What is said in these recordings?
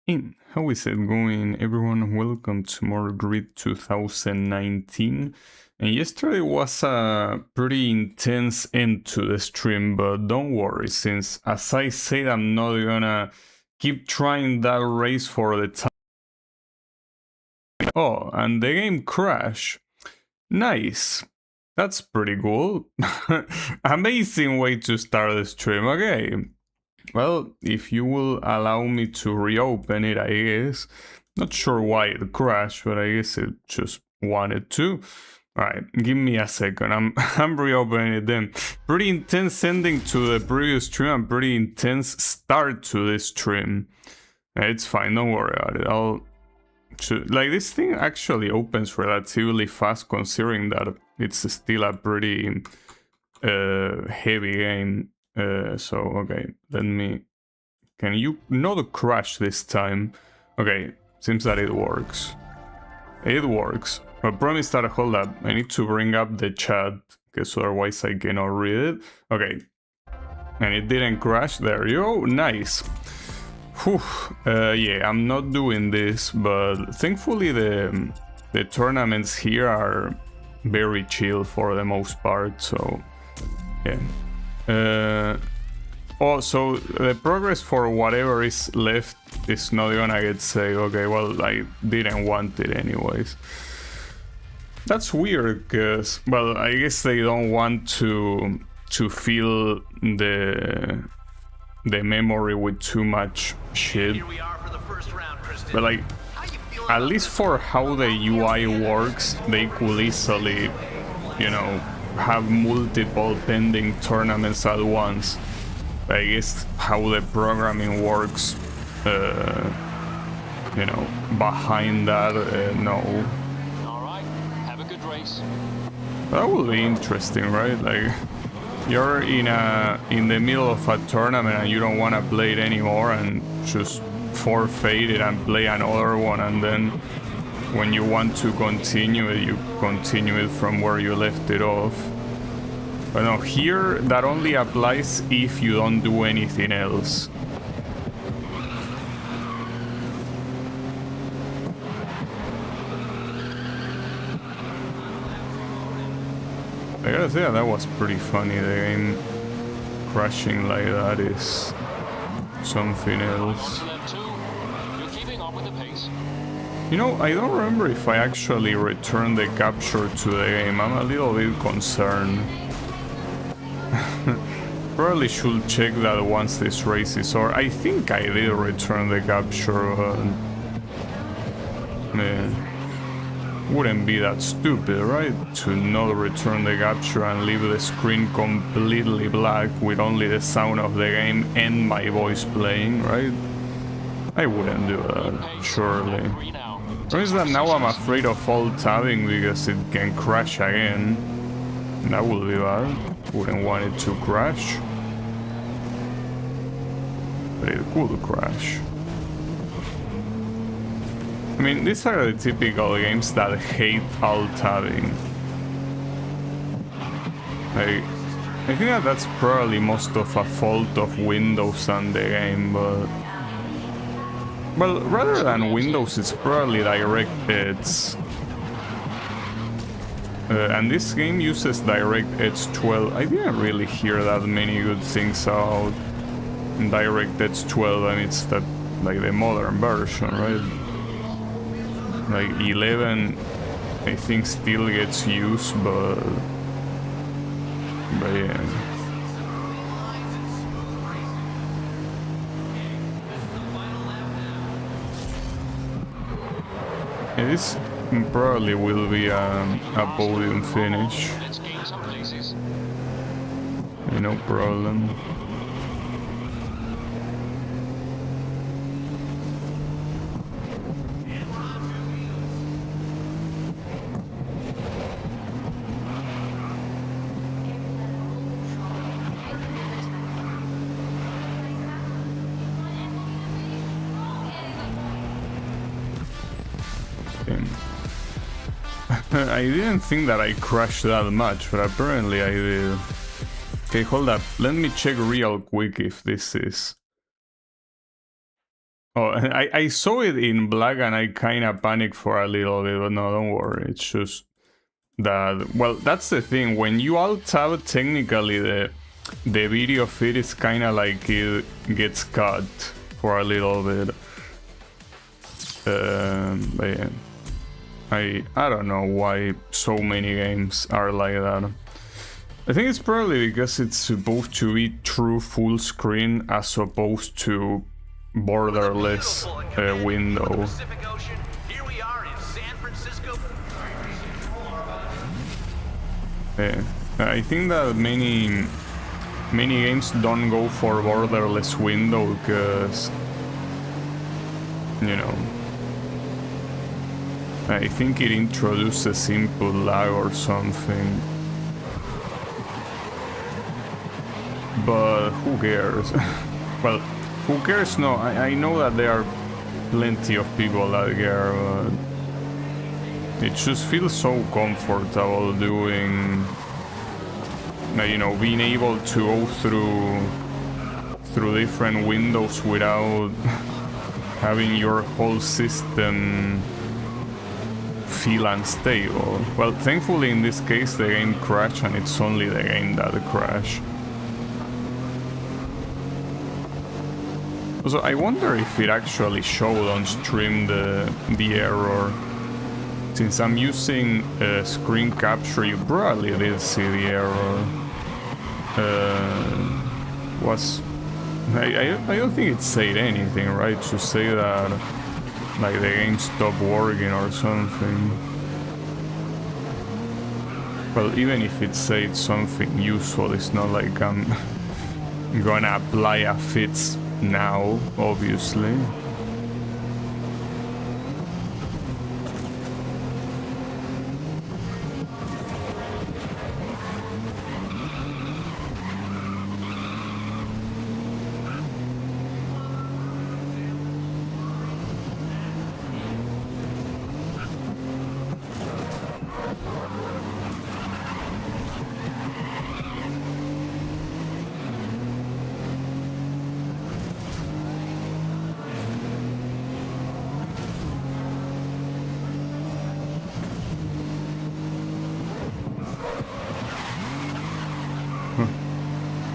in. How is it going, everyone? Welcome to more Grid 2019. And yesterday was a pretty intense end to the stream, but don't worry, since as I said, I'm not gonna keep trying that race for the time. Oh, and the game crashed. Nice. That's pretty cool. Amazing way to start the stream. Okay. Well, if you will allow me to reopen it, I guess. Not sure why it crashed, but I guess it just wanted to. Alright, give me a second. I'm reopening it then. Pretty intense ending to the previous stream and pretty intense start to this stream. It's fine, don't worry about it. Like, this thing actually opens relatively fast considering that it's still a pretty heavy game. So, okay, let me... Can you not crash this time? Okay, seems that it works. It works. But promise that, hold up, I need to bring up the chat, because otherwise I cannot read it. Okay. And it didn't crash, there you go, nice. Whew. Yeah, I'm not doing this, but thankfully the tournaments here are very chill for the most part, so yeah. Oh, so the progress for whatever is left is not gonna get saved. Okay, well, I didn't want it anyways. That's weird, because, well, I guess they don't want to fill the memory with too much shit. But like, at least for how the UI works, they could easily, you know, have multiple pending tournaments at once. I guess how the programming works, you know, behind that, no. Alright, have a good race. That would be interesting, right? Like, you're in the middle of a tournament and you don't want to play it anymore and just forfeit it and play another one, and then when you want to continue it, you continue it from where you left it off. But no, here that only applies if you don't do anything else. I gotta say, that was pretty funny. The game crashing like that is something else. You know, I don't remember if I actually returned the capture to the game. I'm a little bit concerned. Probably should check that once this race is over. I think I did return the capture. Wouldn't be that stupid, right? To not return the capture and leave the screen completely black with only the sound of the game and my voice playing, right? I wouldn't do that, surely. Or is that now I'm afraid of alt-tabbing because it can crash again. That would be bad. Wouldn't want it to crash. But it could crash. I mean, these are the typical games that hate alt-tabbing. I think that that's probably most of a fault of Windows and the game, but... Well, rather than Windows, it's probably DirectX. And this game uses DirectX 12. I didn't really hear that many good things about DirectX 12, and it's that, like, the modern version, right? Like 11, I think still gets used, but yeah. This probably will be a podium finish. No problem. I didn't think that I crashed that much, but apparently I did. Okay, hold up. Let me check real quick if this is... Oh, I saw it in black and I kind of panicked for a little bit, but no, don't worry. It's just that, well, that's the thing. When you alt tab, technically the video feed is kind of like it gets cut for a little bit. But yeah. I don't know why so many games are like that. I think it's probably because it's supposed to be true full screen as opposed to borderless window. Yeah, I think that many games don't go for borderless window because, you know, I think it introduces simple lag or something. But who cares? Well, who cares? No, I know that there are plenty of people that care, but it just feels so comfortable doing, you know, being able to go through different windows without having your whole system feel unstable. Well, thankfully in this case the game crashed and it's only the game that crashed. So I wonder if it actually showed on stream the error. Since I'm using screen capture, you probably did see the error. I don't think it said anything, right? To say that like the game stopped working or something. Well, even if it said something useful, it's not like I'm gonna apply a fix now, obviously.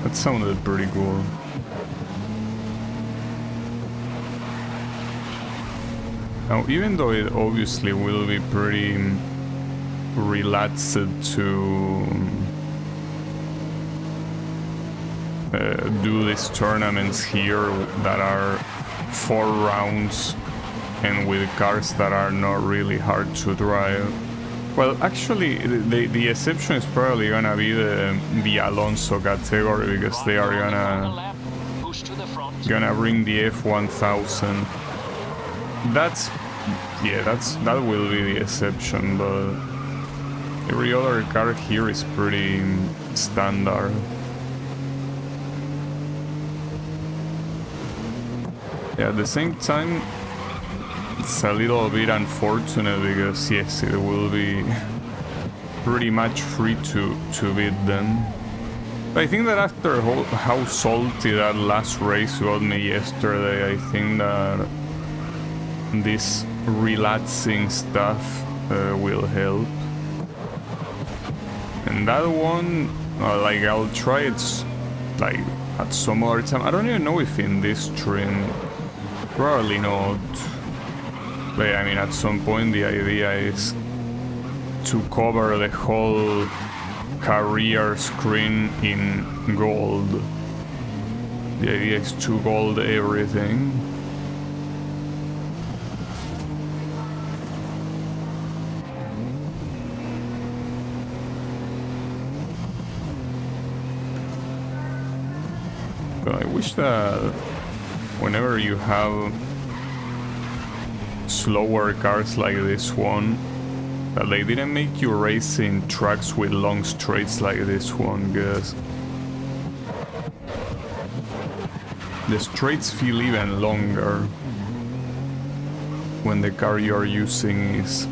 That sounded pretty cool. Now, even though it obviously will be pretty relaxed to do these tournaments here that are 4 rounds and with cars that are not really hard to drive. Well, actually, the exception is probably gonna be the Alonso category, because they are gonna bring the F1000. That will be the exception, but every other car here is pretty standard. Yeah, at the same time, it's a little bit unfortunate because yes, it will be pretty much free to beat them. But I think that after how salty that last race got me yesterday, I think that this relaxing stuff will help. And that one, like, I'll try it like at some other time. I don't even know if in this stream, probably not. But I mean, at some point the idea is to cover the whole career screen in gold. The idea is to gold everything. But I wish that whenever you have slower cars like this one, that they didn't make you race in tracks with long straights like this one, because the straights feel even longer when the car you're using is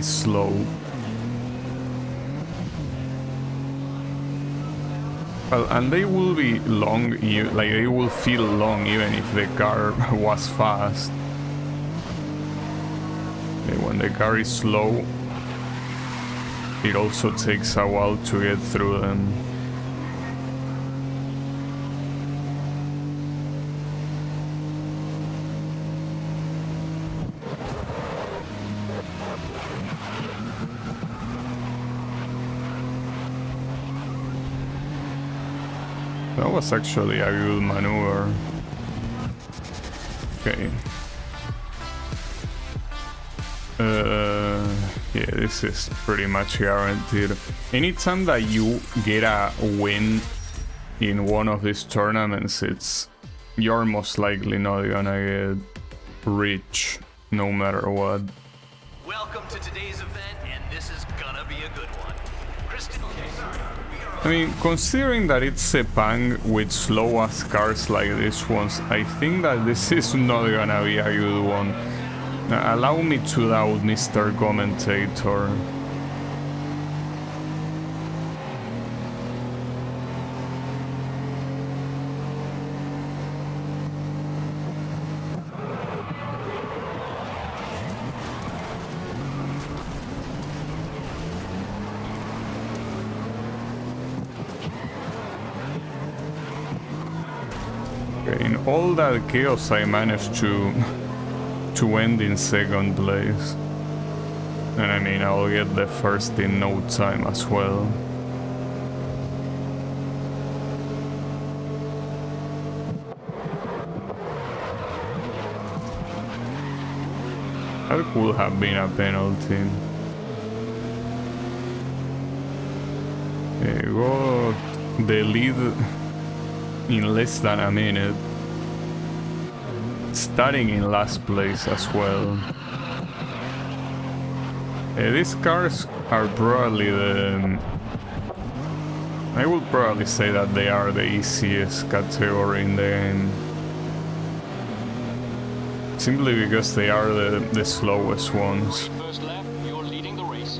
slow. Well, and they will be long, like they will feel long even if the car was fast. Okay, when the car is slow, it also takes a while to get through them. That was actually a good maneuver. Okay. Yeah, this is pretty much guaranteed. Anytime that you get a win in one of these tournaments, you're most likely not gonna get rich no matter what. Welcome to today's event, and this is gonna be a good one. I mean, considering that it's Sepang with slow-ass cars like these ones, I think that this is not gonna be a good one. Allow me to doubt, Mr. Commentator. In all that chaos, I managed to end in second place. And I mean, I'll get the first in no time as well. That could have been a penalty. We got the lead in less than a minute, starting in last place as well. These cars are probably I would probably say that they are the easiest category in the game. Simply because they are the slowest ones. First lap, you're leading the race.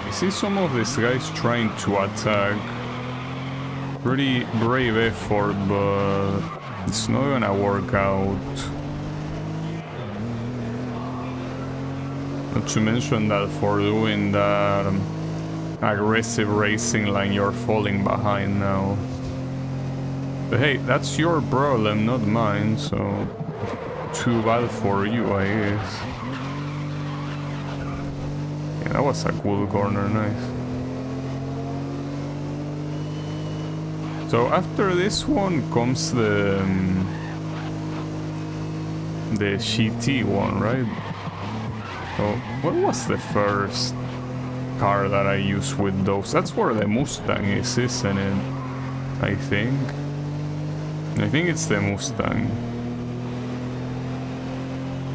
I see some of these guys trying to attack. Pretty brave effort, but it's not gonna work out. Not to mention that for doing that aggressive racing line, you're falling behind now. But hey, that's your problem, not mine, so too bad for you, I guess. Yeah, that was a cool corner, nice. So after this one comes the GT one, right? So what was the first car that I used with those? That's where the Mustang is, isn't it? I think it's the Mustang.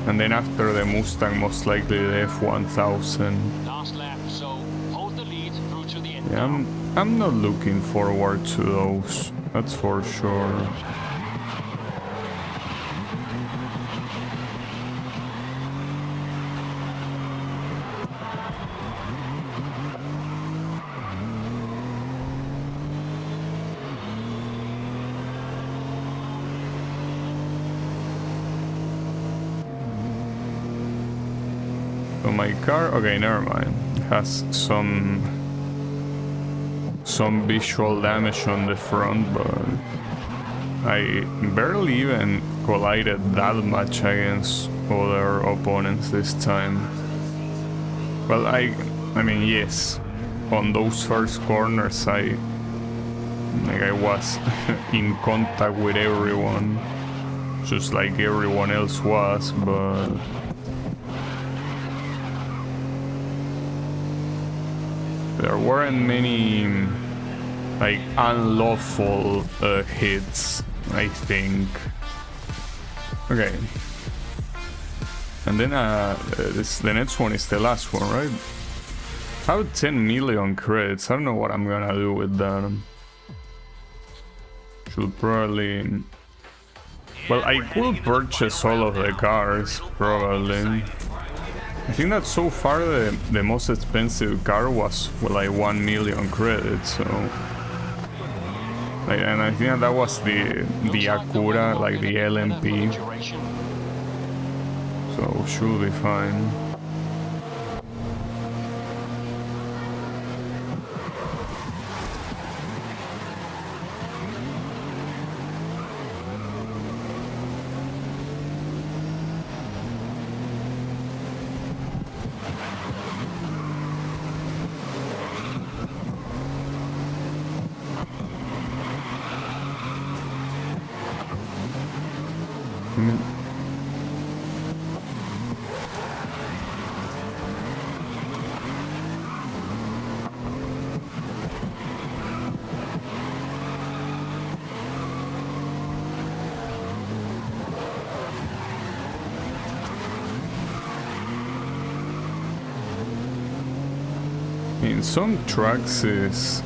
And then after the Mustang, most likely the F1000. Last lap, so hold the lead through to the end. Yeah, I'm not looking forward to those, that's for sure. So my car, okay, never mind, has some visual damage on the front, but I barely even collided that much against other opponents this time. Well, I mean, yes, on those first corners I was in contact with everyone, just like everyone else was, but there weren't many like unlawful hits, I think. Okay. And then the next one is the last one, right? I have 10 million credits. I don't know what I'm gonna do with that. Should probably Well, I could purchase all of the cars, probably. I think that so far the most expensive car was, well, like 1 million credits, so... Like, and I think that was the Acura, like the LMP, so should be fine. In some tracks is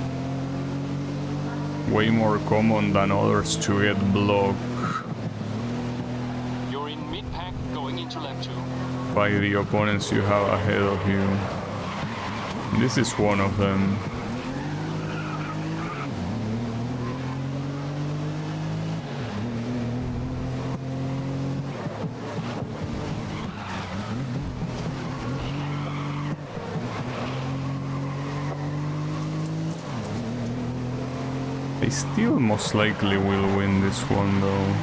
way more common than others to get blocked You're in mid-pack going into lap 2. by the opponents you have ahead of you. This is one of them. I still most likely will win this one though.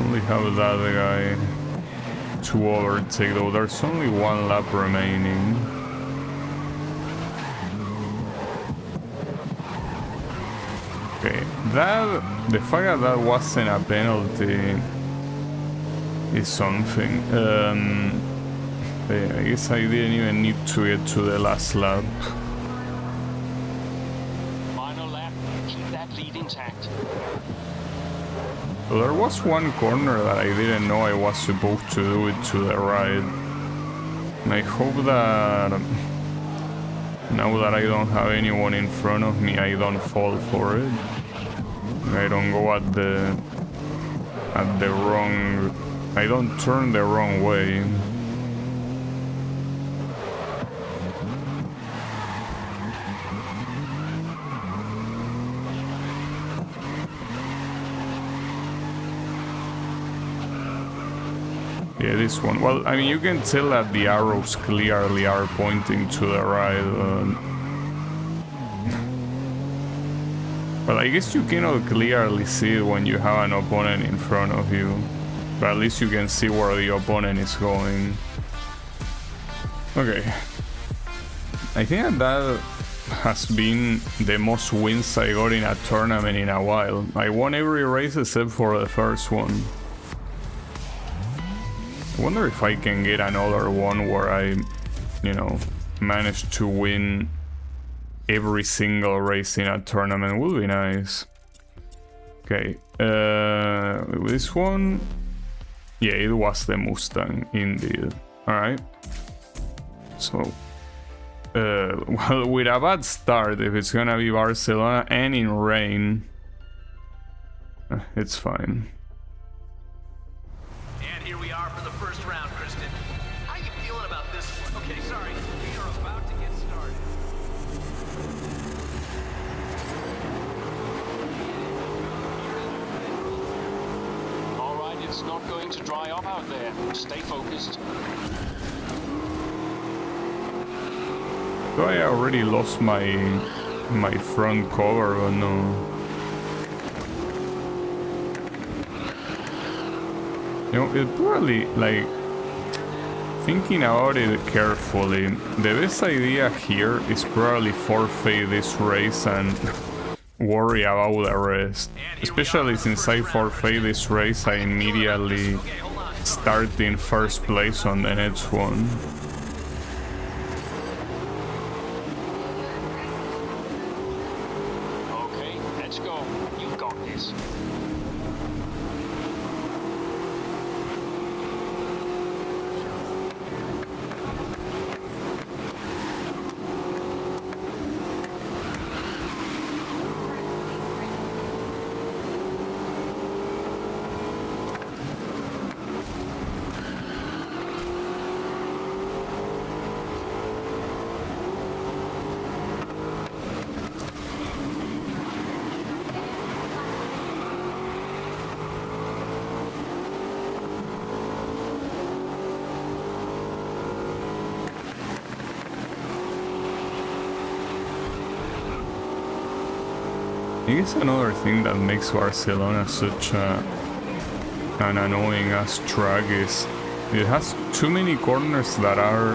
Only have that guy to overtake though. There's only one lap remaining. Okay, the fact that that wasn't a penalty is something. I guess I didn't even need to get to the last lap. Well, there was one corner that I didn't know I was supposed to do it to the right. And I hope that now that I don't have anyone in front of me, I don't fall for it. I don't go at the wrong... I don't turn the wrong way. Yeah, this one. Well, I mean, you can tell that the arrows clearly are pointing to the right. Well, I guess you cannot clearly see it when you have an opponent in front of you. But at least you can see where the opponent is going. Okay. I think that has been the most wins I got in a tournament in a while. I won every race except for the first one. I wonder if I can get another one where I, you know, manage to win every single race in a tournament. Would be nice. Okay, this one, yeah, it was the Mustang indeed. All right. So, well, with a bad start, if it's gonna be Barcelona and in rain, it's fine. And here we are for the first round, Kristen. How you feeling about this one? Okay, sorry. We are about to get started. All right, it's not going to dry up out there. Stay focused. So I already lost my front cover, but no. You know, it probably, like, thinking about it carefully, the best idea here is probably forfeit this race and worry about the rest. Especially since I forfeit this race, I immediately start in first place on the next one. Okay, let's go. You've got this. I guess another thing that makes Barcelona such an annoying ass track is it has too many corners that are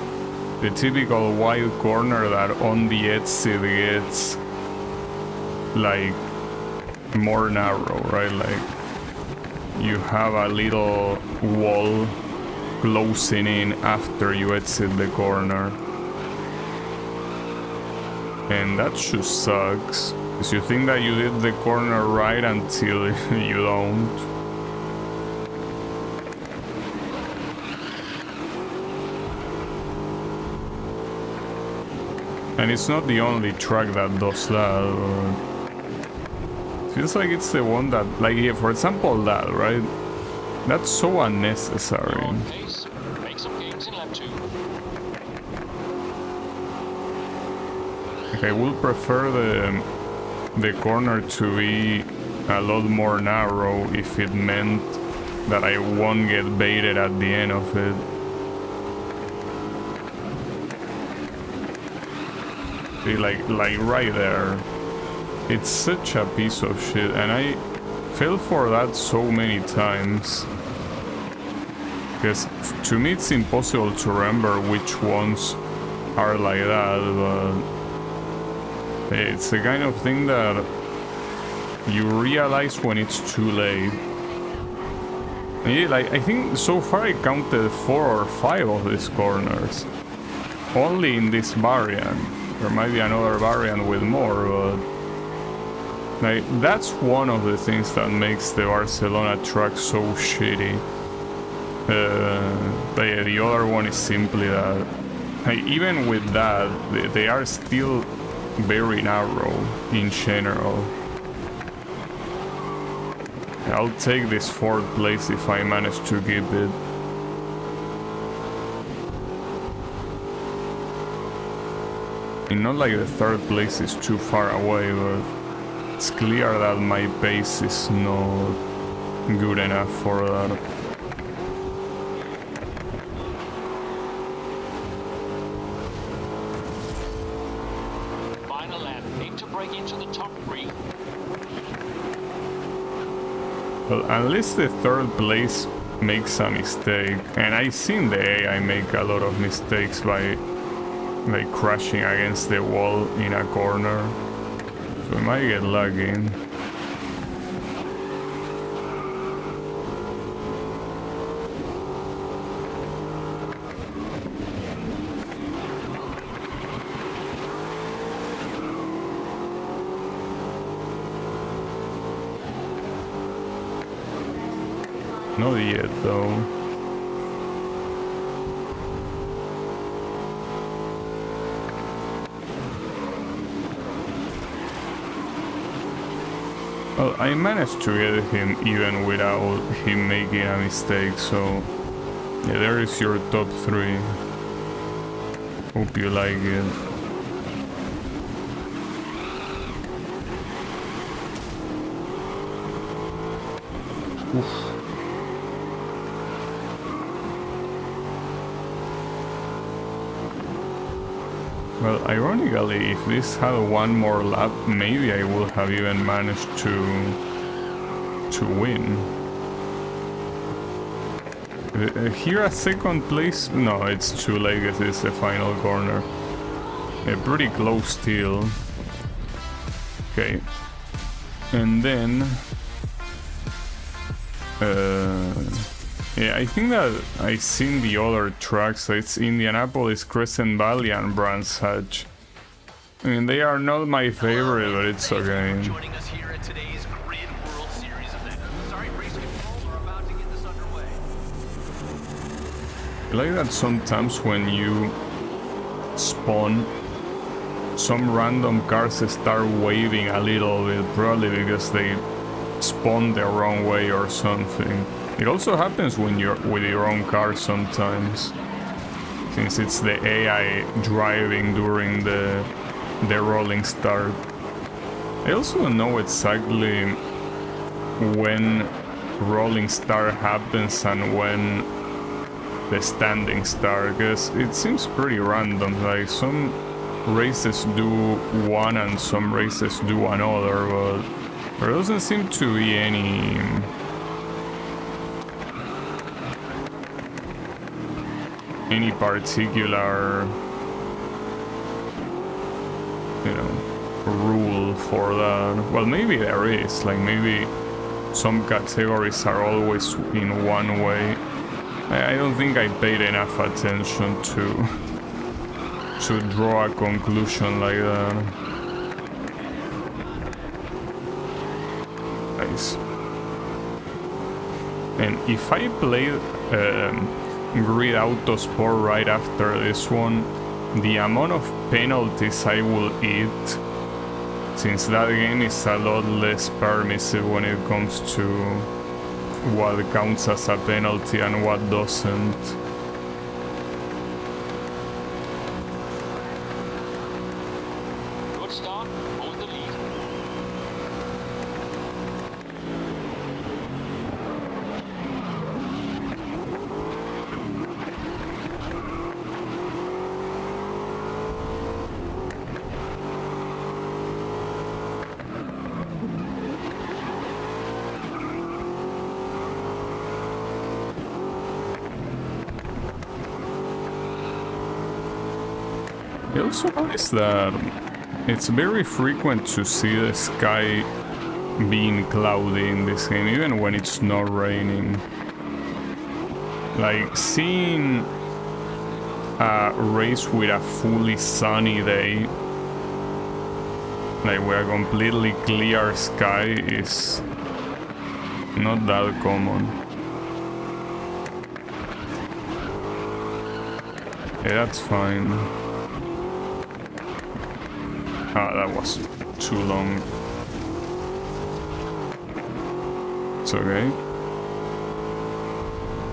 the typical wide corner that on the exit gets like more narrow, right? Like you have a little wall closing in after you exit the corner. And that just sucks, because you think that you did the corner right until you don't. And it's not the only track that does that. Feels like it's the one that, like, yeah, for example, that, right? That's so unnecessary. On pace. Make some gains in lap 2. Like, I would prefer the corner to be a lot more narrow if it meant that I won't get baited at the end of it. See, like right there. It's such a piece of shit, and I fell for that so many times. Because to me it's impossible to remember which ones are like that, but it's the kind of thing that you realize when it's too late. Yeah, like, I think so far I counted 4 or 5 of these corners. Only in this variant. There might be another variant with more, but like, that's one of the things that makes the Barcelona track so shitty. But yeah, the other one is simply that, like, even with that, they are still very narrow in general. I'll take this 4th place if I manage to keep it. And not like the 3rd place is too far away, but it's clear that my pace is not good enough for that. Final lap. Aim to break into the top 3. Well, unless the 3rd place makes a mistake, and I've seen the AI make a lot of mistakes by like crashing against the wall in a corner, so we might get lucky. Not yet though. Well, I managed to get him even without him making a mistake, so yeah, there is your top 3. Hope you like it. Oof. Well, ironically, if this had one more lap, maybe I would have even managed to win. Here a 2nd place? No, it's too late because it's the final corner. Pretty close still. Okay. And then... yeah, I think that I've seen the other tracks. It's Indianapolis, Crescent Valley, and Brands Hatch. I mean, they are not my favorite, but it's okay. Joining us here at today's Grid World Series event. Sorry, race control are about to get this underway. I like that sometimes when you spawn, some random cars start waving a little bit, probably because they spawned the wrong way or something. It also happens when you're with your own car sometimes, since it's the AI driving during the rolling start. I also don't know exactly when rolling start happens and when the standing start, because it seems pretty random. Like, some races do one and some races do another, but There doesn't seem to be any particular, you know, rule for that. Well, maybe there is, like maybe some categories are always in one way. I don't think I paid enough attention to draw a conclusion like that. Nice. And if I played Grid Autosport right after this one, the amount of penalties I will eat, since that game is a lot less permissive when it comes to what counts as a penalty and what doesn't. Good start. Hold the lead. I also noticed that it's very frequent to see the sky being cloudy in this game, even when it's not raining. Like, seeing a race with a fully sunny day, like with a completely clear sky, is not that common. Yeah, that's fine. Ah, that was too long. It's okay.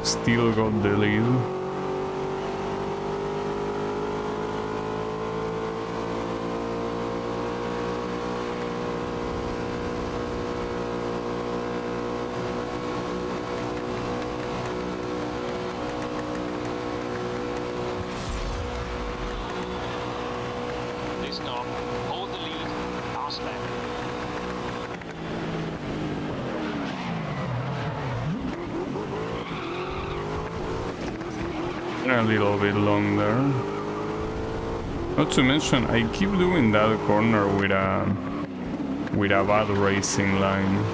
Still got the lead. They stop. Hold the lead. Last lap. A little bit long there. Not to mention, I keep doing that corner with a bad racing line.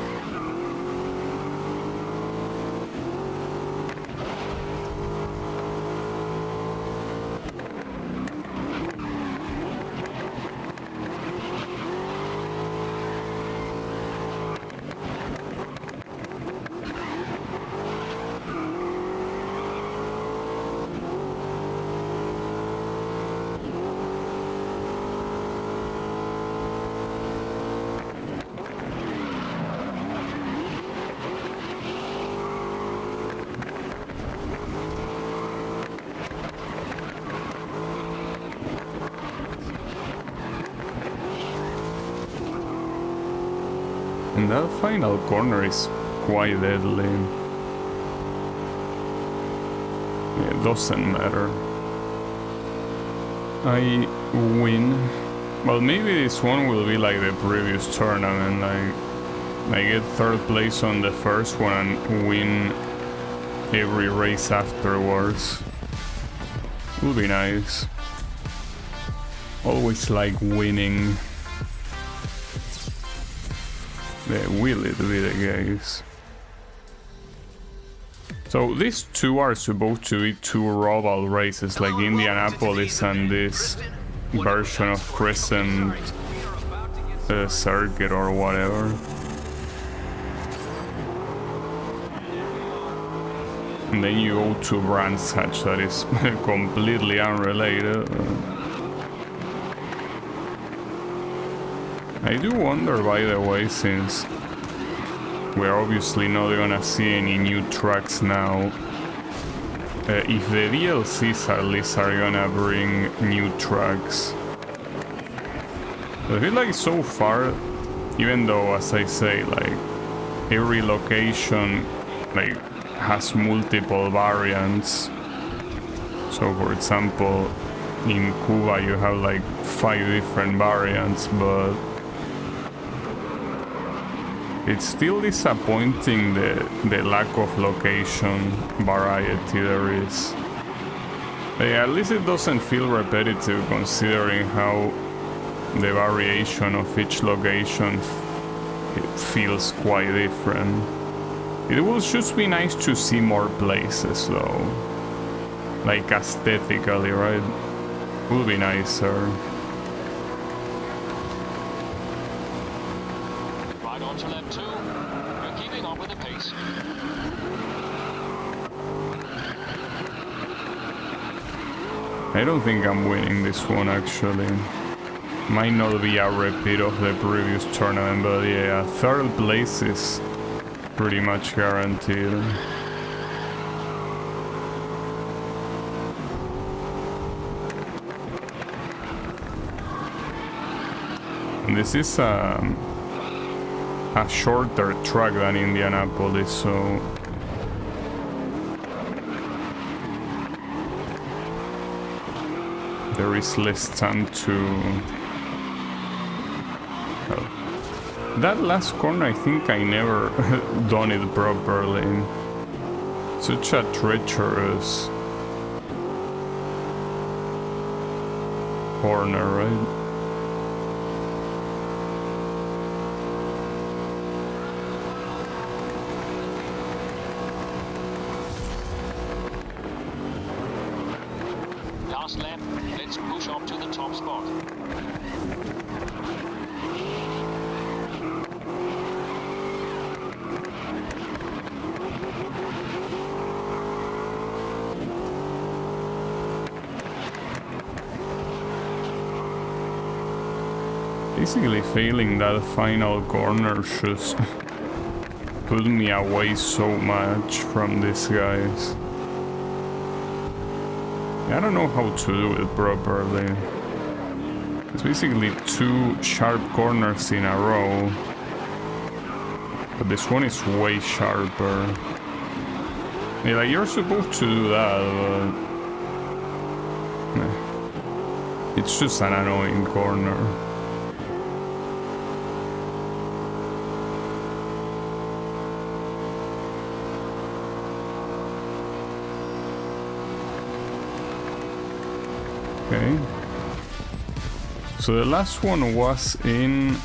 And that final corner is quite deadly. It doesn't matter. I win. Well, maybe this one will be like the previous tournament, like I get third place on the first one and win every race afterwards. Would be nice. Always like winning. Yeah, will it be the case? So these two are supposed to be two rival races, like Indianapolis and this version of Crescent Circuit or whatever. And then you go to Brands Hatch, that is completely unrelated. I do wonder, by the way, since we're obviously not gonna see any new tracks now, if the DLCs at least are gonna bring new tracks. I feel like so far, even though, as I say, like every location like has multiple variants. So for example, in Cuba you have like 5 different variants, but It's still disappointing the lack of location variety there is. But yeah, at least it doesn't feel repetitive considering how the variation of each location it feels quite different. It will just be nice to see more places though. Like aesthetically, right? Would be nicer. Right on to lap 2. You're keeping up with the pace. I don't think I'm winning this one actually. Might not be a repeat of the previous tournament, but yeah, third place is pretty much guaranteed. And this is a shorter track than Indianapolis, so there is less time to... Well, that last corner I think I never done it properly. Such a treacherous corner, right? Last lap, let's push up to the top spot. Basically failing that final corner just put me away so much from these guys. I don't know how to do it properly. It's basically 2 sharp corners in a row. But this one is way sharper. Yeah, like you're supposed to do that, but... it's just an annoying corner. Okay. So the last one was in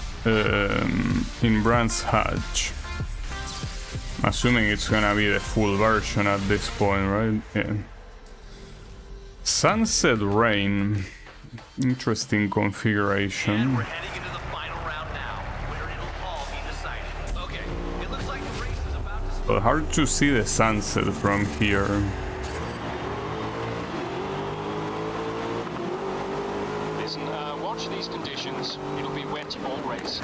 Brands Hatch. Assuming it's gonna be the full version at this point, right? Yeah. Sunset Rain. Interesting configuration. And we're heading into the final round now, where it'll all be decided. Okay, it looks like the race is about to start. But hard to see the sunset from here. Listen, watch these conditions. It'll be wet all race.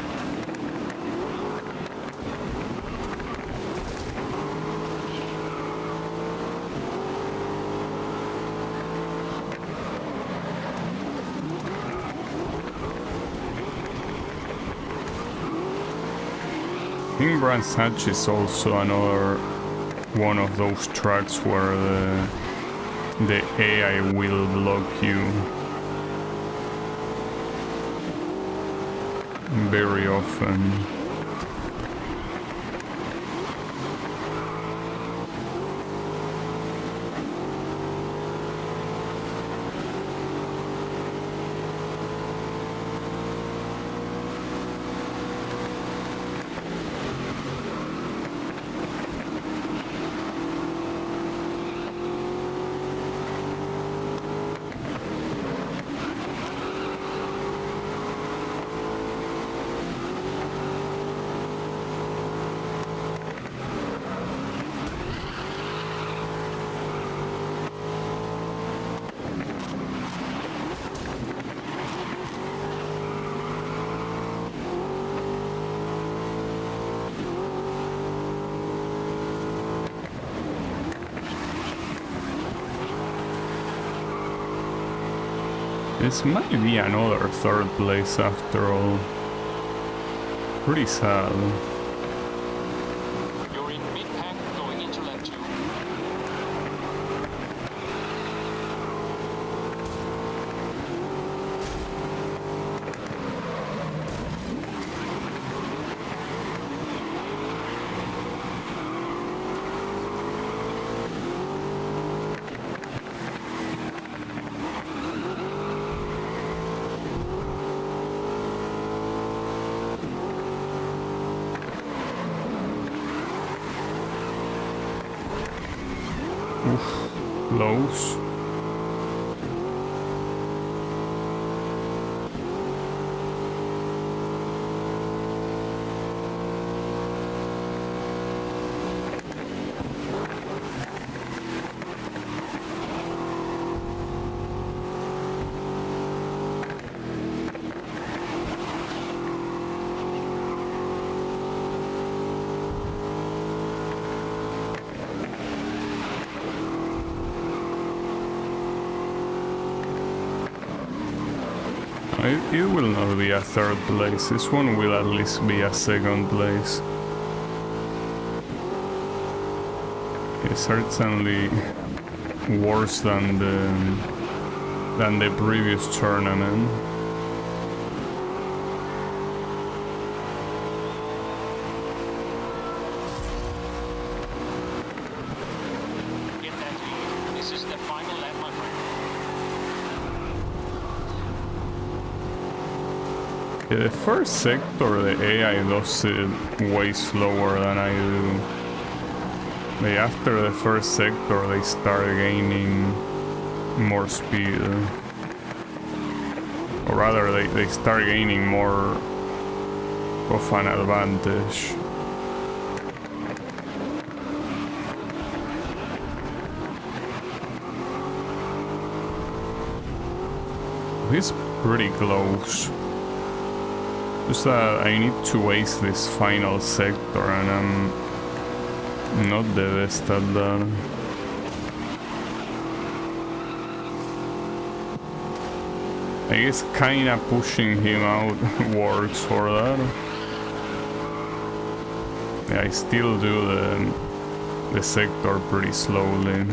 I think Brands Hatch is also another one of those tracks where the AI will block you very often. This might be another third place after all. Pretty sad. You're in mid-pack going into lap 2. Oof, close. It will not be a third place, this one will at least be a second place. It's certainly worse than the previous tournament. Get that lead. This is the final lap, my friend. Yeah, the first sector, the AI does it way slower than I do. After the first sector, they start gaining more speed. Or rather, they start gaining more of an advantage. He's pretty close. Just that I need to ace this final sector and I'm not the best at that. I guess kinda pushing him out works for that. Yeah, I still do the sector pretty slowly.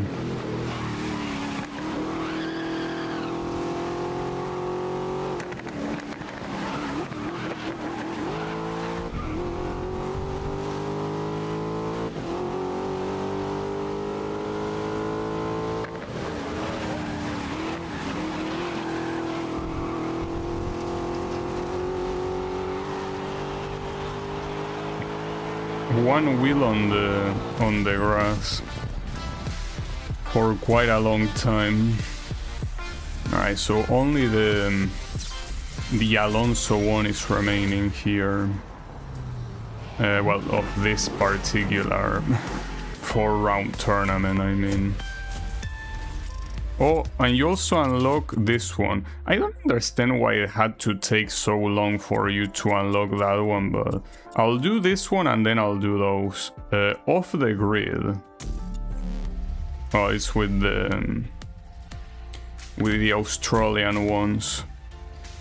One wheel on the grass for quite a long time. Alright, so only the Alonso one is remaining here. Well, of this particular 4-round tournament, I mean. Oh, and you also unlock this one. I don't understand why it had to take so long for you to unlock that one, but I'll do this one and then I'll do those. Off the grid. Oh, it's with the Australian ones.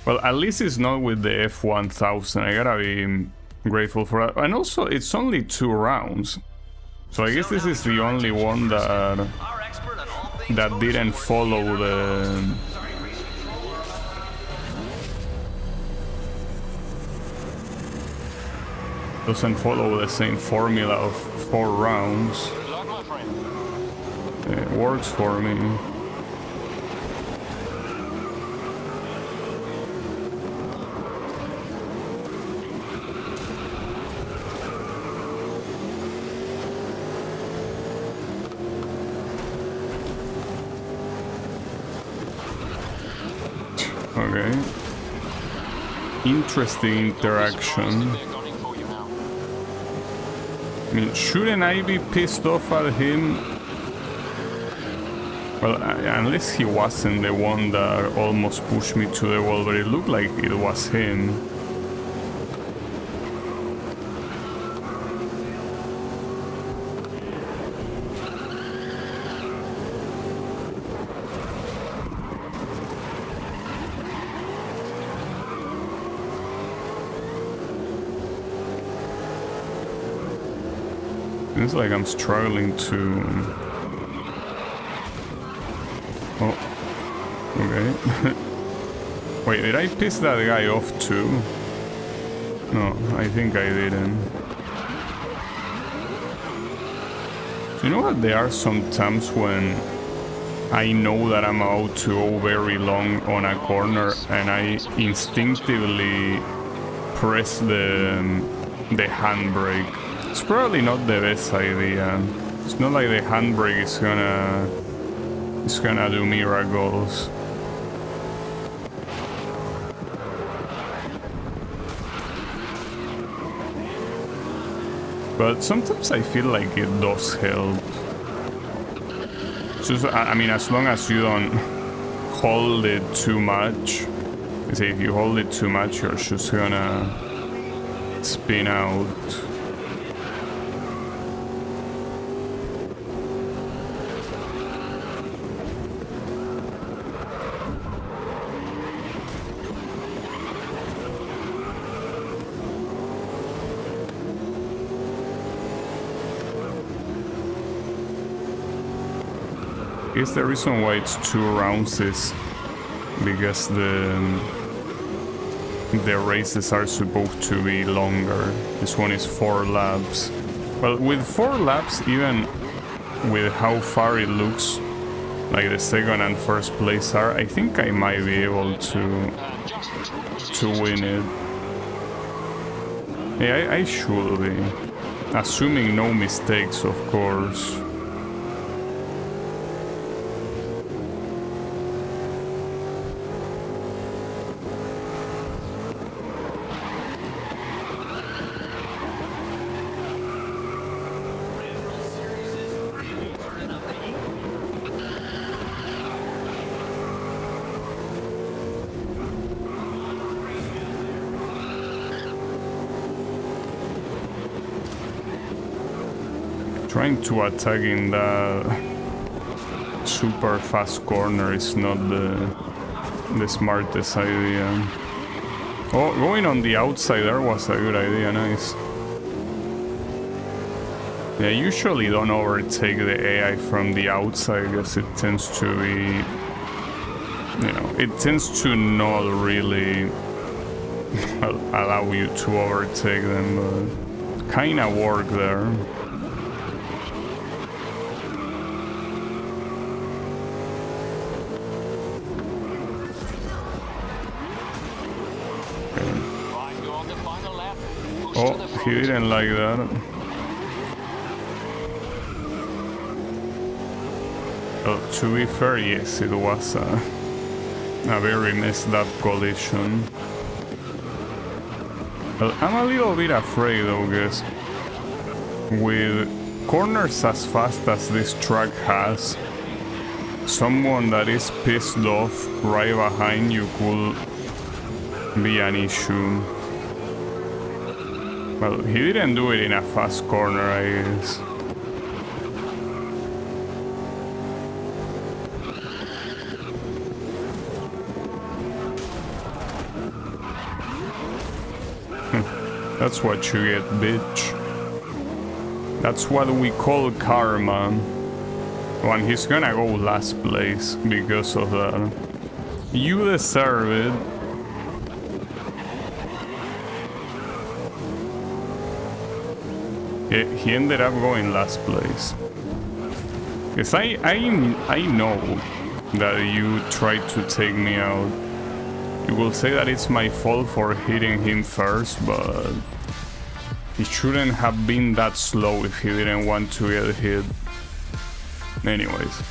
Well, at least it's not with the F1000. I gotta be grateful for that. And also, it's only 2 rounds. So I guess this is the only one that didn't follow doesn't follow the same formula of 4 rounds. Good luck, my friend. It works for me. Okay. Interesting interaction. They're gunning for you now. I mean, shouldn't I be pissed off at him? Well, unless he wasn't the one that almost pushed me to the wall, but it looked like it was him. It's like I'm struggling to... Oh, okay. Wait, did I piss that guy off too? No, I think I didn't. You know what? There are some times when I know that I'm about to go very long on a corner and I instinctively press the handbrake. It's probably not the best idea. It's not like the handbrake is gonna do miracles. But sometimes I feel like it does help. Just, I mean, as long as you don't hold it too much. Say if you hold it too much, you're just gonna spin out. I guess the reason why it's 2 rounds is because the races are supposed to be longer. This one is 4 laps. Well, with 4 laps, even with how far it looks like the second and first place are, I think I might be able to win it. Yeah, I should be. Assuming no mistakes, of course. Trying to attack in the super fast corner is not the smartest idea. Oh, going on the outside there was a good idea, nice. Yeah, usually don't overtake the AI from the outside because it tends to be, you know, it tends to not really allow you to overtake them, but kinda work there. Oh, he didn't like that. Well, to be fair, yes, it was a very messed up collision. Well, I'm a little bit afraid though, because with corners as fast as this track has, someone that is pissed off right behind you could be an issue. Well, he didn't do it in a fast corner, I guess. That's what you get, bitch. That's what we call karma. Well, and he's gonna go last place because of that. You deserve it. He ended up going last place. Yes, I know that you tried to take me out. You will say that it's my fault for hitting him first, but he shouldn't have been that slow if he didn't want to get hit. Anyways.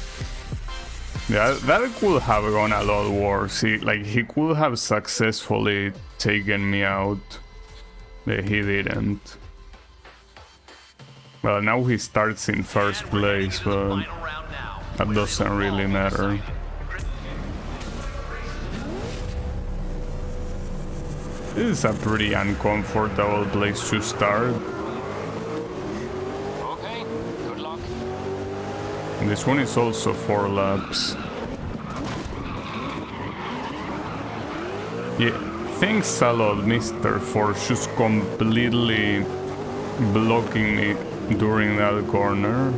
Yeah, that could have gone a lot worse. He could have successfully taken me out, but he didn't. Well, now he starts in first place, but that doesn't really matter. This is a pretty uncomfortable place to start. Okay, good luck. And this one is also 4 laps. Yeah, thanks a lot, mister, for just completely blocking me during that corner.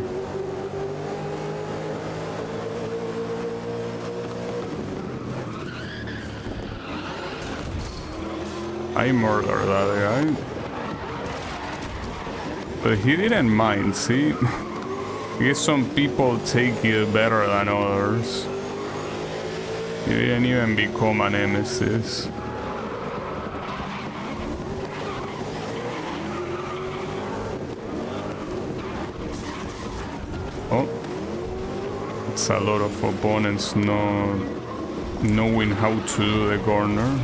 I murdered that guy. But he didn't mind, see? I guess some people take it better than others. He didn't even become a nemesis. against a lot of opponents not knowing how to do the corner.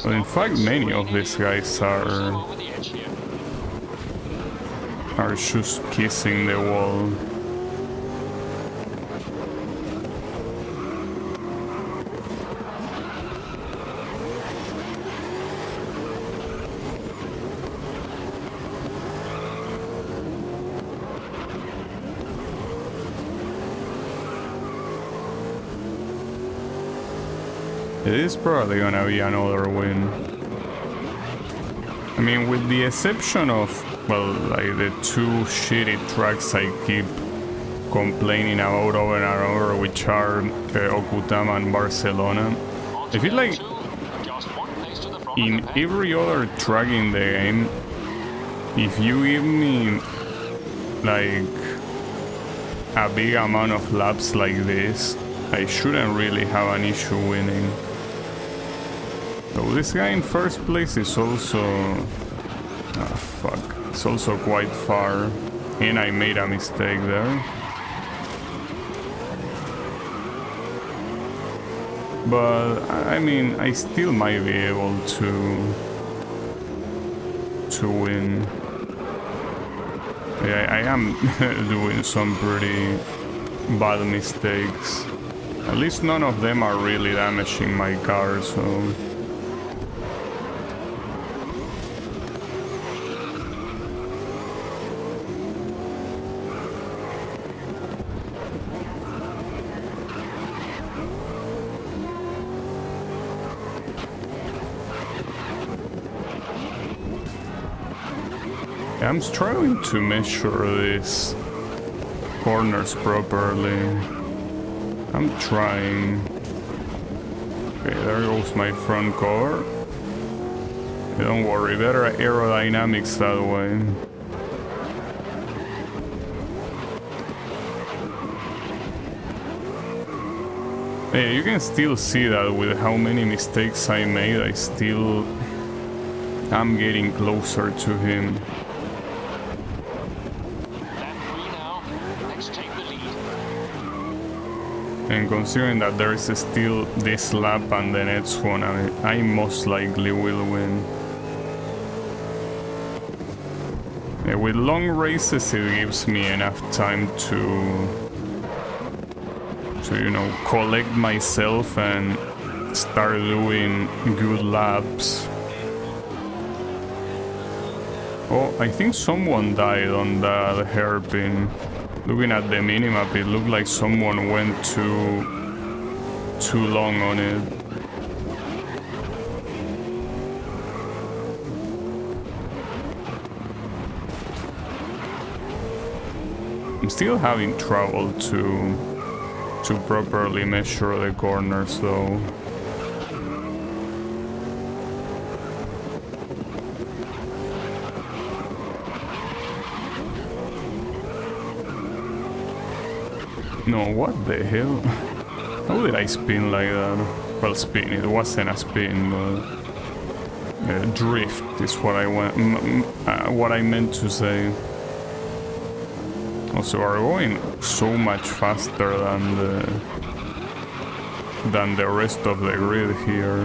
Well, in fact, many of these guys are just kissing the wall. It is probably gonna be another win. I mean, with the exception of, well, like the two shitty tracks I keep complaining about over and over, which are Okutama and Barcelona. I feel like in every other track in the game, if you give me like a big amount of laps like this, I shouldn't really have an issue winning. So this guy in first place is also... ah, fuck. It's also quite far. And I made a mistake there. But, I mean, I still might be able to win. Yeah, I am doing some pretty bad mistakes. At least none of them are really damaging my car, so... I'm struggling to measure these corners properly. I'm trying. Okay, there goes my front cover. Don't worry, better aerodynamics that way. Yeah, you can still see that with how many mistakes I made, I'm getting closer to him. And considering that there is still this lap and the next one, I most likely will win. Yeah, with long races it gives me enough time to you know, collect myself and start doing good laps. Oh, I think someone died on that hairpin. Looking at the minimap, it looked like someone went too long on it. I'm still having trouble to properly measure the corners though. No, what the hell? How did I spin like that? Well, spin, it wasn't a spin, but... drift is what what I meant to say. Also, are going so much faster than the rest of the grid here.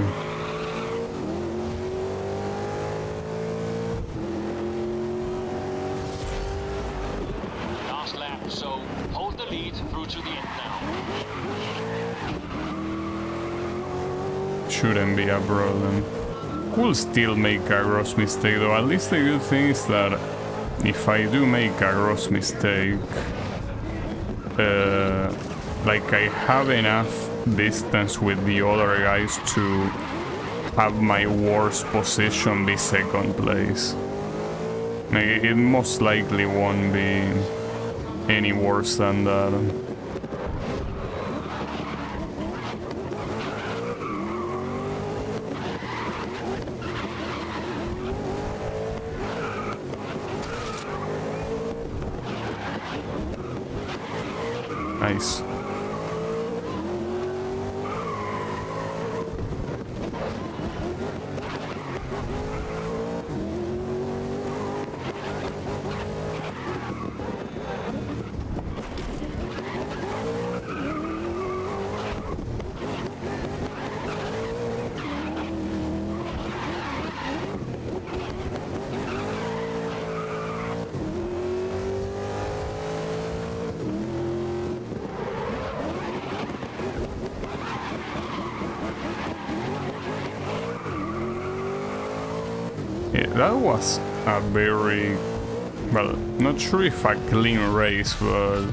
Last lap, so hold the lead through to the end now. Shouldn't be a problem. Could still make a gross mistake though. At least the good thing is that if I do make a gross mistake, like I have enough distance with the other guys to have my worst position be second place. Like, it most likely won't be any worse than that. Nice. Yeah, that was a very, well, not sure if a clean race, but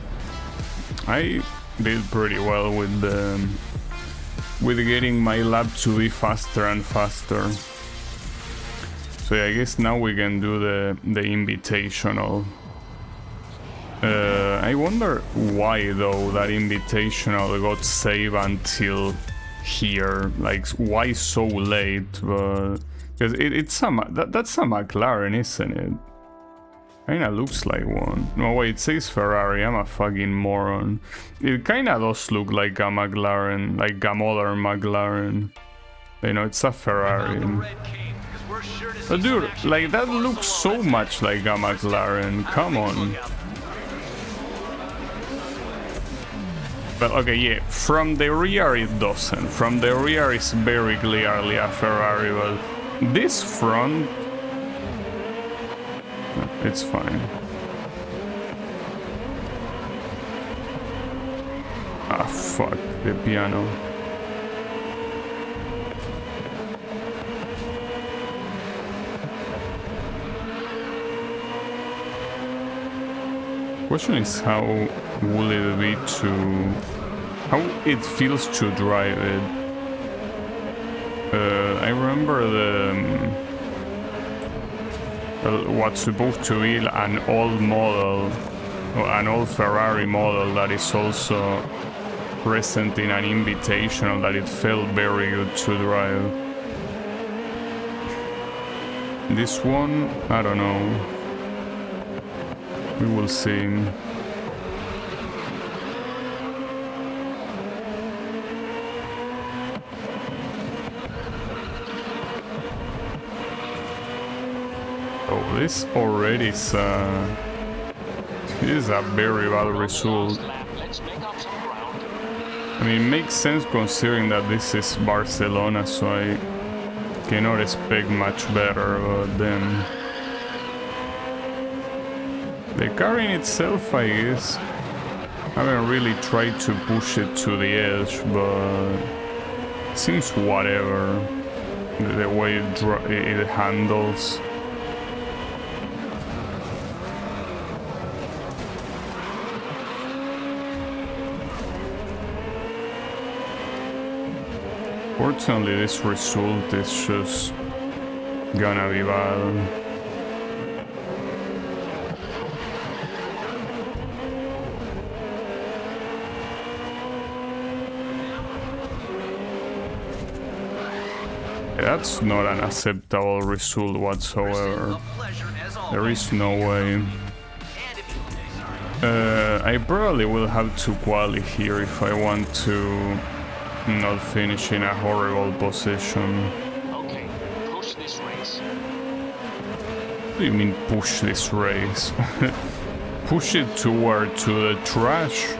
I did pretty well with getting my lap to be faster and faster. So yeah, I guess now we can do the invitational. I wonder why though that invitational got saved until here. Like why so late? Because it's that's a McLaren, isn't it? Kinda looks like one. No wait, it says Ferrari. I'm a fucking moron. It kinda does look like a McLaren, like a modern McLaren. You know, it's a Ferrari. But dude, like that looks so much like a McLaren. Come on. But okay, yeah, from the rear it doesn't. From the rear it's very clearly a Ferrari, but this front, it's fine. Ah, fuck, the piano. Question is how will it be how it feels to drive it. I remember what's supposed to be an old model, or an old Ferrari model that is also present in an invitational that it felt very good to drive. This one, I don't know. We will see. Oh, this already is a very bad result. I mean, it makes sense considering that this is Barcelona, so I cannot expect much better, but then the car in itself, I guess, I haven't really tried to push it to the edge, but it seems whatever, the way it handles. Fortunately, this result is just gonna be bad. That's not an acceptable result whatsoever. There is no way. I probably will have to quali here if I want to not finish in a horrible position. Okay, push this race. What do you mean push this race? Push it toward to the trash?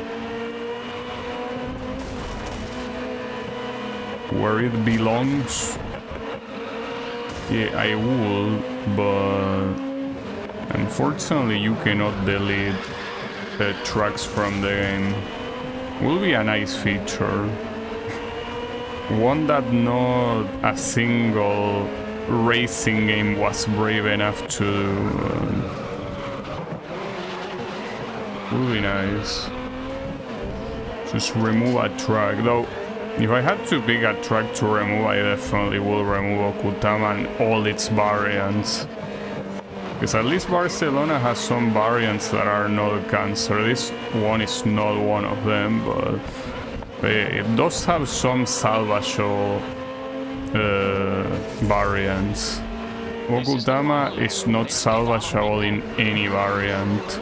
Where it belongs? Yeah, I would, but unfortunately you cannot delete the tracks from the game. Will be a nice feature. One that not a single racing game was brave enough to would be nice. Just remove a track, though. If I had to pick a track to remove, I definitely will remove Okutama and all its variants. Because at least Barcelona has some variants that are not cancer. This one is not one of them, but it does have some salvageable variants. Okutama is not salvageable in any variant.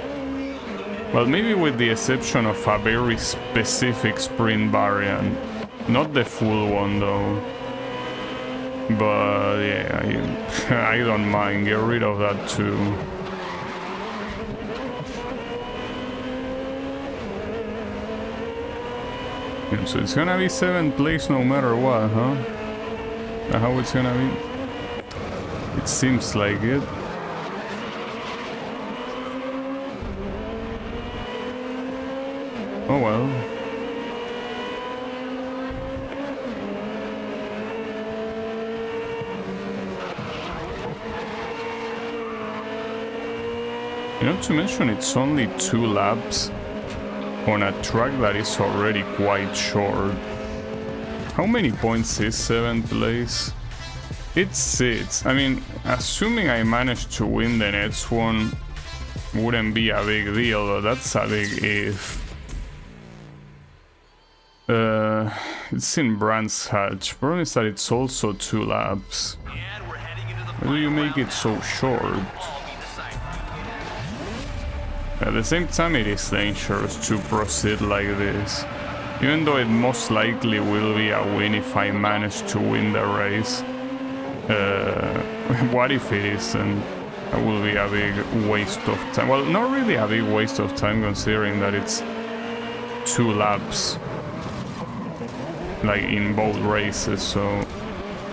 Well, maybe with the exception of a very specific sprint variant. Not the full one though. But yeah, I don't mind. Get rid of that too. Yeah, so it's gonna be 7th place no matter what, huh? That's how it's gonna be? It seems like it. Oh well. Not to mention it's only 2 laps on a track that is already quite short. How many points is 7th place? It's 6. I mean, assuming I manage to win the next one wouldn't be a big deal, but that's a big if. It's in Brands Hatch. Problem is that it's also 2 laps. And we're heading into the Why do you make it so short? At the same time, it is dangerous to proceed like this. Even though it most likely will be a win if I manage to win the race. What if it isn't? That will be a big waste of time. Well, not really a big waste of time considering that it's 2 laps. Like in both races, so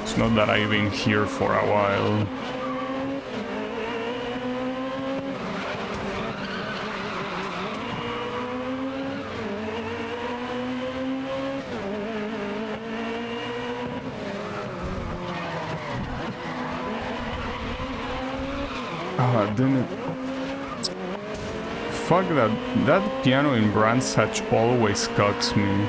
it's not that I've been here for a while. Ah, damn it. Fuck that piano in Brands Hatch always cucks me.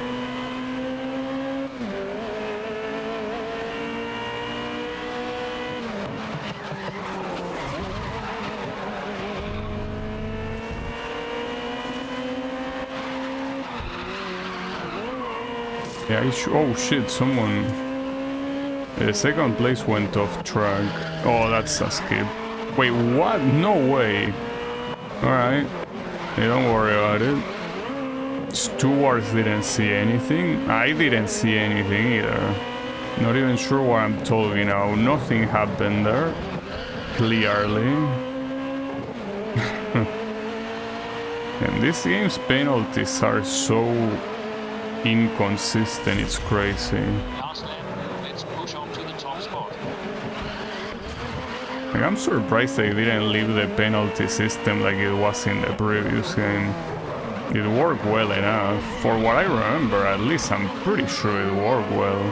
Yeah, oh shit, someone... The 2nd place went off track. Oh, that's a skip. Wait, what? No way. Alright. Hey, don't worry about it. Stewards didn't see anything. I didn't see anything either. Not even sure what I'm talking about. Nothing happened there. Clearly. And this game's penalties are so inconsistent, it's crazy. Last lap. Let's push on to the top spot. Like, I'm surprised they didn't leave the penalty system like it was in the previous game. It worked well enough. For what I remember, at least I'm pretty sure it worked well.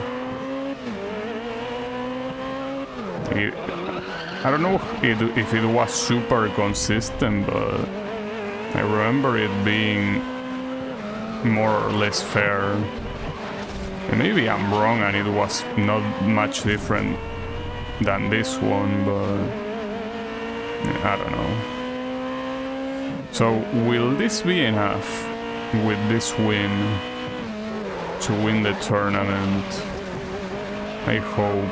I don't know if it was super consistent, but I remember it being more or less fair. And maybe I'm wrong and it was not much different than this one, but I don't know. So will this be enough with this win to win the tournament? I hope.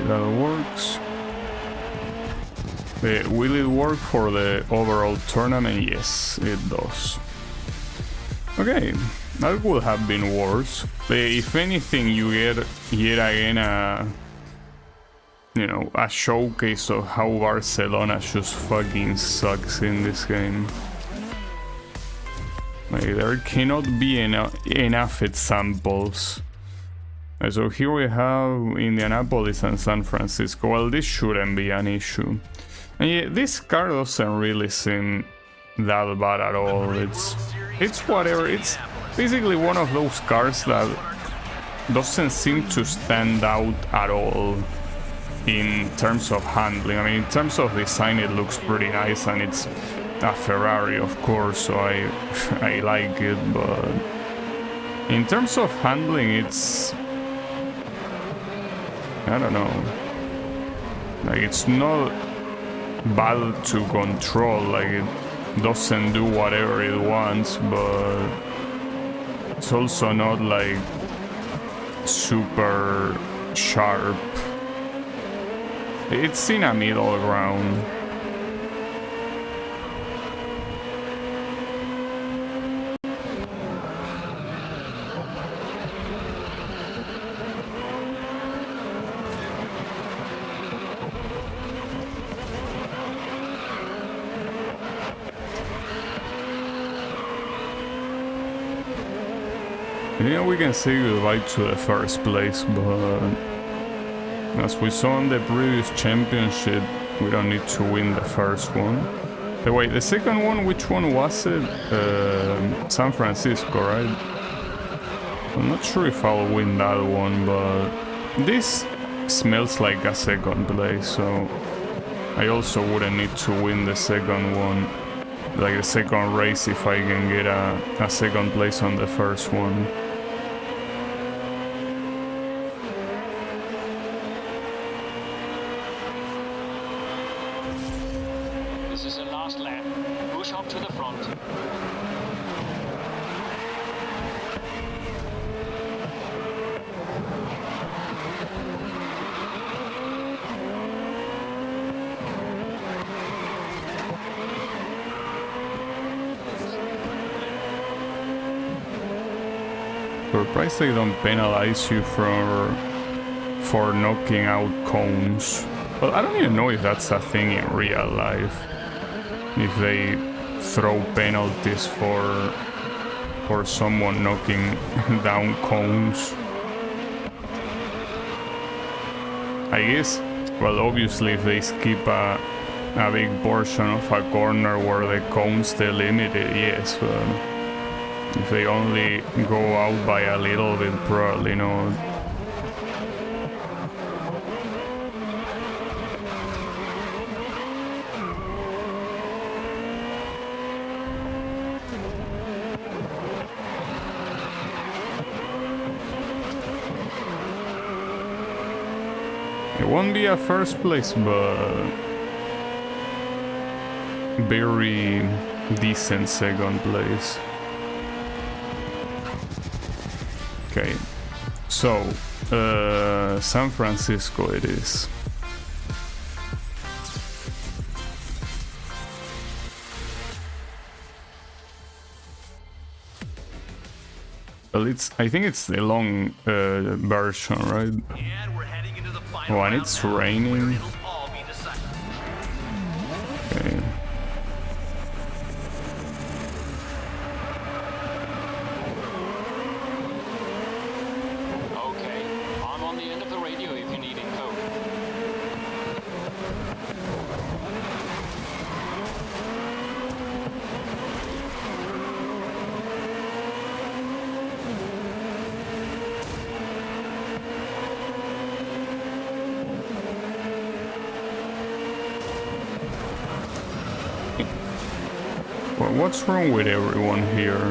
That works. Will it work for the overall tournament? Yes, it does. Okay, that would have been worse. If anything, you get yet again a showcase of how Barcelona just fucking sucks in this game. Like, there cannot be enough examples. So here we have Indianapolis and San Francisco. Well, this shouldn't be an issue. And yeah, this car doesn't really seem that bad at all. It's whatever. It's basically one of those cars that doesn't seem to stand out at all in terms of handling. I mean, in terms of design, it looks pretty nice, and it's a Ferrari, of course, so I like it. But in terms of handling, it's... I don't know. Like, it's not bad to control, like it doesn't do whatever it wants, but it's also not like super sharp. It's in a middle ground. Yeah, we can say goodbye to the first place, but as we saw in the previous championship, we don't need to win the first one. Wait, the second one, which one was it? San Francisco, right? I'm not sure if I'll win that one, but this smells like a second place, so I also wouldn't need to win the second one, like the second race, if I can get a second place on the first one. This is the last lap. Push up to the front. Surprised they don't penalize you for knocking out cones. Well, I don't even know if that's a thing in real life. If they throw penalties for someone knocking down cones. I guess, well, obviously if they skip a big portion of a corner where the cones delimited, yes, but if they only go out by a little bit, probably not. It won't be a first place, but very decent second place. Okay, so San Francisco it is. Well, I think it's the long version, right? And we're heading into the final Oh, and round it's now, where raining. it'll all be decided. Okay. Okay, I'm on the end of the radio if you need info. Well, what's wrong with everyone here?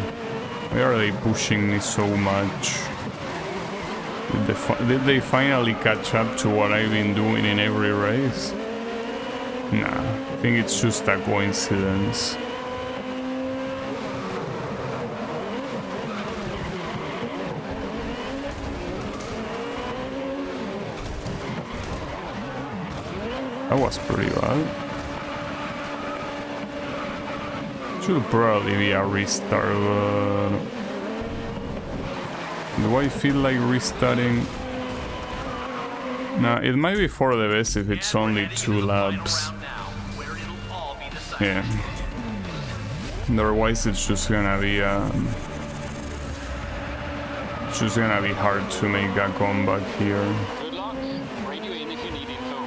Why are they pushing me so much? Did they finally catch up to what I've been doing in every race? Nah, I think it's just a coincidence. That was pretty bad. Should probably be a restart, but do I feel like restarting? Nah, it might be for the best if it's only 2 laps. Yeah. Otherwise it's just gonna be hard to make a comeback here. Good luck. Radio in if you need info.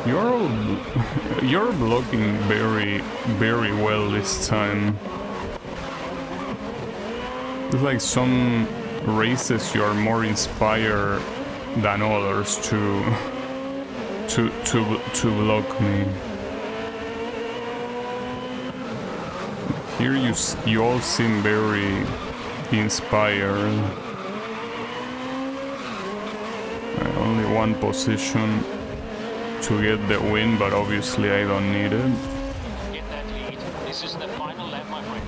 You're blocking very well this time. It's like some races you're more inspired than others to block me. Here you all seem very inspired. Only one position to get the win, but obviously I don't need it. Get that lead. This is the final lap, my friend.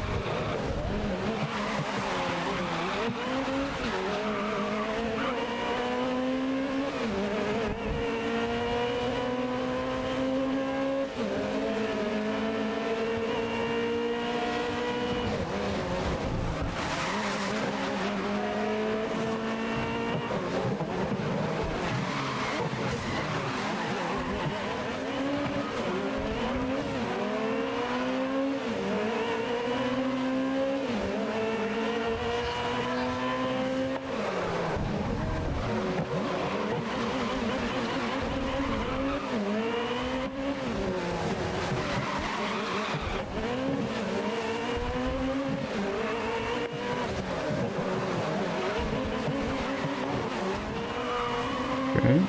Okay.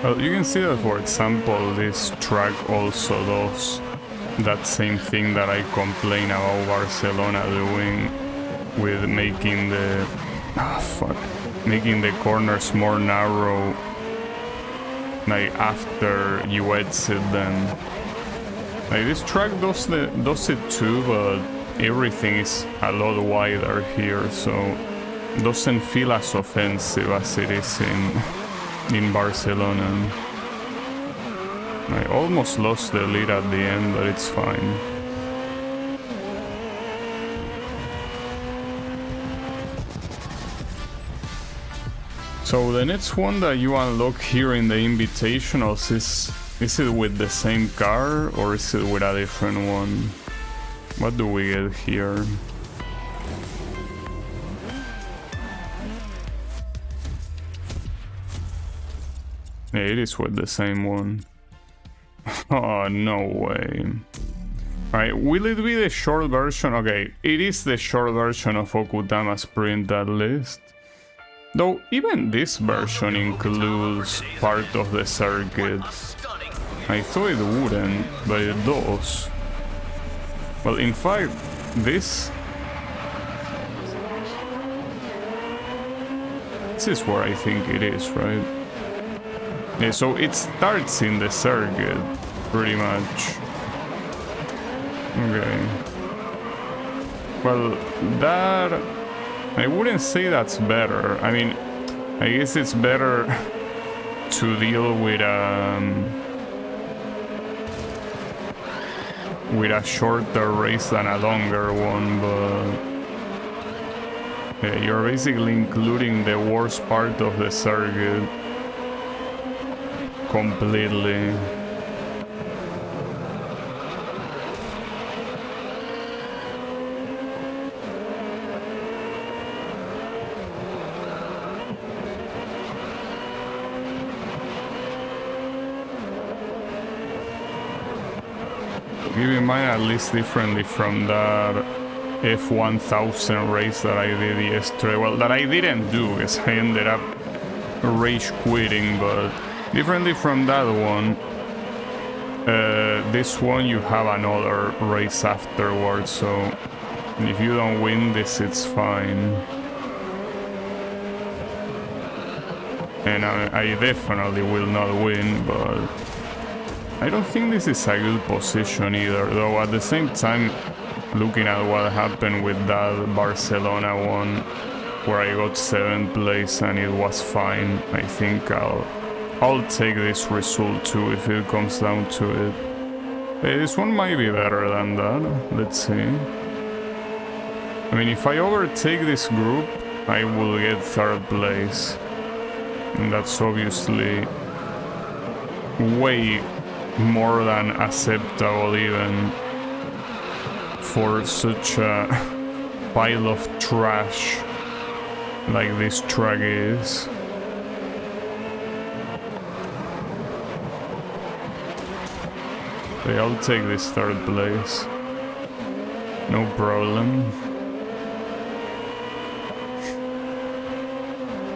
Well, you can see that, for example, this track also does that same thing that I complain about Barcelona doing with making the making the corners more narrow, like after you exit them. Like this track does it too, but everything is a lot wider here, so it doesn't feel as offensive as it is in Barcelona. I almost lost the lead at the end, but it's fine. So the next one that you unlock here in the invitationals is it with the same car or is it with a different one? What do we get here? Yeah, it is with the same one. Oh, no way. Alright, will it be the short version? Okay, it is the short version of Okutama Sprint at least. Though even this version includes part of the circuit. I thought it wouldn't, but it does. Well, in fact, this is where I think it is, right? Yeah, so it starts in the circuit, pretty much. Okay. Well, that... I wouldn't say that's better. I mean, I guess it's better to deal with a shorter race than a longer one, but yeah, you're basically including the worst part of the circuit completely. Keep in mind, at least differently from that F1000 race that I did yesterday. Well, that I didn't do because I ended up rage quitting, but differently from that one, this one you have another race afterwards, so if you don't win this, it's fine. And I definitely will not win, but I don't think this is a good position either, though at the same time, looking at what happened with that Barcelona one, where I got 7th place and it was fine, I think I'll take this result too if it comes down to it. This one might be better than that, let's see. I mean, if I overtake this group, I will get 3rd place. And that's obviously way more than acceptable even for such a pile of trash like this track is. Okay, I'll take this third place. No problem.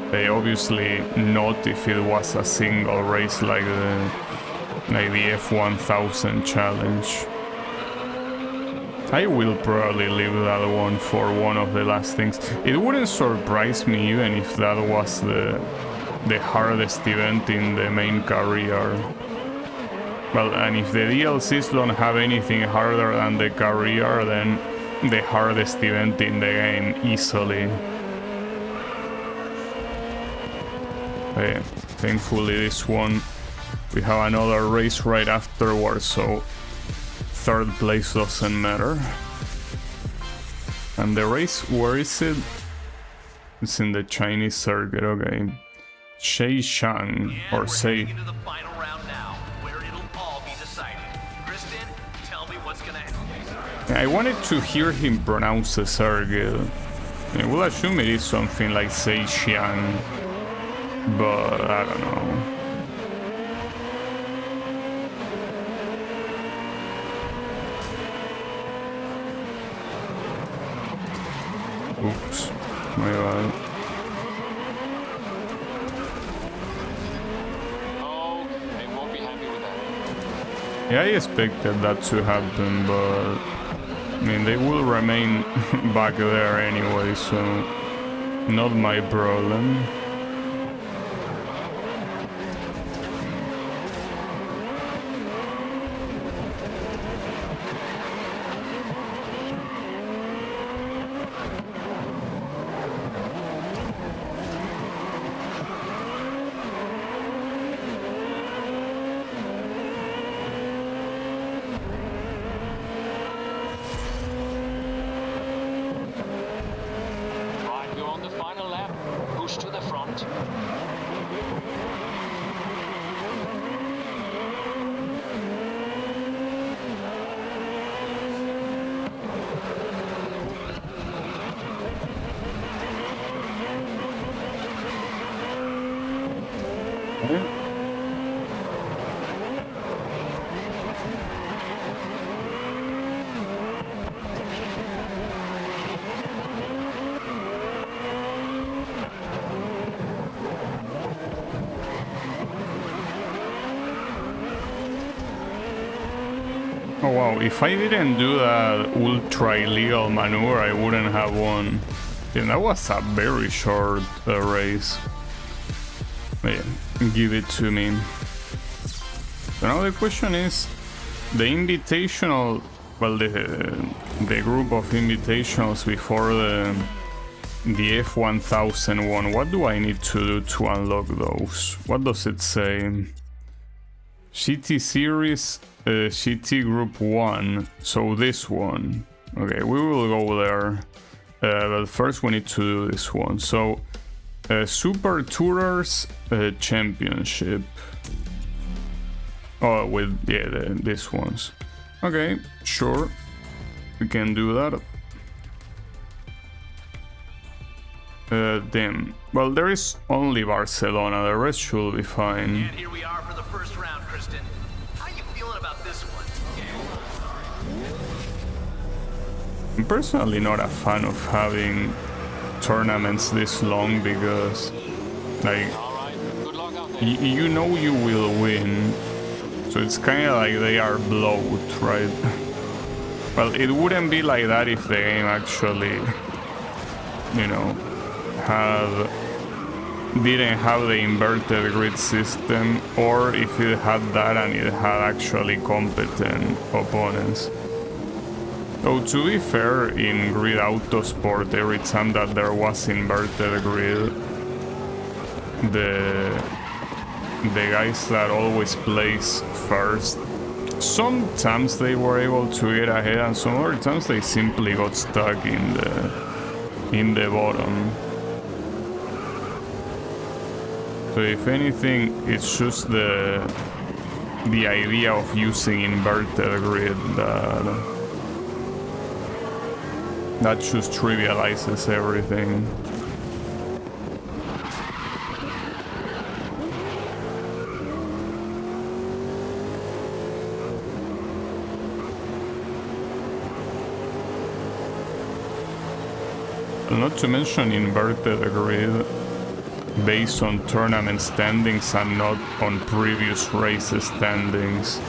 Okay, obviously not if it was a single race like the F1000 challenge. I will probably leave that one for one of the last things. It wouldn't surprise me even if that was the hardest event in the main career. Well, and if the DLCs don't have anything harder than the career, then the hardest event in the game easily. Okay, thankfully this one, we have another race right afterwards, so third place doesn't matter. And the race, where is it? It's in the Chinese circuit, okay. Sheishan, or Sei. Into the final round now, where it'll all be decided. Kristen, tell me what's gonna happen. I wanted to hear him pronounce the circuit. I will assume it is something like Seishan, but I don't know. Oops, my bad. Oh, they won't be happy with that. Yeah, I expected that to happen, but I mean, they will remain back there anyway, so not my problem. Right, we're on the final lap. Push to the front. Oh wow, if I didn't do that ultra illegal maneuver, I wouldn't have won. Yeah, that was a very short race. But yeah, give it to me. So now the question is, the invitational, well, the group of invitationals before the F1000 one, what do I need to do to unlock those? What does it say? GT Series, GT Group 1, so this one. Okay, we will go there, but first we need to do this one. So, Super Tourers Championship. Oh, with, yeah, these ones. Okay, sure, we can do that. Damn. Well, there is only Barcelona, the rest should be fine. And here we are for the first round, Kristen. How you feeling about this one? I'm personally not a fan of having tournaments this long because, like, All right, good luck out there. you know you will win, so it's kind of like they are bloat, right? Well, it wouldn't be like that if the game actually, you know, didn't have the inverted grid system, or if it had that and it had actually competent opponents. So to be fair, in Grid Autosport, every time that there was inverted grid, the guys that always place first, sometimes they were able to get ahead, and some other times they simply got stuck in the bottom. So if anything, it's just the idea of using inverted grid that That just trivializes everything. Not to mention inverted grid based on tournament standings and not on previous race standings.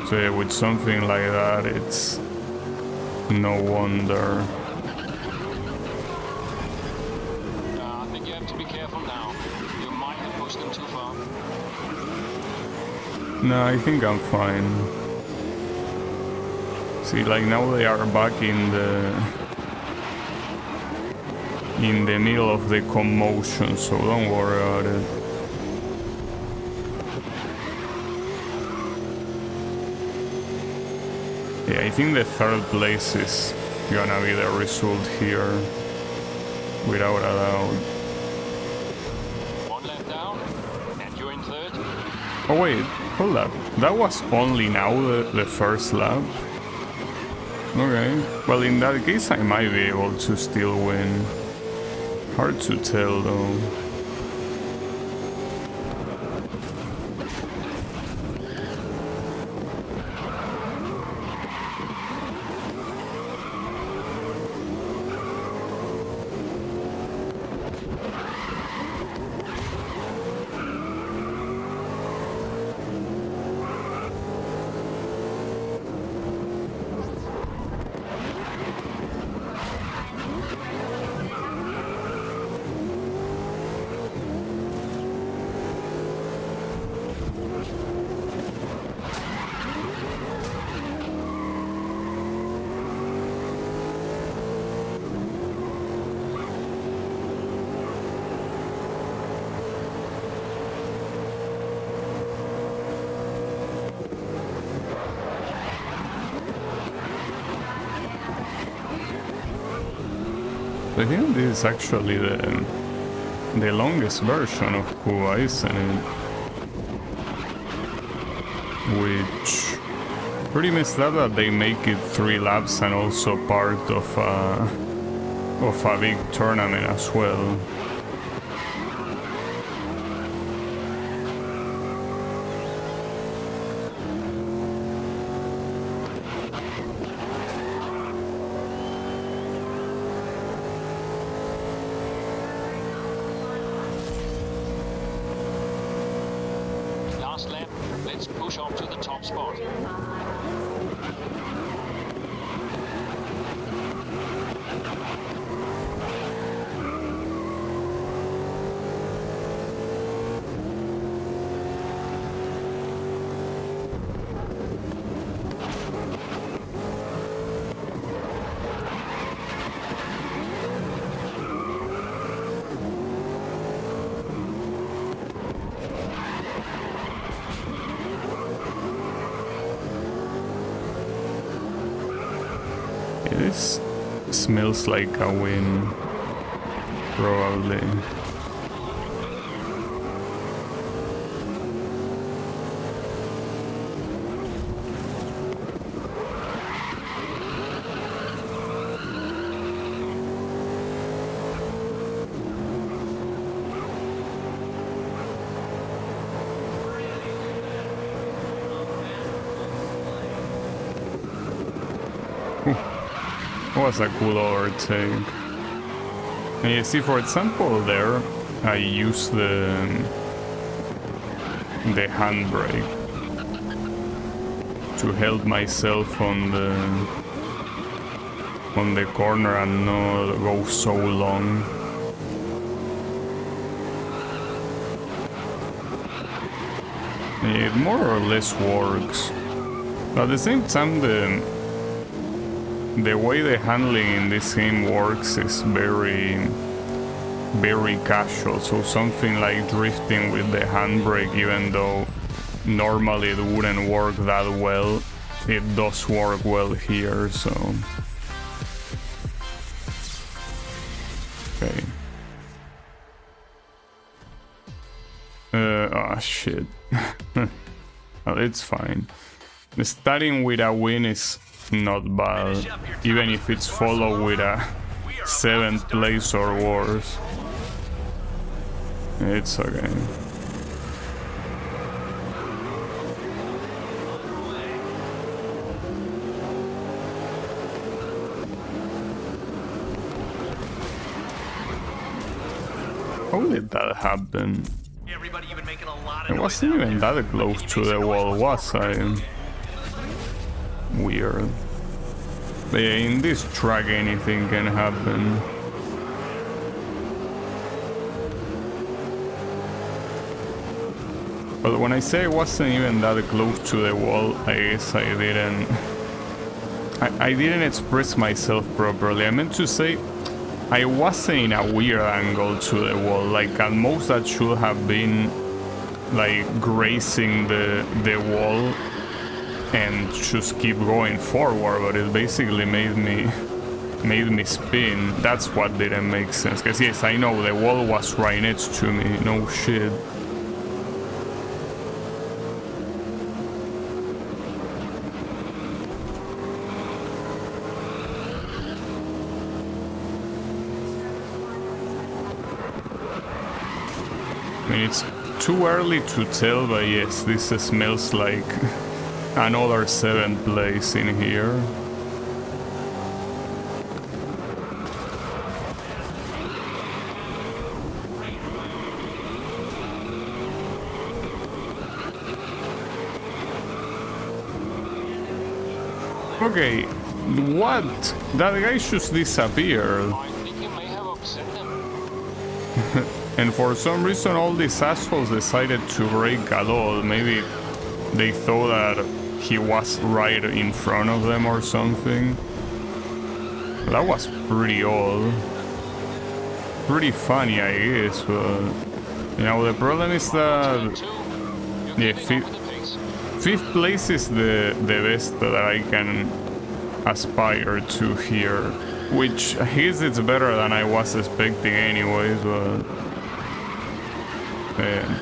So yeah, with something like that, it's no wonder. I think you have to be careful now. You might have pushed them too far. No, I think I'm fine. See, like now they are back in the middle of the commotion, so don't worry about it. Yeah, I think the third place is gonna be the result here, without a doubt. One lap down, and you're in third. Oh wait, hold up. That was only now the first lap? Okay, well in that case I might be able to still win. Hard to tell though. I think this is actually the longest version of Cuba, isn't it? Which pretty messed up that they make it 3 laps and also part of a big tournament as well. Last lap, let's push up to the top spot. This smells like a win, probably. Was a cool overtake. And you see, for example, there I use the handbrake to help myself on the corner and not go so long. It more or less works. But at the same time, the way the handling in this game works is very casual, so something like drifting with the handbrake, even though normally it wouldn't work that well, it does work well here, so... Okay. Oh shit. Well, it's fine. Starting with a win is not bad, even if it's followed with a 7th place or worse. It's okay. How did that happen? Everybody, you've been making a lot of It noise wasn't out even there. that close to the wall, was I? Weird. But yeah, in this track anything can happen. But when I say it wasn't even that close to the wall, I guess I didn't express myself properly. I meant to say I wasn't in a weird angle to the wall. Like at most that should have been like grazing the wall and just keep going forward, but it basically made me spin. That's what didn't make sense. Cause yes, I know the wall was right next to me. No shit. I mean, it's too early to tell, but yes, this smells like another 7th place in here. Okay, what? That guy just disappeared. I think you may have upset them. And for some reason all these assholes decided to break a law. Maybe they thought that he was right in front of them or something. That was pretty old. Pretty funny, I guess, but... You know, the problem is that... Yeah, 5th place is the best that I can aspire to here. Which, I guess it's better than I was expecting anyways, but... Yeah,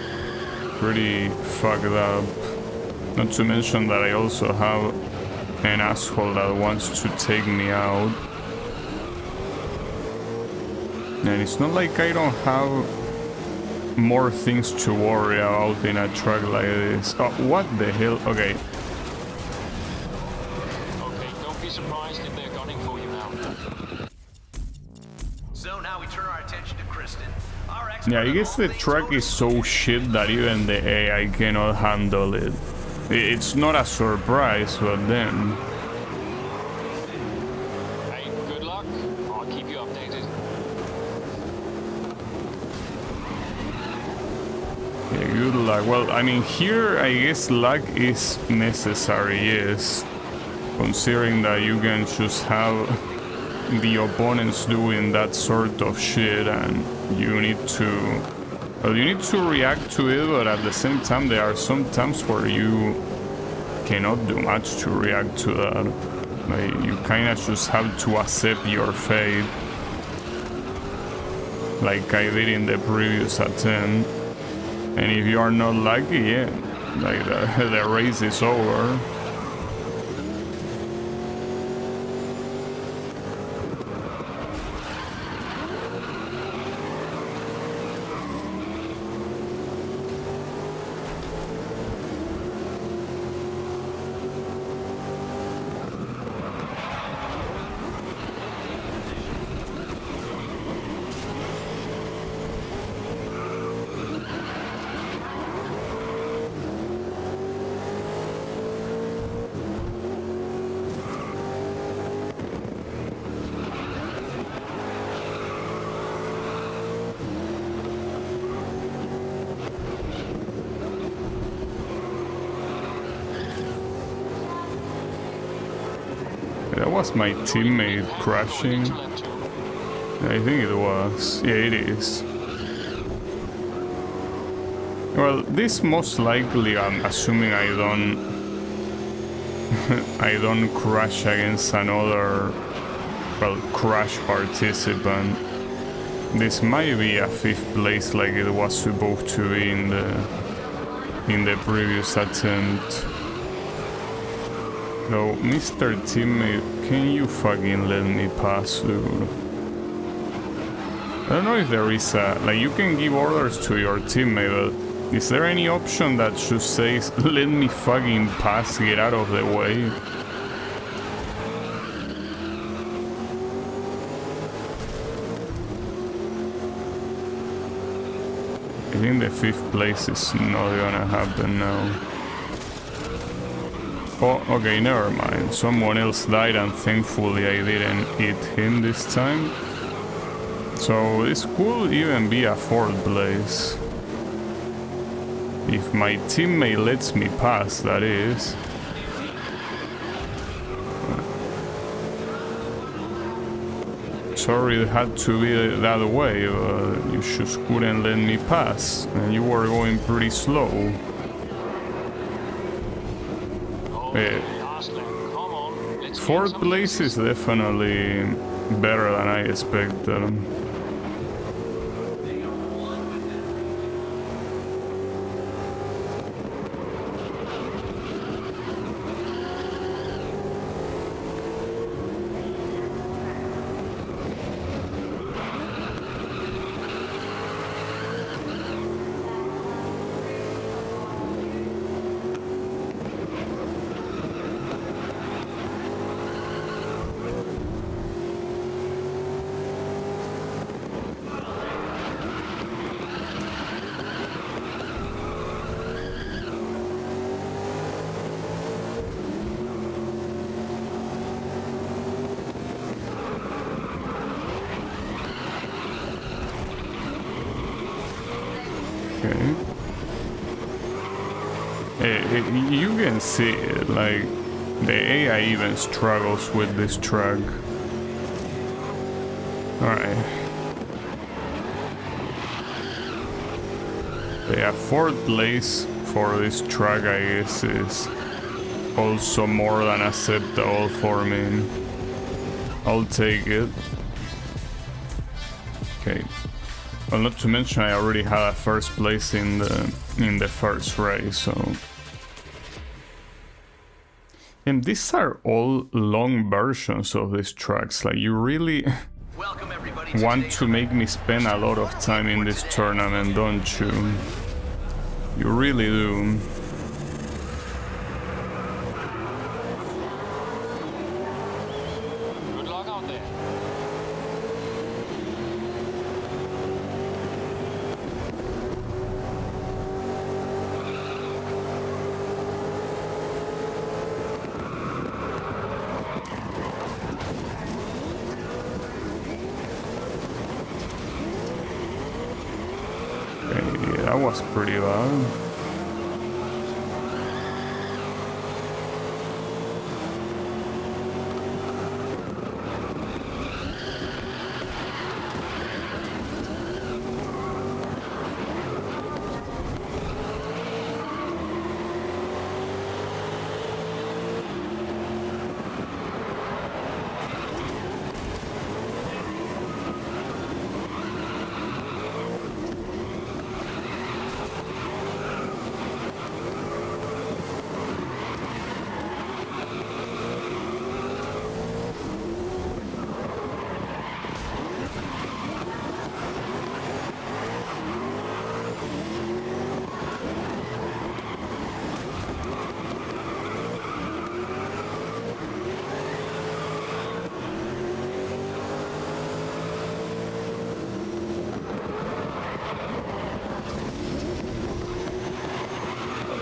pretty fucked up. Not to mention that I also have an asshole that wants to take me out. And it's not like I don't have more things to worry about in a track like this. Oh, what the hell? Okay. Okay, don't be surprised if they're gunning for you now. So now we turn our attention to Kristen. Our Yeah, I expert guess on the all things track is so motorsport. shit that even the AI cannot handle it. It's not a surprise, but then... Hey, good luck. I'll keep you updated. Yeah, good luck. Well, I mean, here I guess luck is necessary, yes. Considering that you can just have the opponents doing that sort of shit and you need to... Well, you need to react to it, but at the same time there are some times where you cannot do much to react to that. Like, you kinda just have to accept your fate. Like I did in the previous attempt. And if you are not lucky, yeah, like the race is over. That was my teammate crashing. I think it was. Yeah, it is. Well, this most likely, I'm assuming I don't I don't crash against another, well, crash participant. This might be a 5th place like it was supposed to be in the previous attempt. So, Mr. Teammate, can you fucking let me pass, dude? I don't know if there is a... Like, you can give orders to your teammate, but is there any option that just says, let me fucking pass, get out of the way? I think the 5th place is not gonna happen now. Oh, okay, never mind. Someone else died and thankfully I didn't hit him this time. So this could even be a 4th place. If my teammate lets me pass, that is. Sorry it had to be that way, but you just couldn't let me pass. And you were going pretty slow. Come on, let's 4th place is definitely better than I expected. You can see it, like, the AI even struggles with this track. Alright. Yeah, 4th place for this track, I guess, is also more than acceptable for me. I'll take it. Okay. Well, not to mention I already had a 1st place in the first race, so... And these are all long versions of these tracks, like you really want to make me spend a lot of time in this tournament, don't you? You really do. Good luck out there. That was pretty loud.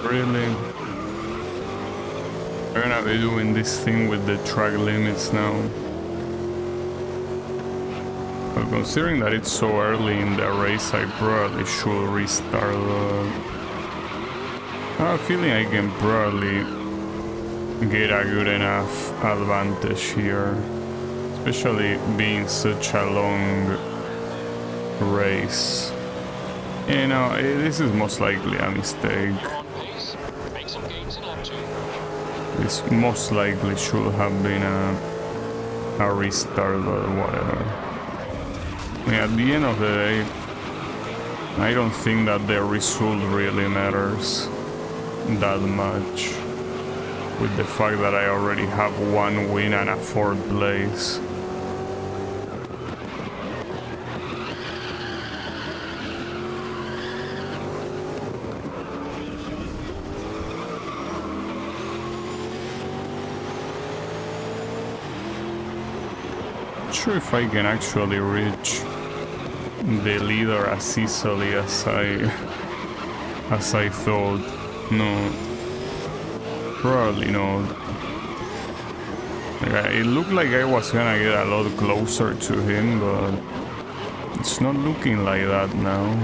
Really? We're gonna be doing this thing with the track limits now. Well, considering that it's so early in the race, I probably should restart. I have a feeling I can probably get a good enough advantage here. Especially being such a long race. You know, this is most likely a mistake. This most likely should have been a restart, but whatever. I mean, at the end of the day, I don't think that the result really matters that much. with the fact that I already have 1 win and a 4th place. Not sure if I can actually reach the leader as easily as I thought. No, probably not. It looked like I was gonna get a lot closer to him, but it's not looking like that now.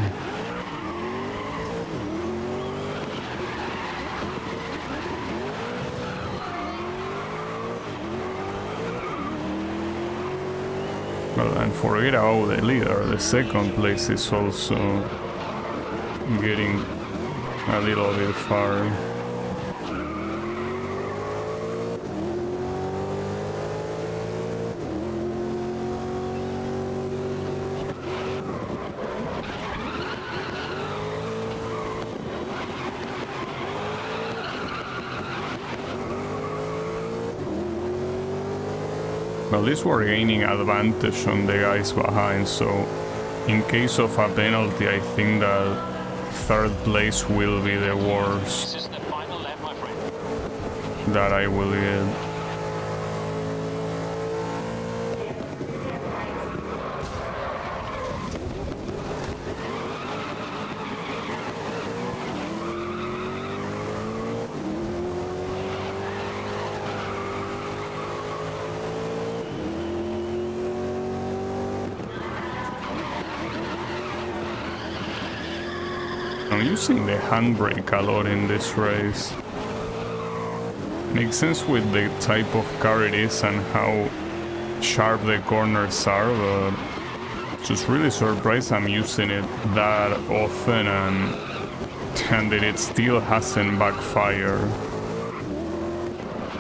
Well, and forget about the leader, the 2nd place is also getting a little bit far. Well, at least we're gaining advantage on the guys behind, so in case of a penalty, I think that 3rd place will be the worst This is the final lap, my friend. that I will get. I'm using the handbrake a lot in this race. Makes sense with the type of car it is and how sharp the corners are, but just really surprised I'm using it that often and that it still hasn't backfired.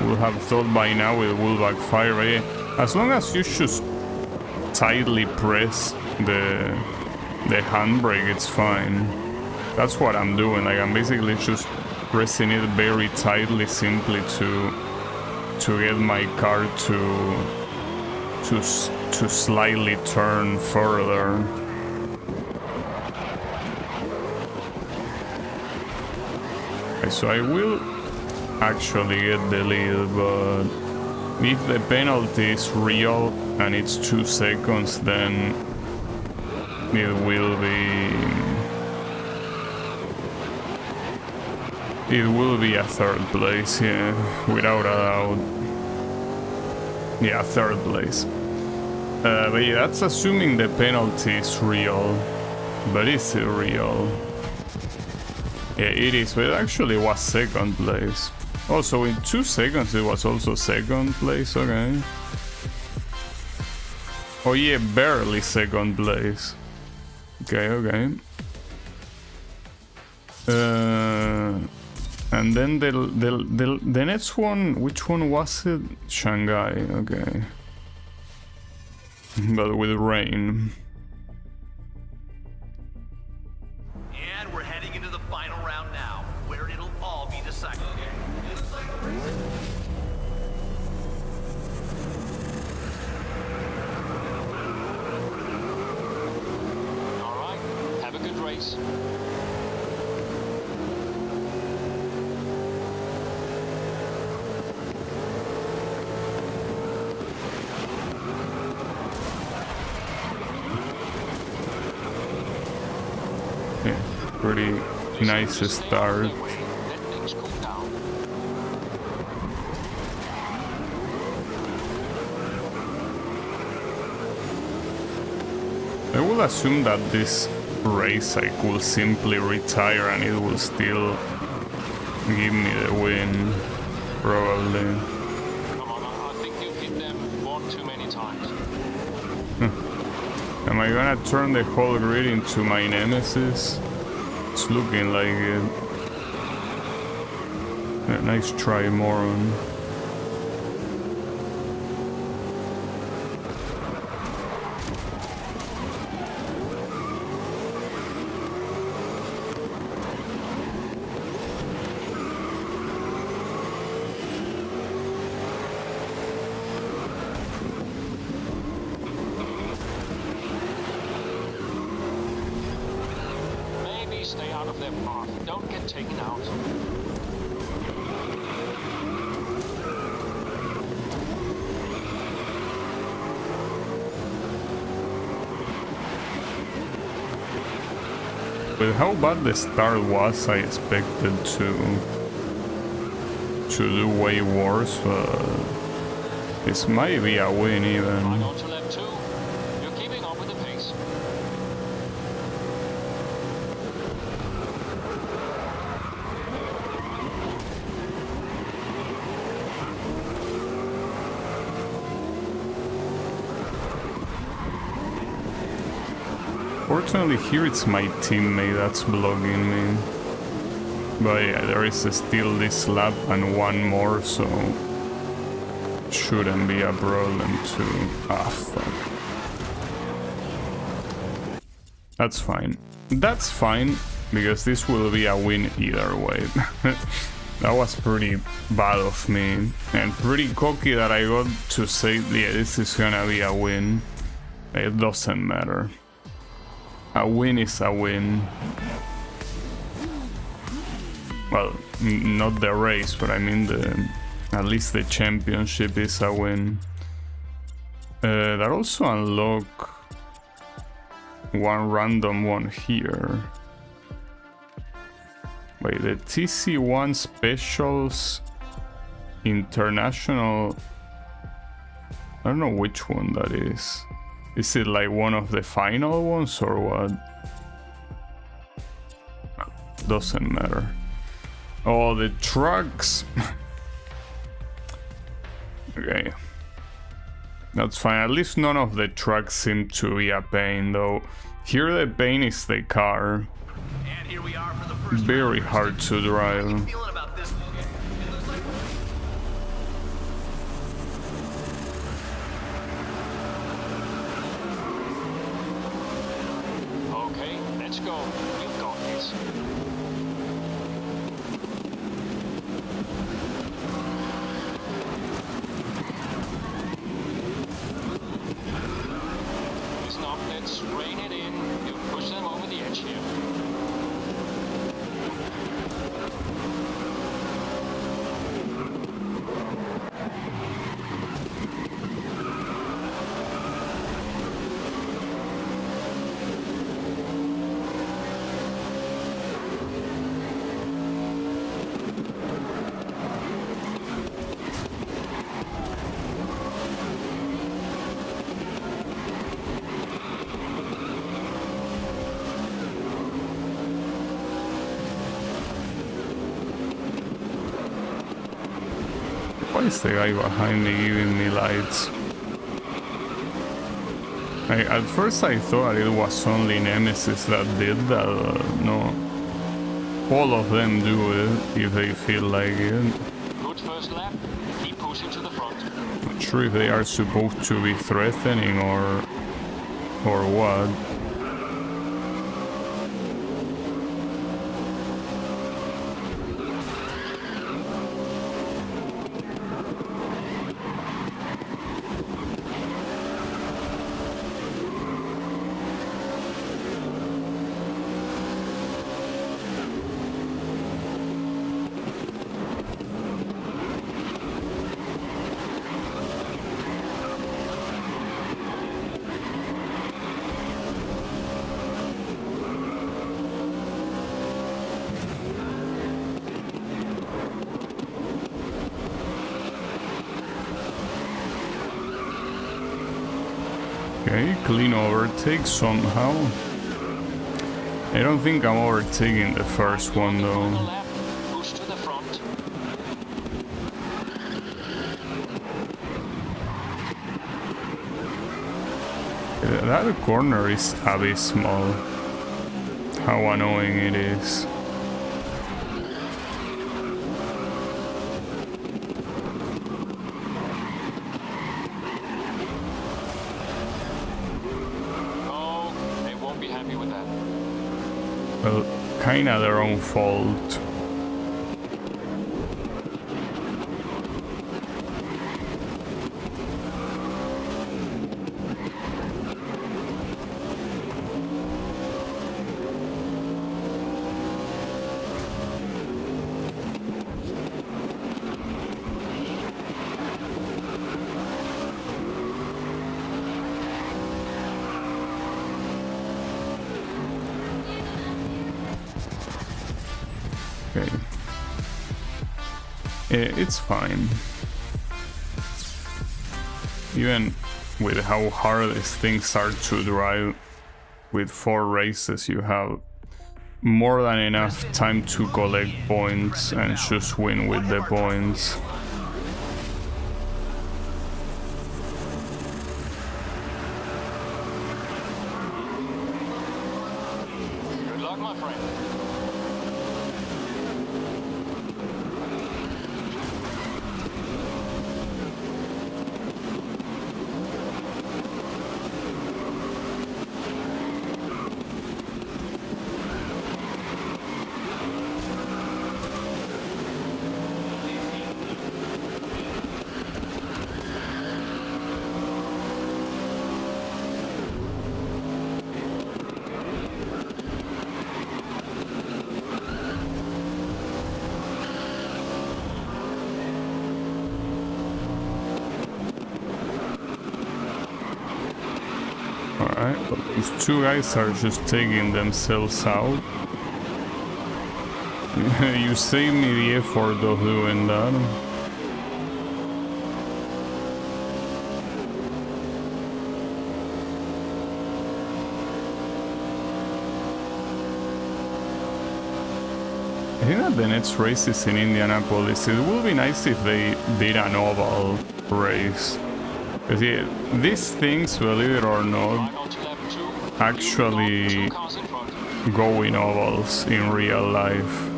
Would have thought by now it will backfire, but yeah, as long as you just tightly press the handbrake, it's fine. That's what I'm doing. Like, I'm basically just pressing it very tightly, simply to get my car to slightly turn further. Okay, so I will actually get the lead, but if the penalty is real and it's 2 seconds, then it will be a 3rd place, yeah, without a doubt. Yeah, 3rd place. But yeah, that's assuming the penalty is real. But is it real? Yeah, it is, but it actually was 2nd place. Also, in 2 seconds it was also 2nd place, okay. Oh yeah, barely 2nd place. Okay, okay. And then the next one, which one was it? Shanghai, okay. But with rain. And we're heading into the final round now, where it'll all be decided. All right, have a good race. Pretty nice start. Let things cool down. I will assume that this race I could simply retire and it will still give me the win, probably. Come on, I think you've hit them one too many times. Am I gonna turn the whole grid into my nemesis? It's looking like it. Yeah, nice try, moron. stay out of their path. Don't get taken out. With how bad the start was, I expected to do way worse, but this might be a win Hang even. on to lap 2. You're keeping up with the pace. Fortunately here it's my teammate that's blocking me. But yeah, there is still this lap and one more, so shouldn't be a problem too. Ah, fuck. That's fine. That's fine, because this will be a win either way. That was pretty bad of me, and pretty cocky that I got to say, yeah, this is gonna be a win. It doesn't matter. A win is a win. Well, not the race, but I mean at least the championship is a win. That also unlock one random one here. Wait, the TC1 Specials International. I don't know which one that is. Is it like one of the final ones or what? Doesn't matter. Oh, the trucks. Okay. That's fine. At least none of the trucks seem to be a pain, though. Here the pain is the car. And here we are for the first Very round, hard Kristen. to How you drive. feeling about this one? It looks like Okay, let's go. You've got this. Listen up, let's rein it in. You push them over the edge here. Why is the guy behind me giving me lights? At first I thought it was only Nemesis that did that. No. All of them do it if they feel like it. Good first lap. Keep pushing to the front. Not sure if they are supposed to be threatening or what. Okay, clean overtake somehow. I don't think I'm overtaking the first one On the though. lap, push to the front. That corner is abysmal. How annoying it is. Oh, they won't be happy with that. Well, kinda their own fault. Okay. It's fine. Even with how hard these things are to drive, with 4 races you have more than enough time to collect points and just win with the points. Good luck, my friend. Alright, but these 2 guys are just taking themselves out. You save me the effort of doing that. I think that the next race is in Indianapolis. It would be nice if they did an oval race. Because yeah, these things, believe it or not, Right onto lap 2. actually 2 cars in front. go in ovals in real life.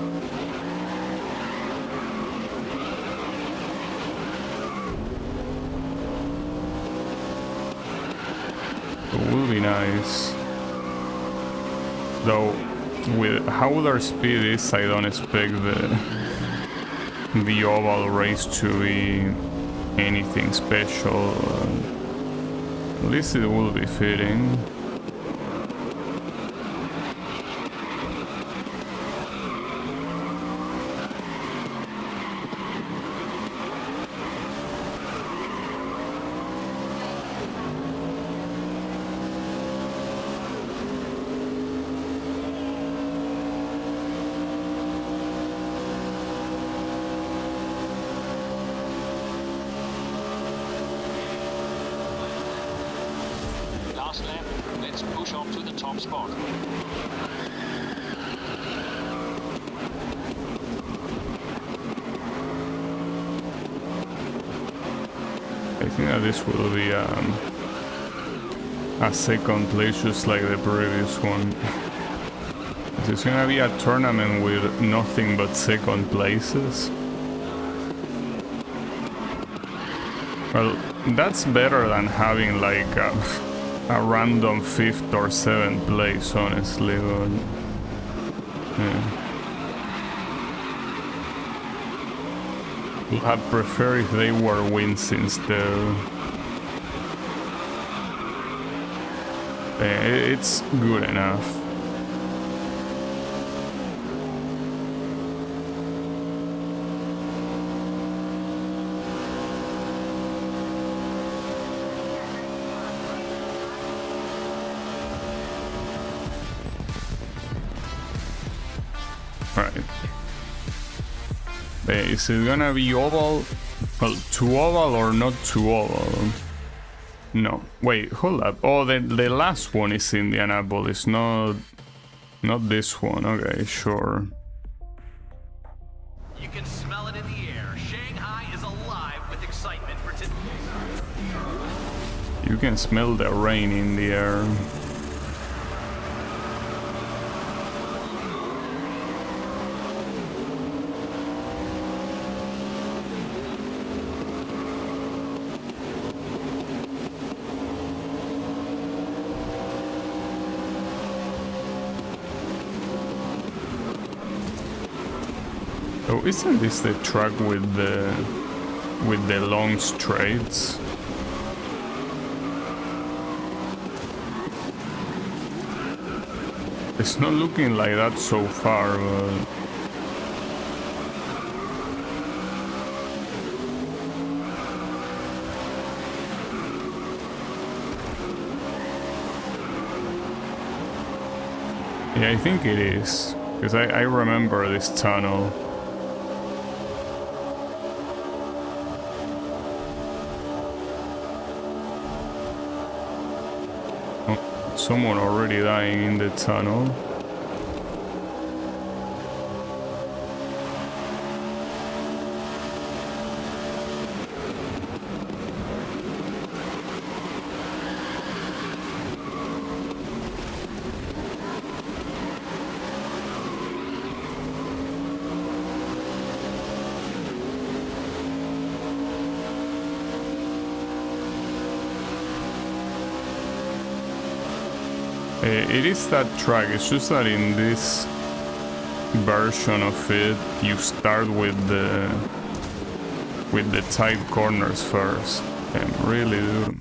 It will be nice. Though, with how their speed is, I don't expect the oval race to be anything special. At least it will be fitting. Last lap. Let's push up to the top spot. I think that this will be a second place just like the previous one. It's gonna be a tournament with nothing but second places. Well, that's better than having like a random 5th or 7th place, honestly. But, yeah. Would have preferred if they were wins instead. It's good enough. Right. Is it gonna be oval? Well, to oval or not to oval? No. Wait, hold up. Oh, the last one is Indianapolis, not this one. Okay, sure. You can smell it in the air. Shanghai is alive with excitement for today. You can smell the rain in the air. Oh, isn't this the track with the long straights? It's not looking like that so far, but... yeah, I think it is. Because I remember this tunnel. Oh, someone already dying in the tunnel. It is that track, it's just that in this version of it, you start with the tight corners first. And really, dude,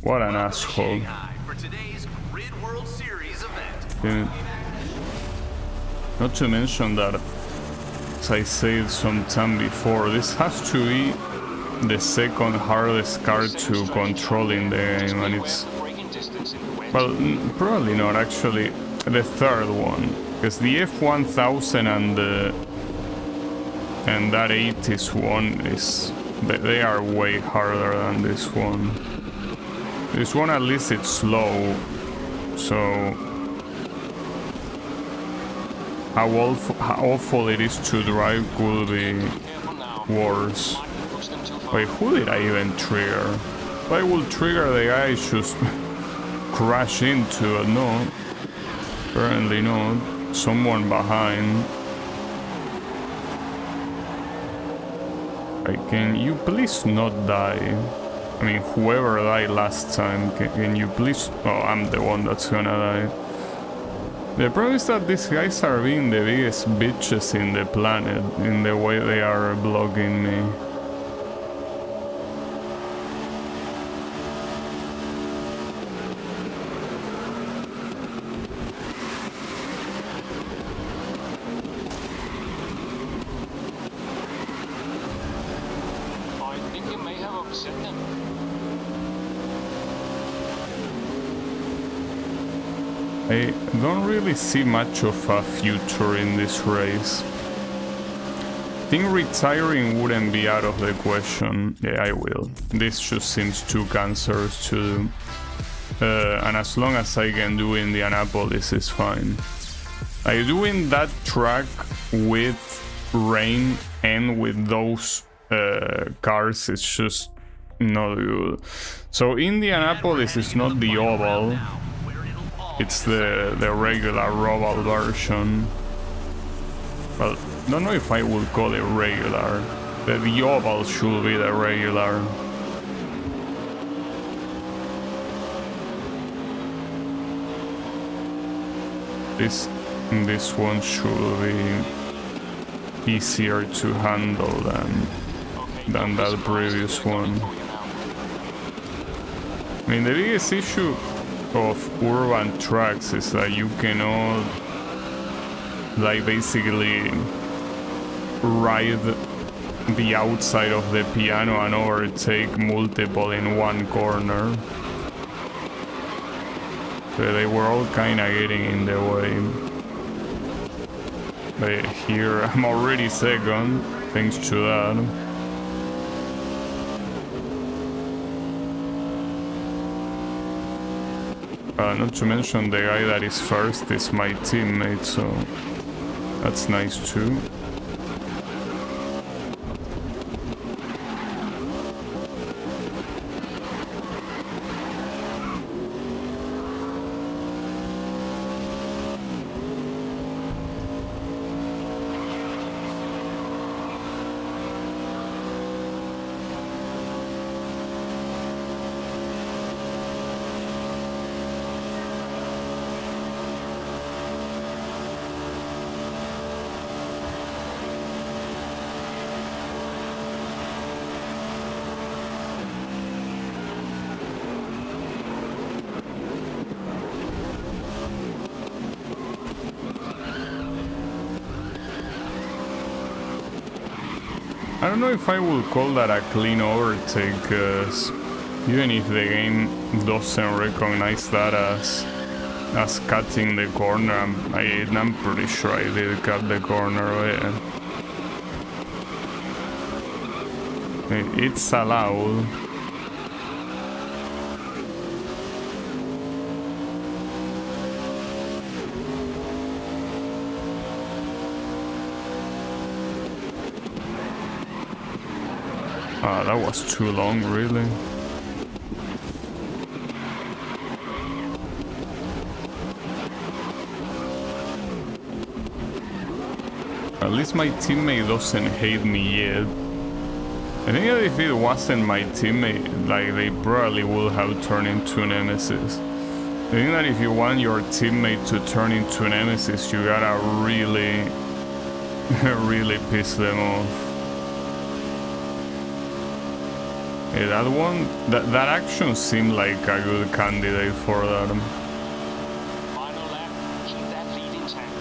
what an asshole. For today's Grid World Series event. Yeah. Not to mention that, as I said some time before, this has to be the second hardest car to control in the game, and it's... Well, probably not, actually. The third one, because the F1000 and that 80s one is... They are way harder than this one. This one, at least it's slow, so... How awful it is to drive could be worse. Wait, who did I even trigger? If I will trigger the guy I just crash into it. No, apparently not. Someone behind. Can you please not die? I mean, whoever died last time, can you please... Oh, I'm the one that's gonna die. The problem is that these guys are being the biggest bitches in the planet in the way they are blocking me. I think you may have upset them. I don't really see much of a future in this race. I think retiring wouldn't be out of the question. Yeah, I will. This just seems too cancerous to do. And as long as I can do Indianapolis is fine. Like doing that track with rain and with those cars is just not good. So Indianapolis is not the oval. It's the regular oval version. Well, don't know if I would call it regular. The oval should be the regular. This one should be easier to handle than that previous one. I mean, the biggest issue of urban tracks is that you cannot, like, basically ride the outside of the piano and overtake multiple in one corner. So they were all kinda getting in the way. But here I'm already second, thanks to that. Not to mention the guy that is first is my teammate, so that's nice too. I don't know if I would call that a clean overtake, because even if the game doesn't recognize that as as cutting the corner. I'm pretty sure I did cut the corner. It's allowed. Ah, that was too long, really. At least my teammate doesn't hate me yet. I think that if it wasn't my teammate, like, they probably would have turned into a nemesis. I think that if you want your teammate to turn into a nemesis, you gotta really, really piss them off. Yeah, that one, that action seemed like a good candidate for that. Final lap. Keep that lead intact.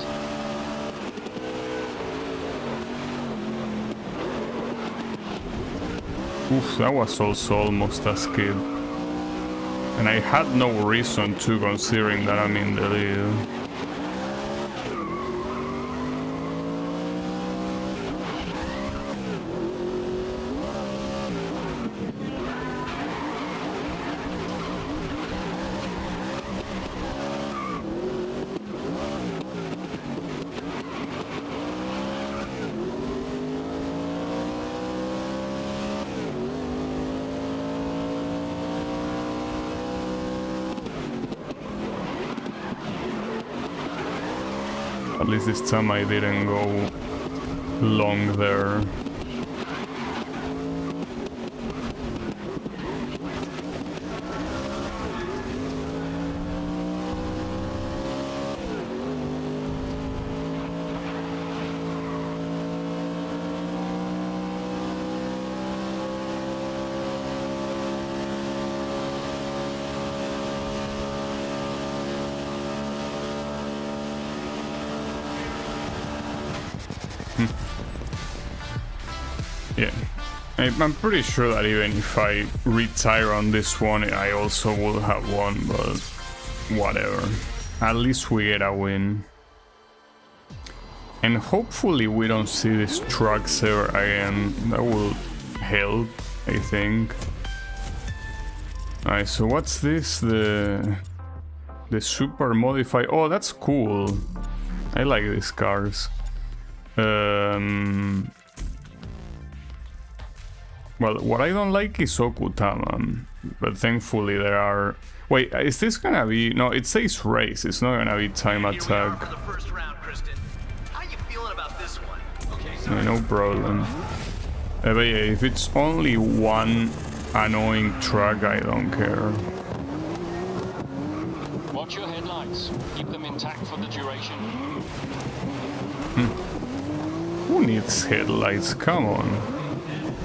Oof, that was also almost a skid. And I had no reason to, considering that I'm in the lead. At least this time I didn't go long there. Yeah, I'm pretty sure that even if I retire on this one, I also will have won, but whatever. At least we get a win. And hopefully we don't see these trucks ever again. That will help, I think. Alright, so what's this? The super modified... Oh, that's cool. I like these cars. Well, what I don't like is Okutama, but thankfully there are... Wait, is this gonna be... No, it says race, it's not gonna be time attack. For the first round, Kristen. How you feeling about this one? Okay, sorry. No problem. But yeah, if it's only one annoying truck, I don't care. Watch your headlights. Keep them intact for the duration. Who needs headlights? Come on.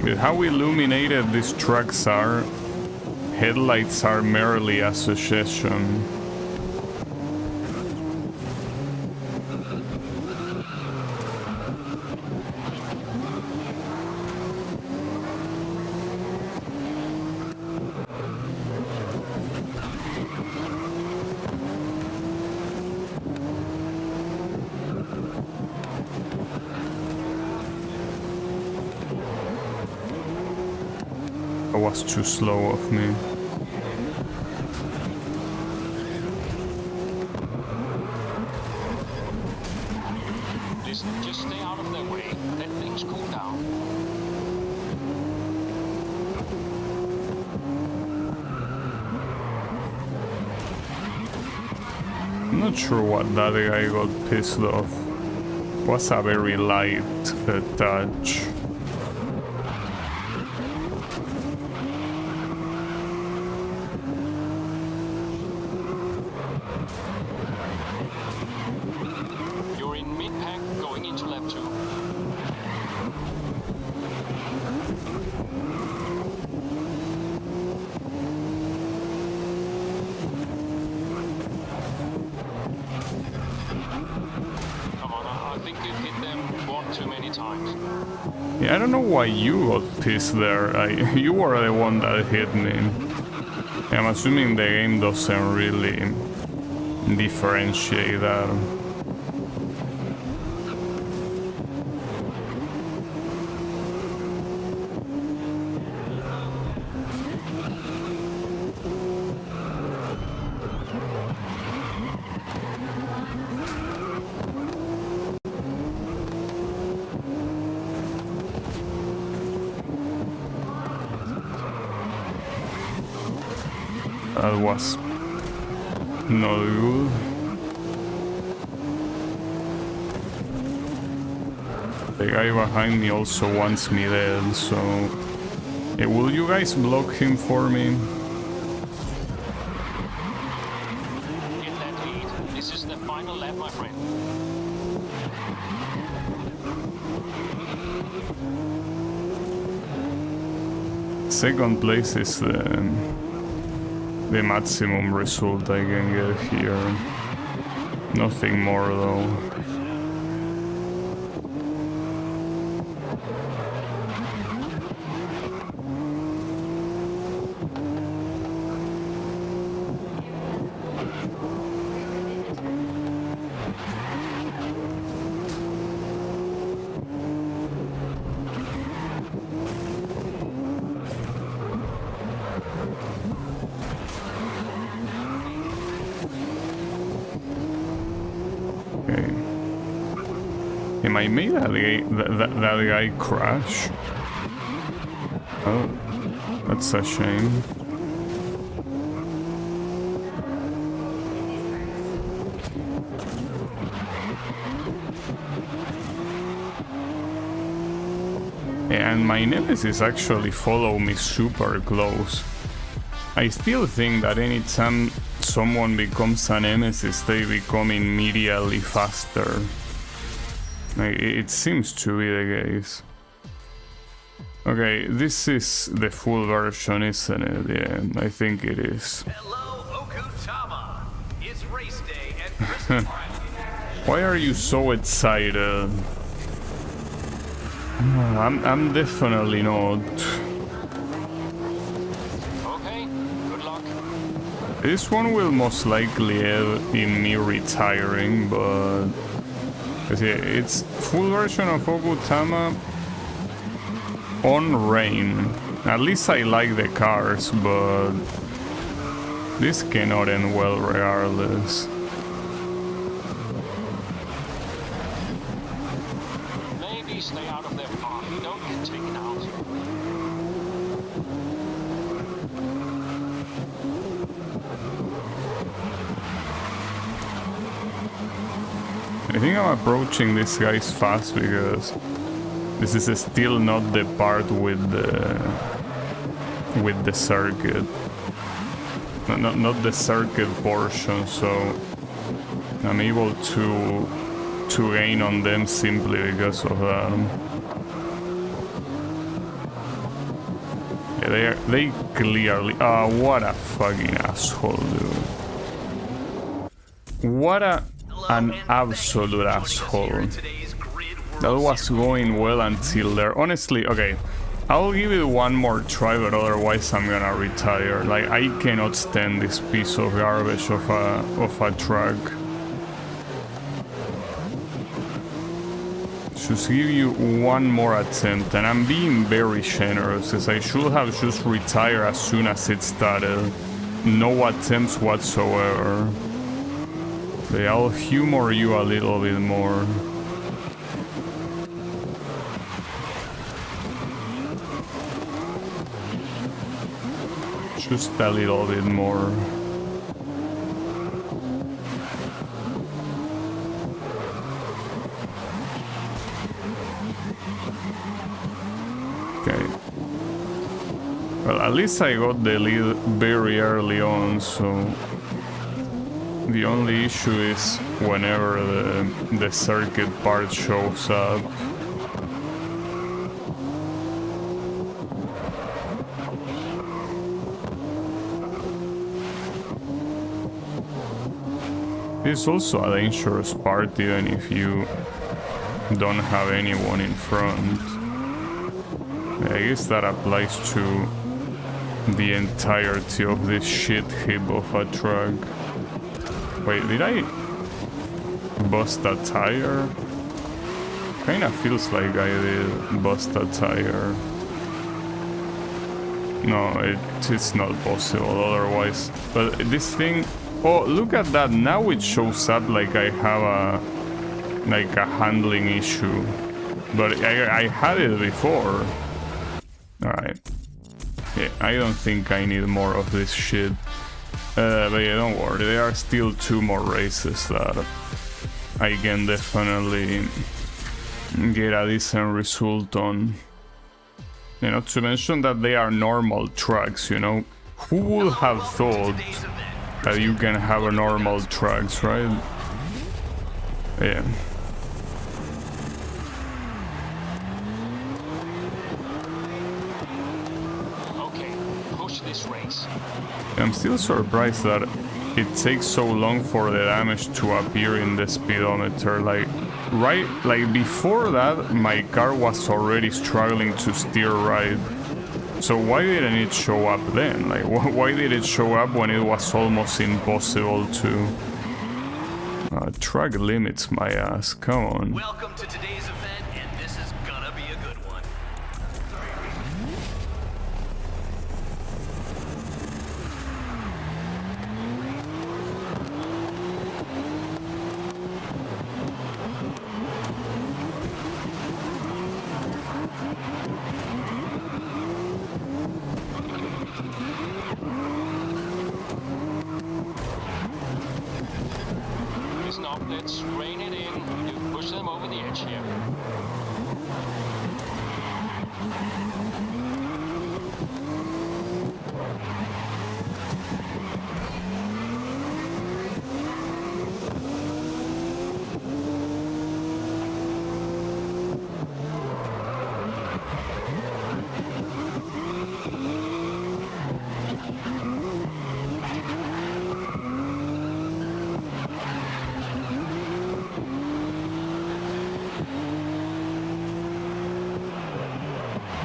With how illuminated these trucks are, headlights are merely a suggestion. That was too slow of me. Listen, just stay out of their way. Let things cool down. I'm not sure what that guy got pissed off. Was a very light touch. You're in mid-pack going into lap 2. Come on, I think you've hit them one too many times. Yeah, I don't know why you got pissed there. You were the one that hit me. I'm assuming the game doesn't really differentiate that. That was not good. The guy behind me also wants me dead, so... Hey, will you guys block him for me? Get that lead. This is the final lap, my friend. Second place is the maximum result I can get here. Nothing more though. I made that guy crash. Oh, that's a shame. And my nemesis actually follow me super close. I still think that anytime someone becomes a nemesis, they become immediately faster. It seems to be the case. Okay, this is the full version, isn't it? Yeah, I think it is. Hello, Okutama. It's race day and Christmas. Why are you so excited? I'm definitely not. Okay, good luck. This one will most likely end in me retiring, but... yeah, it's full version of Okutama on rain. At least I like the cars, but this cannot end well regardless. Maybe stay out of their path. Don't get taken out. I think I'm approaching these guys fast because this is still not the part with the circuit. Not the circuit portion, so I'm able to gain on them simply because of that. Yeah, they clearly... what a fucking asshole, dude. What an absolute asshole. That was going well until there. Honestly, okay, I'll give it one more try, but otherwise I'm gonna retire. Like, I cannot stand this piece of garbage of a truck. Just give you one more attempt, and I'm being very generous, as I should have just retired as soon as it started. No attempts whatsoever. I'll humor you a little bit more. Just a little bit more. Okay. Well, at least I got the lead very early on, so... The only issue is whenever the circuit part shows up. It's also a dangerous part even if you don't have anyone in front. I guess that applies to the entirety of this shit heap of a truck. Wait, did I bust a tire? Kinda feels like I did bust a tire. No, it's not possible otherwise. But this thing... Oh, look at that. Now it shows up like I have a handling issue. But I had it before. Alright. Yeah, I don't think I need more of this shit. But yeah, don't worry. There are still 2 more races that I can definitely get a decent result on. You know, to mention that they are normal tracks, you know. Who would have thought that you can have a normal tracks, right? Yeah. Okay, push this race. I'm still surprised that it takes so long for the damage to appear in the speedometer. Like before that, my car was already struggling to steer right. So why didn't it show up then? Like, why did it show up when it was almost impossible to... track limits my ass, come on. Welcome to today's event, and this is gonna be a good one. Listen up, let's rein it in. You push them over the edge here.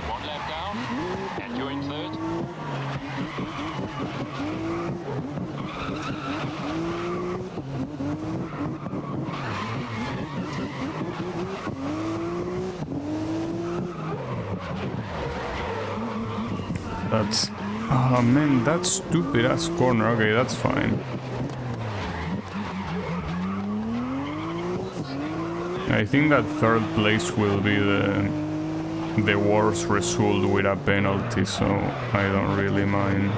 One lap down, and you're in third. That's... Oh man, that stupid ass corner. Okay, that's fine. I think that 3rd place will be the worst result with a penalty, so I don't really mind.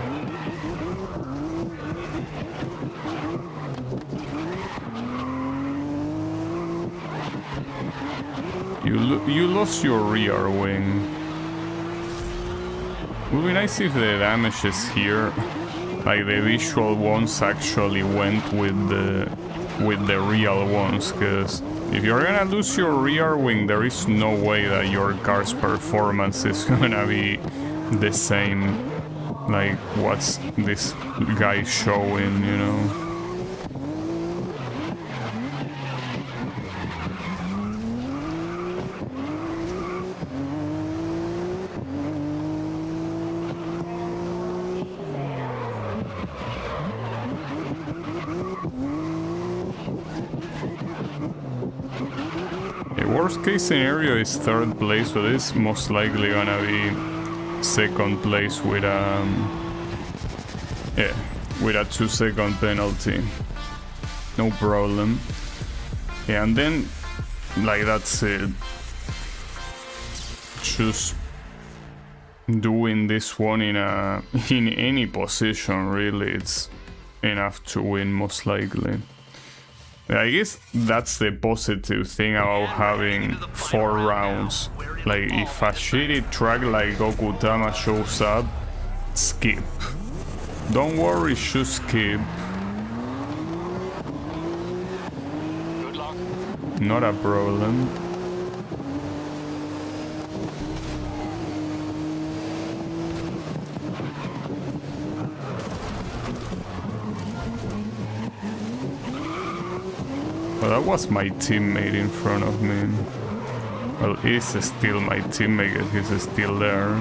You lost your rear wing. Would be nice if the damage is here, like the visual ones actually went with the real ones, because if you're gonna lose your rear wing, there is no way that your car's performance is gonna be the same. Like, what's this guy showing, you know? Worst case scenario is 3rd place, but it's most likely gonna be 2nd place with with a 2-second penalty. No problem. Yeah, and then like that's it. Just doing this one in any position really, it's enough to win most likely. I guess that's the positive thing about having 4 rounds. Like, if a shitty track like Okutama shows up, skip. Don't worry, just skip. Good luck. Not a problem. Well, that was my teammate in front of me. Well, is still my teammate, he's still there.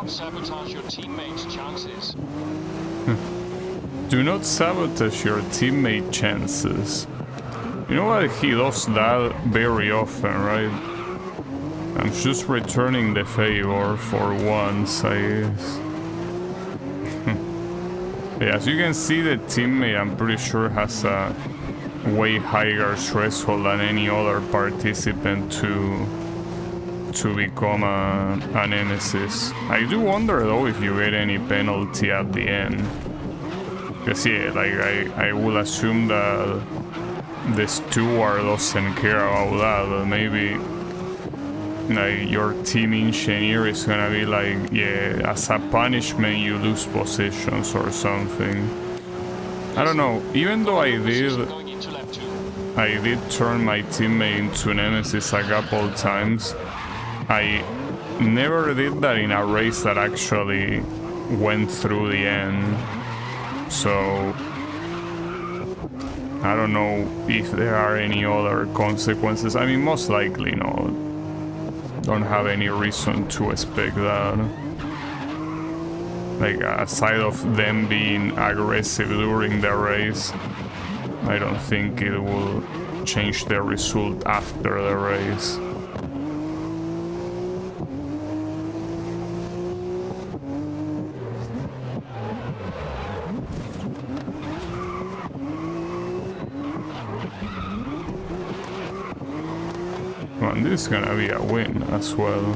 not sabotage your teammates' chances. Do not sabotage your teammate chances. You know what? He does that very often, right? I'm just returning the favor for once, I guess. Yeah, as you can see, the teammate, I'm pretty sure, has a way higher threshold than any other participant to become a nemesis. I do wonder though if you get any penalty at the end. Because yeah, like I will assume that the steward doesn't care about that, but maybe like your team engineer is gonna be like, yeah, as a punishment you lose positions or something. I don't know, even though I did turn my teammate into nemesis a couple times, I never did that in a race that actually went through the end. So I don't know if there are any other consequences. I mean, most likely no. Don't have any reason to expect that. Like, aside of them being aggressive during the race, I don't think it will change the result after the race. And this is gonna be a win as well.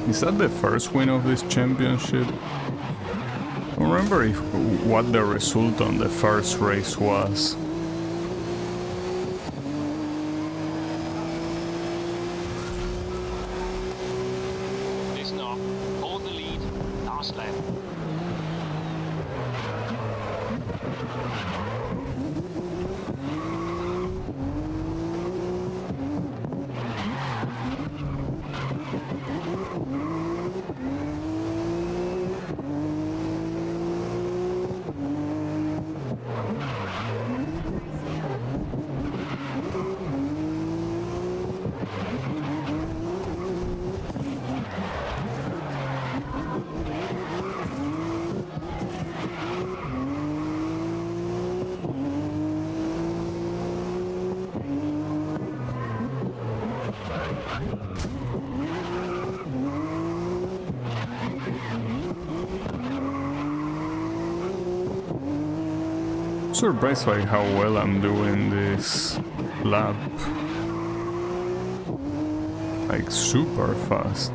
Is that the first win of this championship? I don't remember what the result on the first race was. Surprised by how well I'm doing this lap. Like super fast.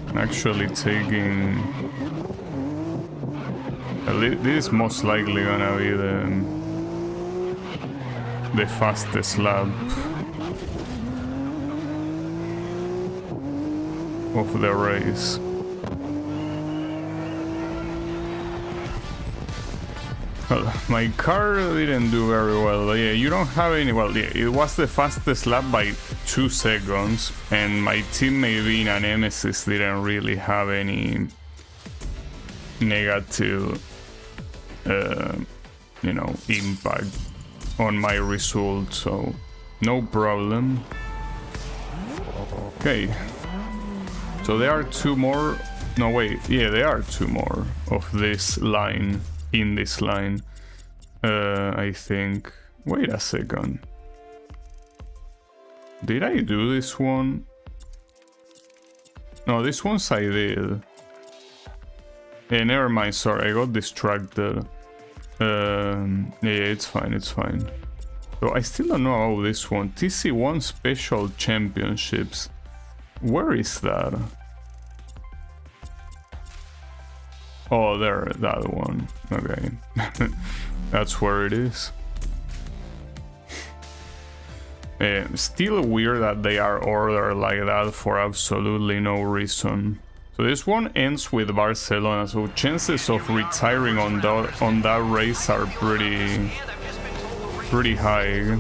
I'm actually taking... This is most likely gonna be the fastest lap of the race. Well, my car didn't do very well, but yeah, you don't have any... Well, yeah, it was the fastest lap by 2 seconds, and my teammate being a nemesis didn't really have any negative, you know, impact on my result, so no problem. Okay, so there are 2 more... No, wait, yeah, there are 2 more of this line. In this line, I think. Wait a second. Did I do this one? No, this one's I did. Never mind, sorry, I got distracted. Yeah, it's fine, it's fine. So I still don't know about this one. TC1 Special Championships. Where is that? Oh, there, that one. Okay. That's where it is. Still weird that they are ordered like that for absolutely no reason. So this one ends with Barcelona, so chances of retiring on that race are pretty high.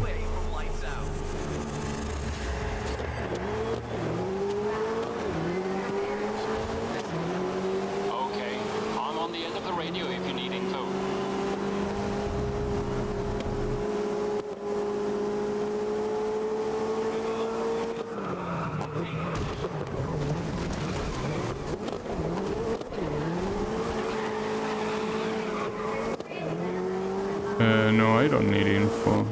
No, I don't need info.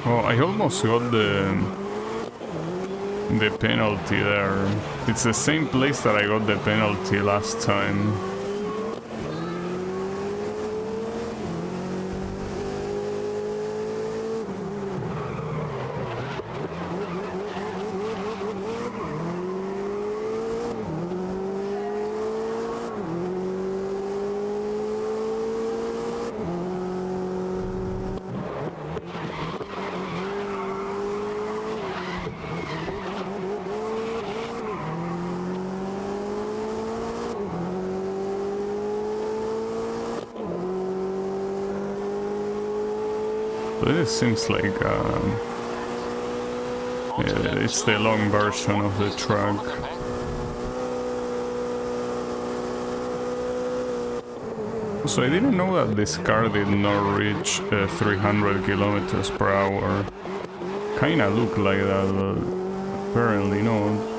Oh, I almost got the penalty there. It's the same place that I got the penalty last time. This seems like yeah, it's the long version of the track. So I didn't know that this car did not reach 300 kilometers per hour. Kinda look like that, but apparently not.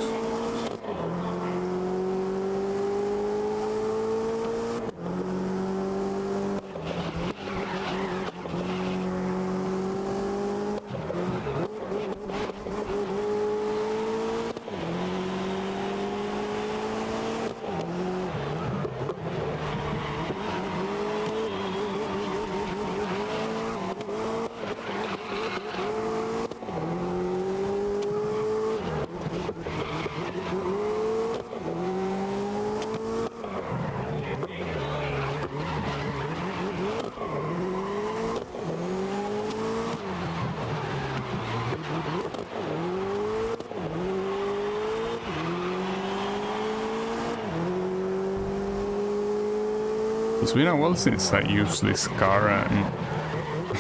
It's been a while since I used this car and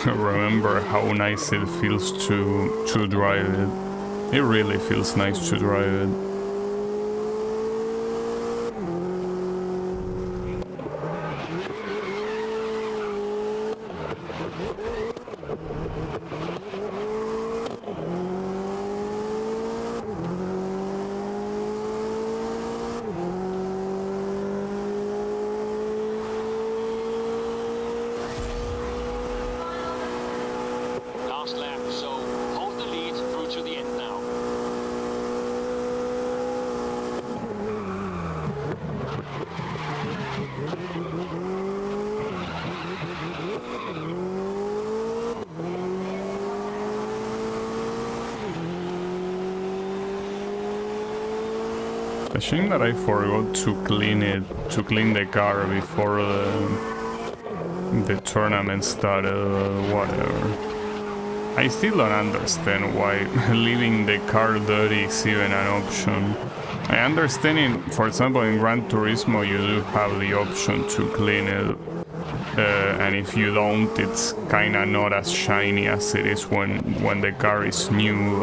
remember how nice it feels to drive it. It really feels nice to drive it. Last lap, so hold the lead through to the end now. A shame that I forgot to clean the car before the tournament started or whatever. I still don't understand why leaving the car dirty is even an option. I understand it, for example, in Gran Turismo you do have the option to clean it, and if you don't, it's kinda not as shiny as it is when the car is new.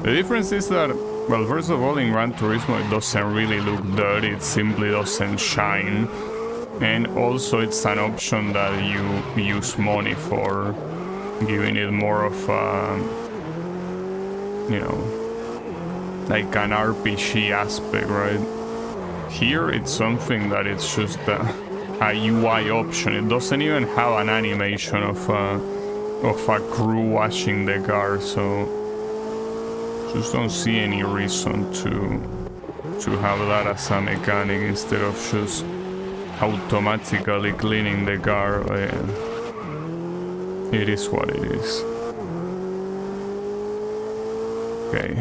The difference is that, well, first of all, in Gran Turismo it doesn't really look dirty, it simply doesn't shine. And also it's an option that you use money for, giving it more of a, you know, like an RPG aspect, right? Here it's something that it's just a UI option. It doesn't even have an animation of a crew washing the car, so just don't see any reason to have that as a mechanic instead of just automatically cleaning the car. It is what it is. Okay.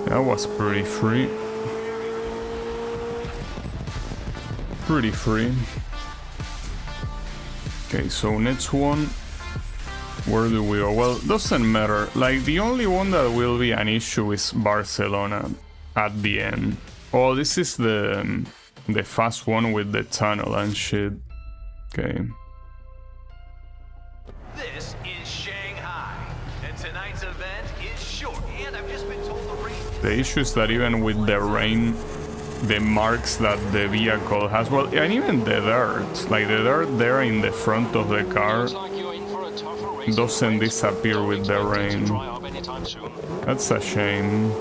That was pretty free. Pretty free. Okay, so next one. Where do we go? Well, doesn't matter. Like, the only one that will be an issue is Barcelona. at the end. Oh, this is the fast one with the tunnel and shit. Okay. This is Shanghai, and tonight's event is short. And I've just been told the race. The issue is that even with the rain, the marks that the vehicle has, well, and even the dirt, like the dirt there in the front of the car, Looks like you're in for a tougher race. doesn't disappear Don't with the expect it to rain. dry up anytime soon. That's a shame.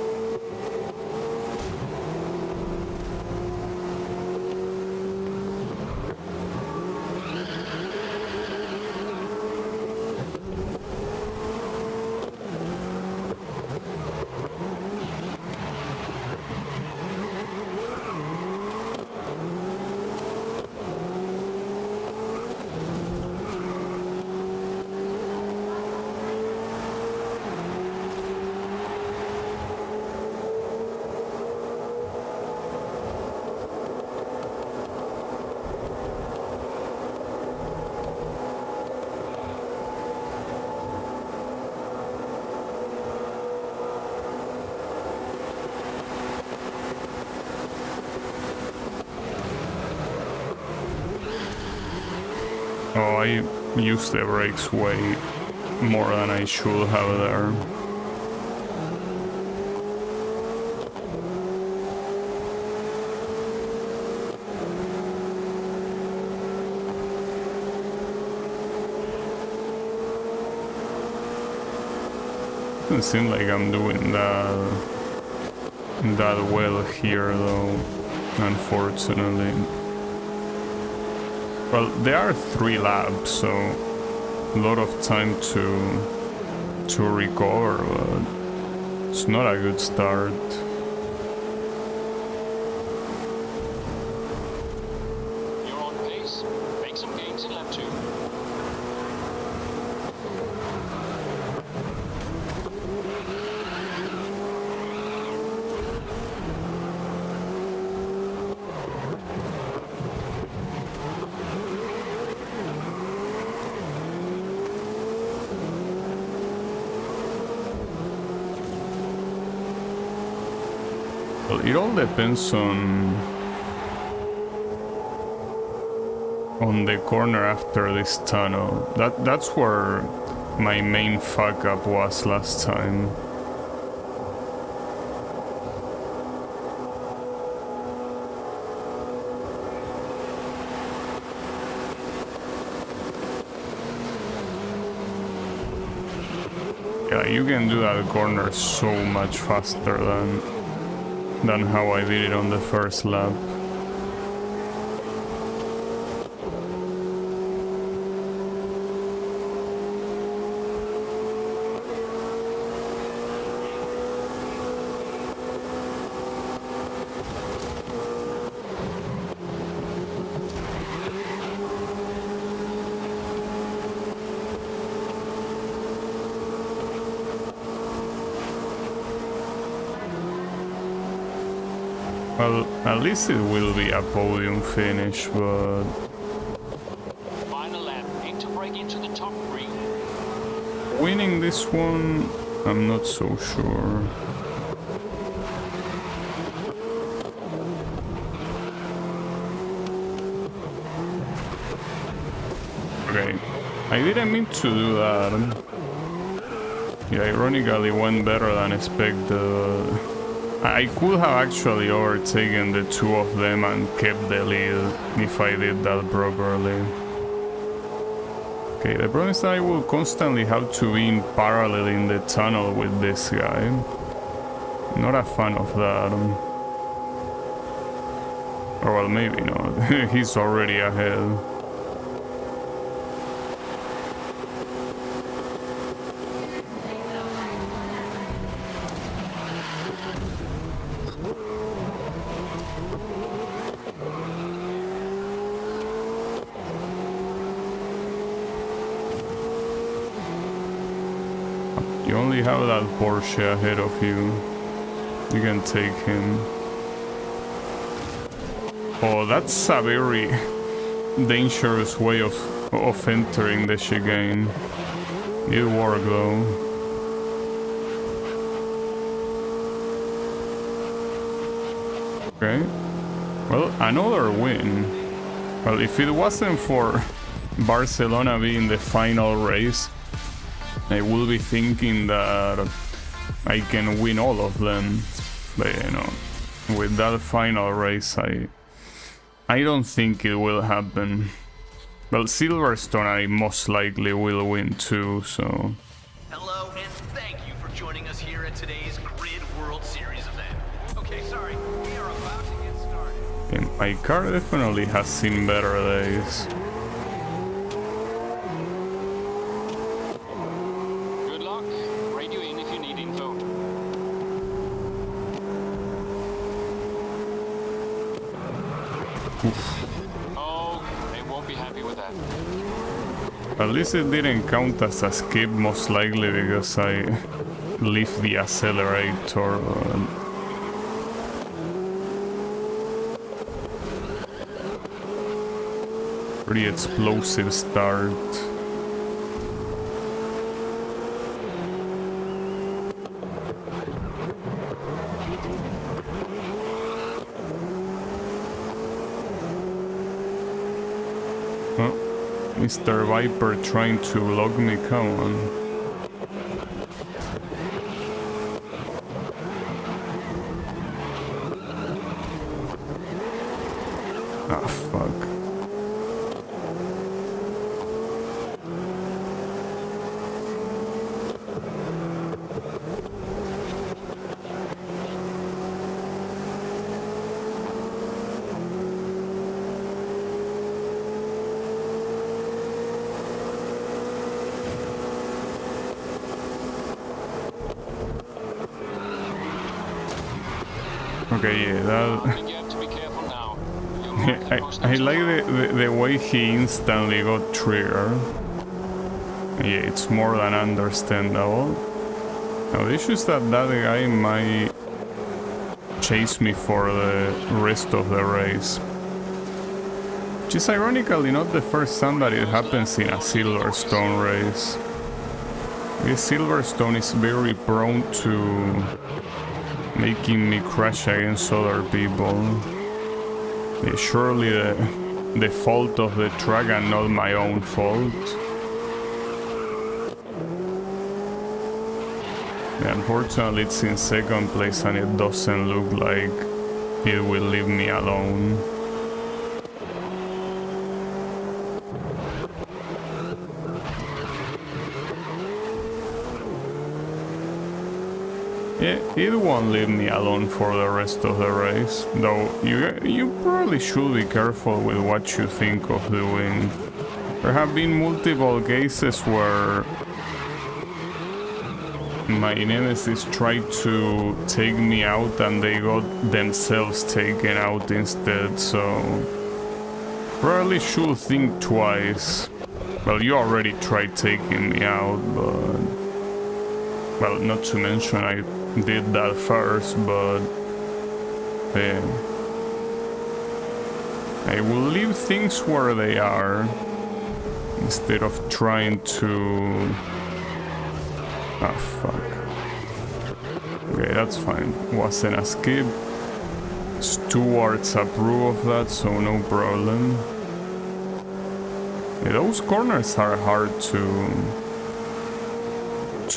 Oh, I used the brakes way more than I should have there. Doesn't seem like I'm doing that well here though, unfortunately. Well, there are 3 laps, so a lot of time to recover, but it's not a good start. You're on pace. Make some gains in lap 2. Well, it all depends on the corner after this tunnel. That's where my main fuck up was last time. Yeah, you can do that corner so much faster than how I did it on the first lap. Well, at least it will be a podium finish, but Final lap. Aim to break into the top 3. winning this one, I'm not so sure. Okay, I didn't mean to do that. Yeah, ironically went better than expected. I could have actually overtaken the 2 of them and kept the lead if I did that properly. Okay, the problem is that I will constantly have to be in parallel in the tunnel with this guy. Not a fan of that. Or well, maybe not. He's already ahead. You only have that Porsche ahead of you. You can take him. Oh, that's a very dangerous way of entering the chicane. It worked though. Okay. Well, another win. Well, if it wasn't for Barcelona being the final race, I will be thinking that I can win all of them. But, you know, with that final race, I don't think it will happen. Well, Silverstone I most likely will win too, so... Hello, and thank you for joining us here at today's Grid World Series event. Okay, sorry, we are about to get started. Okay, my car definitely has seen better days. Good luck. Radio in if you need info. Oh, they won't be happy with that. At least it didn't count as a skip, most likely because I leave the accelerator. Pretty explosive start. Mr. Viper trying to log me, come on. Ah, fuck. Okay, yeah, that... I think you have to be careful now. You're more than supposed I to like drive. the way he instantly got triggered. Yeah, it's more than understandable. Now the issue is that that guy might chase me for the rest of the race. Which is ironically not the first time that it happens in a Silverstone race. Because Silverstone is very prone to making me crash against other people. Yeah, surely the fault of the track and not my own fault. Yeah, unfortunately it's in second place and it doesn't look like it will leave me alone. It won't leave me alone for the rest of the race, though you probably should be careful with what you think of the win. There have been multiple cases where my nemesis tried to take me out and they got themselves taken out instead, so probably should think twice. Well, you already tried taking me out, but... well, not to mention I did that first, but I will leave things where they are instead of trying to... ah, fuck. Okay, that's fine. Wasn't a skip. Stewards approve of that, so no problem. Yeah, those corners are hard to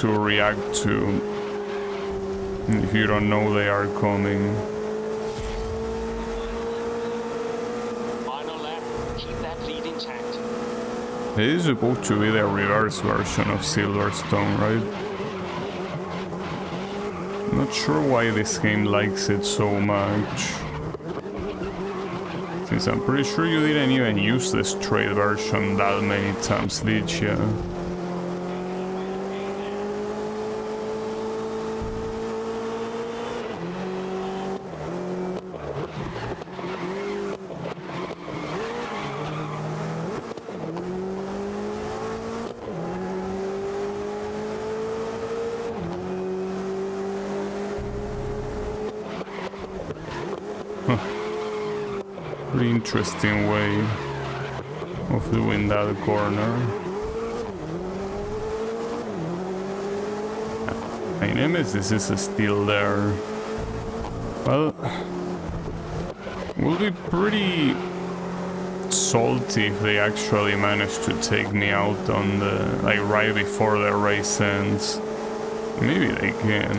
react to if you don't know they are coming. Final lap. Keep that lead intact. It is supposed to be the reverse version of Silverstone, right? Not sure why this game likes it so much. Since I'm pretty sure you didn't even use the straight version that many times, did you? Pretty interesting way of doing that corner. My nemesis is still there. Well, Will be pretty salty if they actually manage to take me out on the, like, right before the race ends. Maybe they can.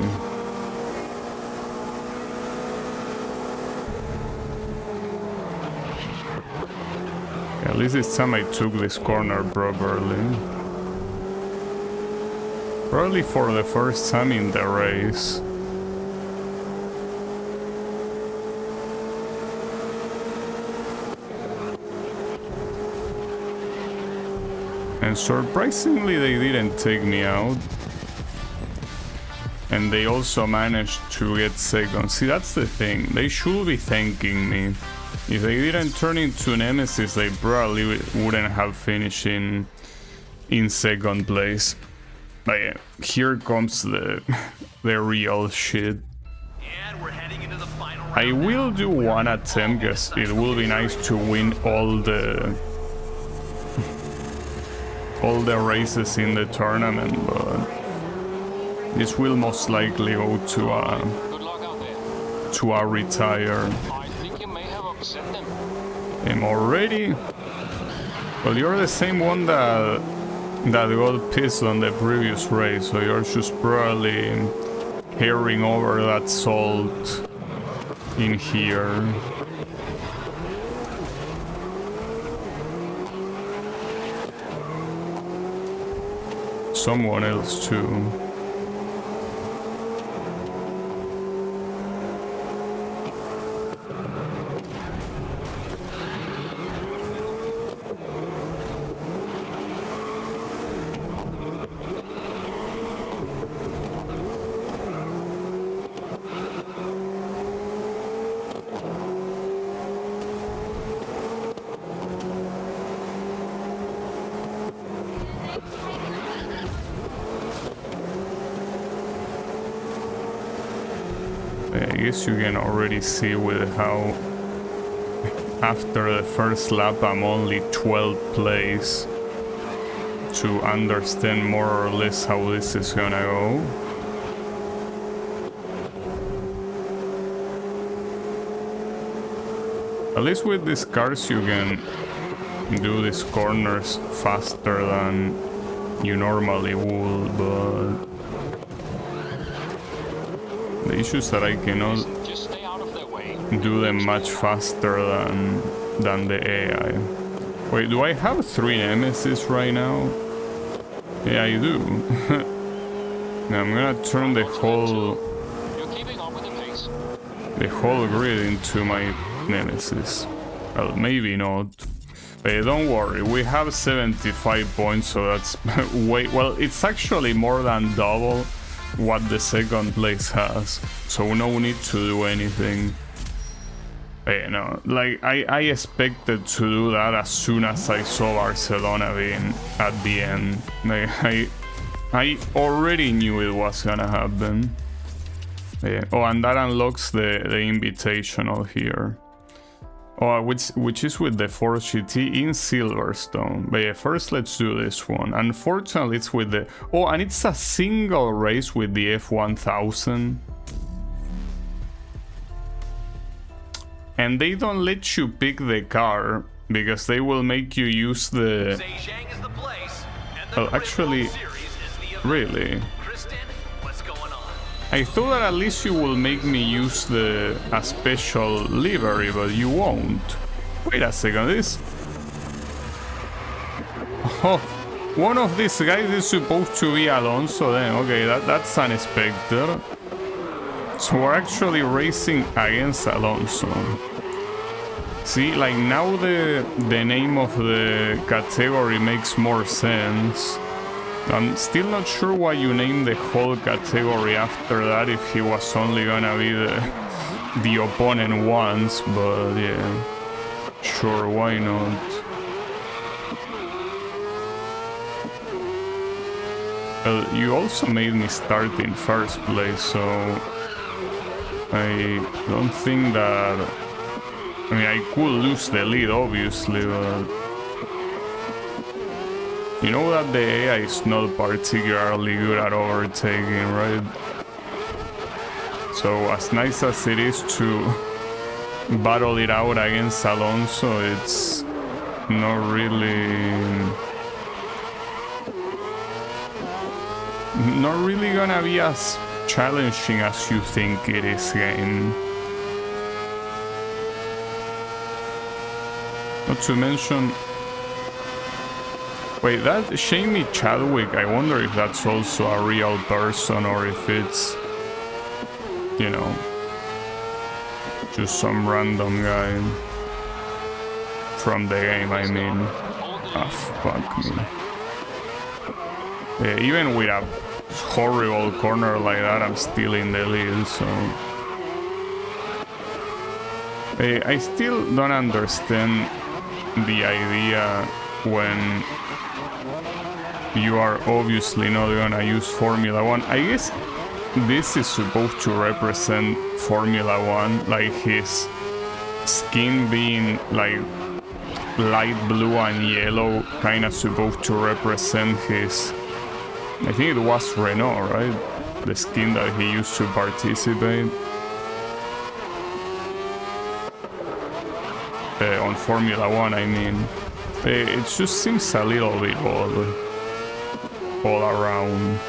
At least this time I took this corner properly. Probably for the first time in the race. And surprisingly they didn't take me out. And they also managed to get second. See, that's the thing. They should be thanking me. If they didn't turn into Nemesis, they probably wouldn't have finished in second place. But yeah, here comes the real shit. And we're heading into the final round. I will do one attempt because it will be nice to win all the races in the tournament, but this will most likely go to Good luck out there. a retire. I think you may have upset them. I'm already. Well, you're the same one that got pissed on the previous race, so you're just probably carrying over that salt in here. Someone else too. I guess you can already see with how after the first lap I'm only 12th place to understand more or less how this is gonna go. At least with these cars you can do these corners faster than you normally would, but the issue is that I cannot Just stay out of their way. do them much faster than the AI. Wait, do I have 3 Nemesis right now? Yeah, I do. Now I'm gonna turn the whole You're keeping up with the pace. grid into my Nemesis. Well, maybe not. But don't worry, we have 75 points, so that's way... Well, it's actually more than double what the second place has, so no need to do anything. You know, like I expected to do that as soon as I saw Barcelona being at the end. Like, I already knew it was gonna happen. Yeah. Oh, and that unlocks the invitational here. Oh, which is with the Force GT in Silverstone. But yeah, first let's do this one. Unfortunately, it's with the... Oh, and it's a single race with the F1000. And they don't let you pick the car, because they will make you use the... Zhejiang is the place, and the Well, actually, Grid World Series is the event. really... Kristen, what's going on? I thought that at least you will make me use a special livery, but you won't. Wait a second, this... Oh, one of these guys is supposed to be Alonso then. Okay, that's unexpected. So we're actually racing against Alonso. See, like now the name of the category makes more sense. I'm still not sure why you named the whole category after that if he was only gonna be the opponent once, but yeah, sure, why not? Well, you also made me start in first place, so I don't think that... I mean, I could lose the lead, obviously, but... You know that the AI is not particularly good at overtaking, right? So as nice as it is to battle it out against Alonso, it's not really gonna be as challenging as you think it is, game. Not to mention, wait, that Jamie Chadwick, I wonder if that's also a real person or if it's, you know, just some random guy from the game, I mean. Ah, fuck me. Yeah, even with a horrible corner like that, I'm still in the lead, so... I still don't understand the idea when you are obviously not gonna use Formula 1. I guess this is supposed to represent Formula 1, like his skin being like light blue and yellow, kinda supposed to represent his... I think it was Renault, right? The skin that he used to participate on Formula 1, I mean. It just seems a little bit odd all around.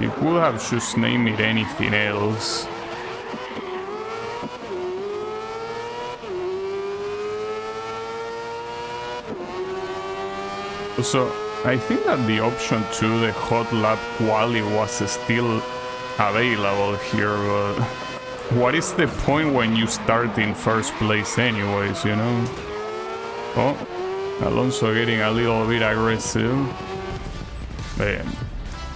You could have just named it anything else. So I think that the option to the hot lap quali was still available here, but what is the point when you start in first place anyways, you know? Oh, Alonso getting a little bit aggressive.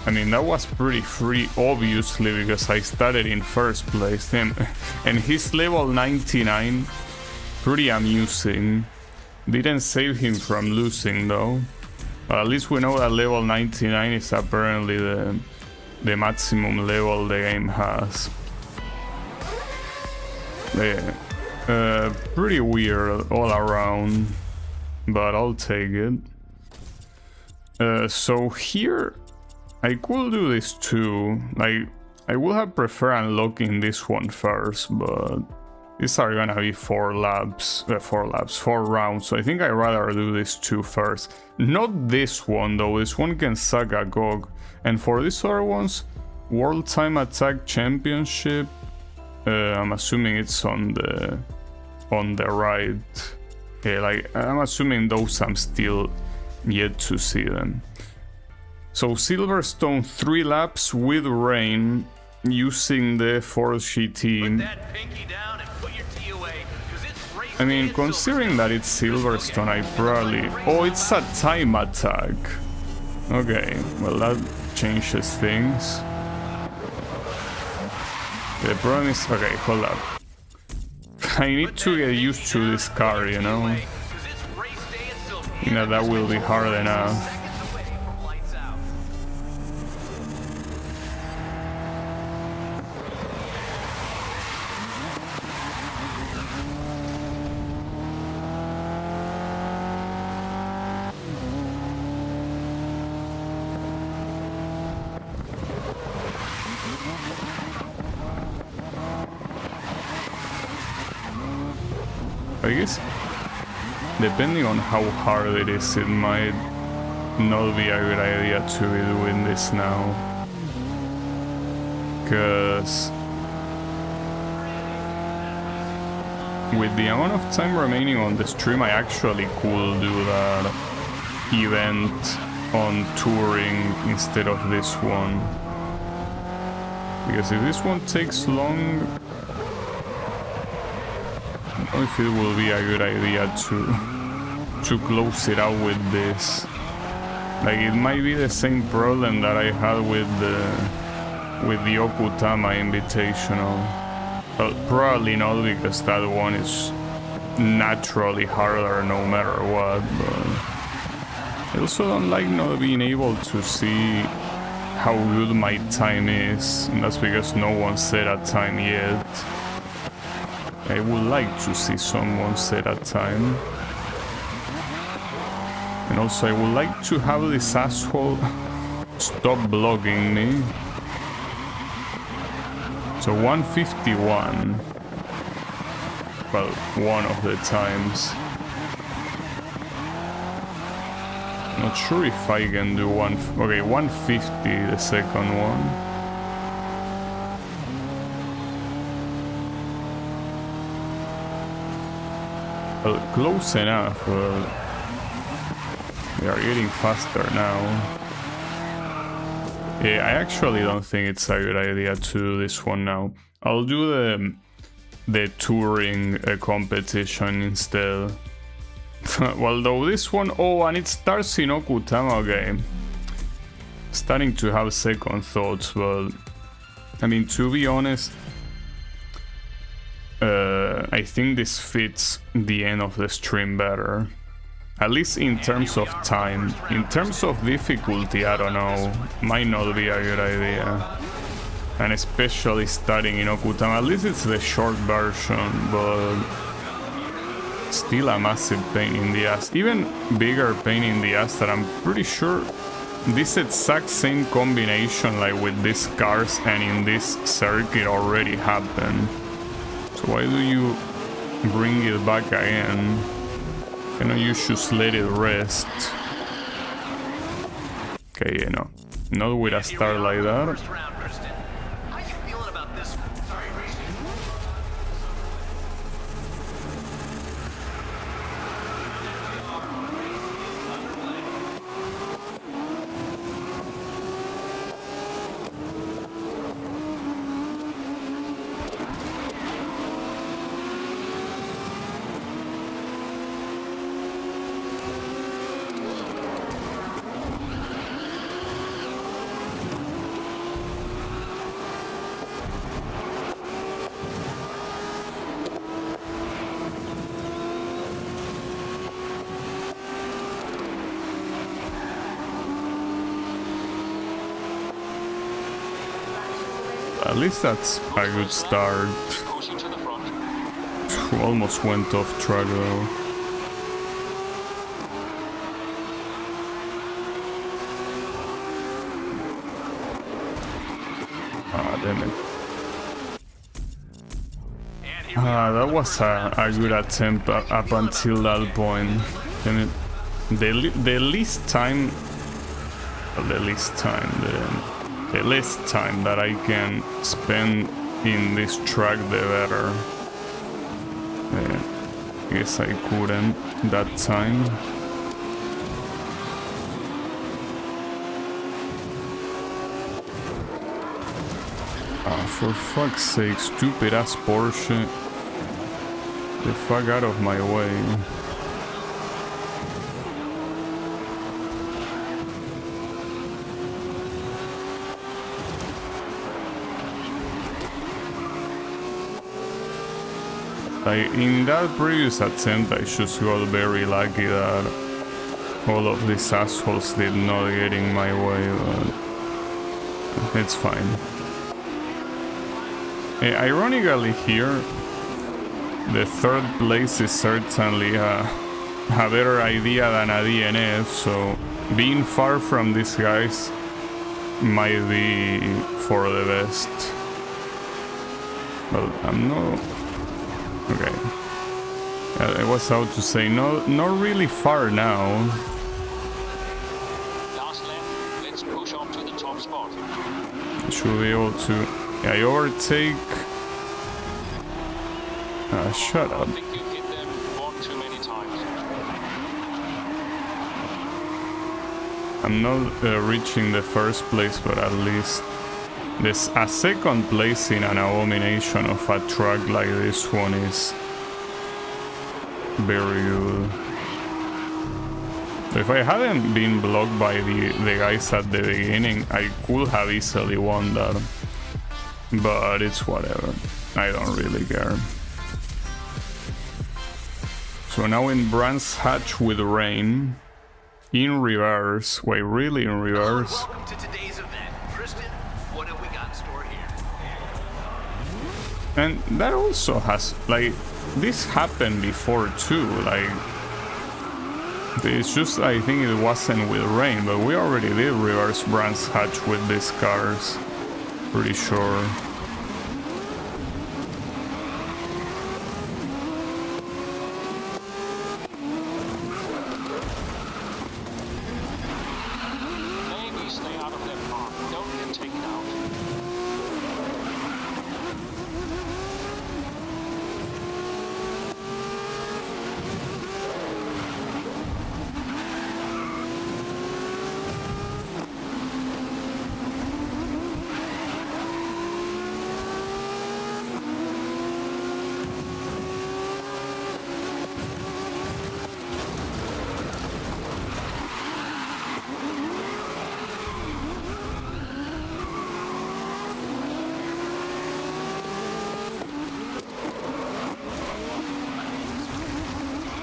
I mean, that was pretty free, obviously, because I started in first place. And his level 99, pretty amusing. Didn't save him from losing, though. But at least we know that level 99 is apparently the maximum level the game has. Pretty weird all around, but I'll take it. So here, I could do this too. Like, I would have preferred unlocking this one first, but these are gonna be 4 rounds, so I think I'd rather do this 2 first. Not this one though, this one can suck a gog. And for these other ones, World Time Attack Championship, I'm assuming it's on the right. Yeah, like, I'm assuming those I'm still yet to see them. So Silverstone 3 laps with rain using the Force GT. I mean, considering that it's Silverstone, I probably... Oh, it's a time attack. Okay, well that changes things. The problem is... Okay, hold up. I need to get used to this car, you know? You know, that will be hard enough. I guess, depending on how hard it is, it might not be a good idea to be doing this now. Because with the amount of time remaining on the stream, I actually could do that event on touring instead of this one. Because if this one takes long, I don't know if it will be a good idea to close it out with this. Like, it might be the same problem that I had with the Okutama Invitational. Well, probably not, because that one is naturally harder no matter what, but I also don't like not being able to see how good my time is, and that's because no one set a time yet. I would like to see someone set a time. And also I would like to have this asshole stop blocking me. So 151. Well, one of the times. Not sure if I can do one. Okay, 150, the second one. Well, close enough. We are getting faster now. Yeah, I actually don't think it's a good idea to do this one now. I'll do the touring competition instead. Well, though this one... Oh, and it starts in Okutama, okay. Starting to have second thoughts, but... I mean, to be honest... I think this fits the end of the stream better. At least in terms of time. In terms of difficulty, I don't know. Might not be a good idea. And especially starting in Okutama. At least it's the short version, but... Still a massive pain in the ass. Even bigger pain in the ass that I'm pretty sure this exact same combination like with these cars and in this circuit already happened. So why do you bring it back again? Can you just let it rest? Okay, you know, not with a start like that. At least that's a good start. Almost went off track though. Ah, damn it. Ah, that was a good attempt up until that point. Damn it. The least time... The less time that I can spend in this track, the better. Guess I couldn't that time. Ah, for fuck's sake, stupid ass Porsche. The fuck out of my way. In that previous attempt, I just got very lucky that all of these assholes did not get in my way, but it's fine. Ironically here, the third place is certainly a better idea than a DNF, so being far from these guys might be for the best. But I'm not... Okay. I was out to say, not really far now. Last lap, let's push on to the top spot. Should be able to... Yeah, I overtake... shut up. I think you hit them one too many times. I'm not reaching the first place, but at least... This, a second place in an abomination of a track like this one is very good. So if I hadn't been blocked by the guys at the beginning, I could have easily won that. But it's whatever. I don't really care. So now in Brands Hatch with rain. In reverse. Wait, really in reverse? Welcome to today's event. Kristen, what have we got in store here? And that also has, like, this happened before too, like, it's just, I think it wasn't with rain, but we already did reverse Brands Hatch with these cars, pretty sure.